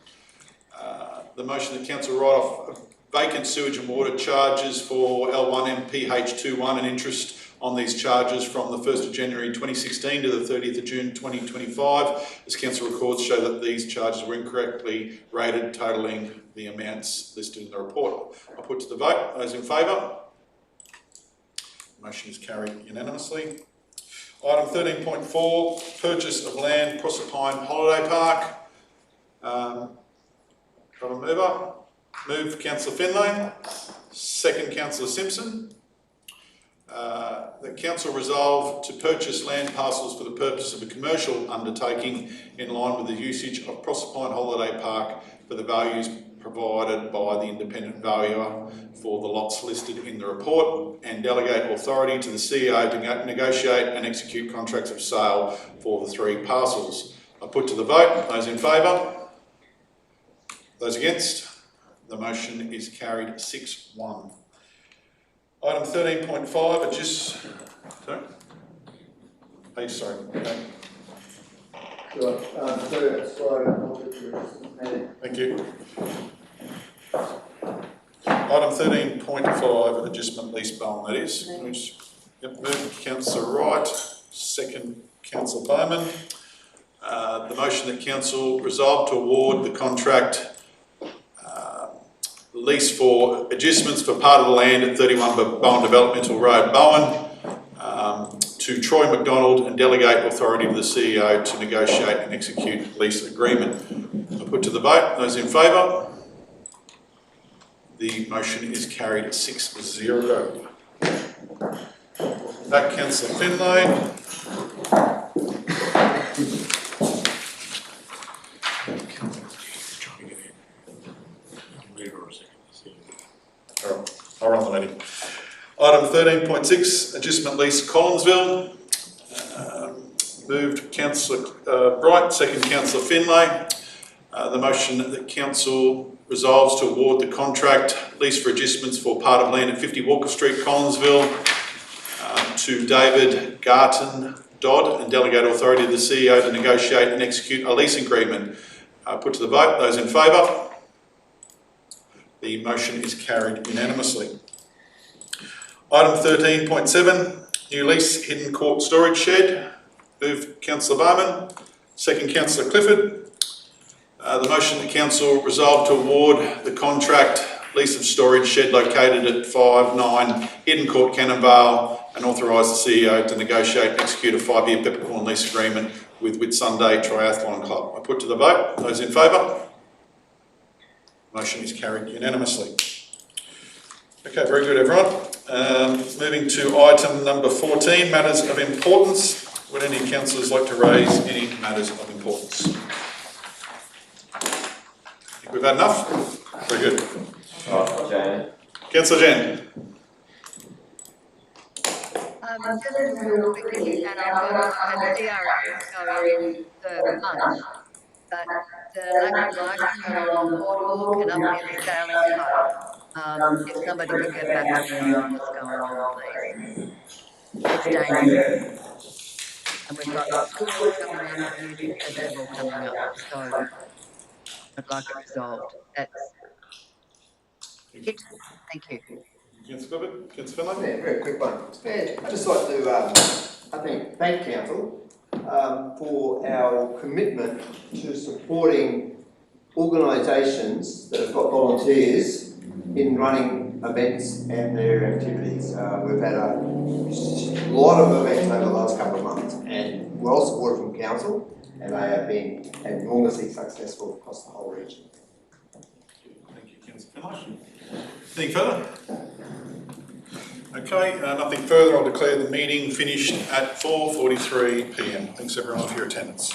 The motion that Council write off vacant sewage and water charges for L1 MPH21 and interest on these charges from the 1st of January 2016 to the 30th of June 2025. As Council records show that these charges were incorrectly rated, totalling the amounts listed in the report. I'll put to the vote. Those in favour? Motion is carried unanimously. Item 13.4, purchase of land, Proserpine Holiday Park. Got a mover? Move Councillor Finlay. Second Councillor Simpson. The Council resolve to purchase land parcels for the purpose of a commercial undertaking in line with the usage of Proserpine Holiday Park for the values provided by the independent valuer for the lots listed in the report, and delegate authority to the CEO to negotiate and execute contracts of sale for the 3 parcels. I put to the vote. Those in favour? Those against? The motion is carried 6-1. Item 13.5, sorry? Page, sorry. Okay. Sure. Thank you. Item 13.5, adjustment lease bond, that is. Yep, move Councillor Wright, second Councillor Bowman. The motion that Council resolve to award the contract lease for adjustments for part of the land at 31 Bowen Developmental Road, Bowen, to Troy McDonald, and delegate authority to the CEO to negotiate and execute lease agreement. I put to the vote. Those in favour? The motion is carried 6-0. Back Councillor Finlay. I'll run the meeting. Item 13.6, adjustment lease Collinsville. Moved Councillor Bright, second Councillor Finlay. The motion that Council resolves to award the contract lease for adjustments for part of land at 50 Walker Street, Collinsville, to David Garton Dodd, and delegate authority to the CEO to negotiate and execute a lease agreement. Put to the vote. Those in favour? The motion is carried unanimously. Item 13.7, New lease, Hidden Court Storage Shed. Move Councillor Barman, second Councillor Clifford. The motion the council resolve to award the contract lease of storage shed located at 5-9 Hidden Court, Cannonvale, and authorise the CEO to negotiate and execute a 5-year peppercorn lease agreement with Whitsunday Triathlon Club. I put to the vote. Those in favour? Motion is carried unanimously. Okay, very good, everyone. Moving to item number 14, matters of importance. Would any councillors like to raise any matters of importance? Think we've had enough? Very good. Jan. Councillor Jan. Just real quickly, and I've had CRS go in for months, but the lack of lighting along the portal can up near the sailing club. If somebody could get back to me on what's going on, please. It's dangerous. And we've got schools coming up, the music festival coming up, so I'd like it resolved. That's it. Thank you. Councillor Clifford, Councillor Finlay? Yeah, very quick one. I'd just like to, thank council for our commitment to supporting organisations that have got volunteers in running events and their activities. We've had a lot of events over the last couple of months and well supported from council, and they have been enormously successful across the whole region. Thank you, Councillor Finlay. Anything further? Okay, nothing further. I'll declare the meeting finished at 4:43 p.m. Thanks everyone for your attendance.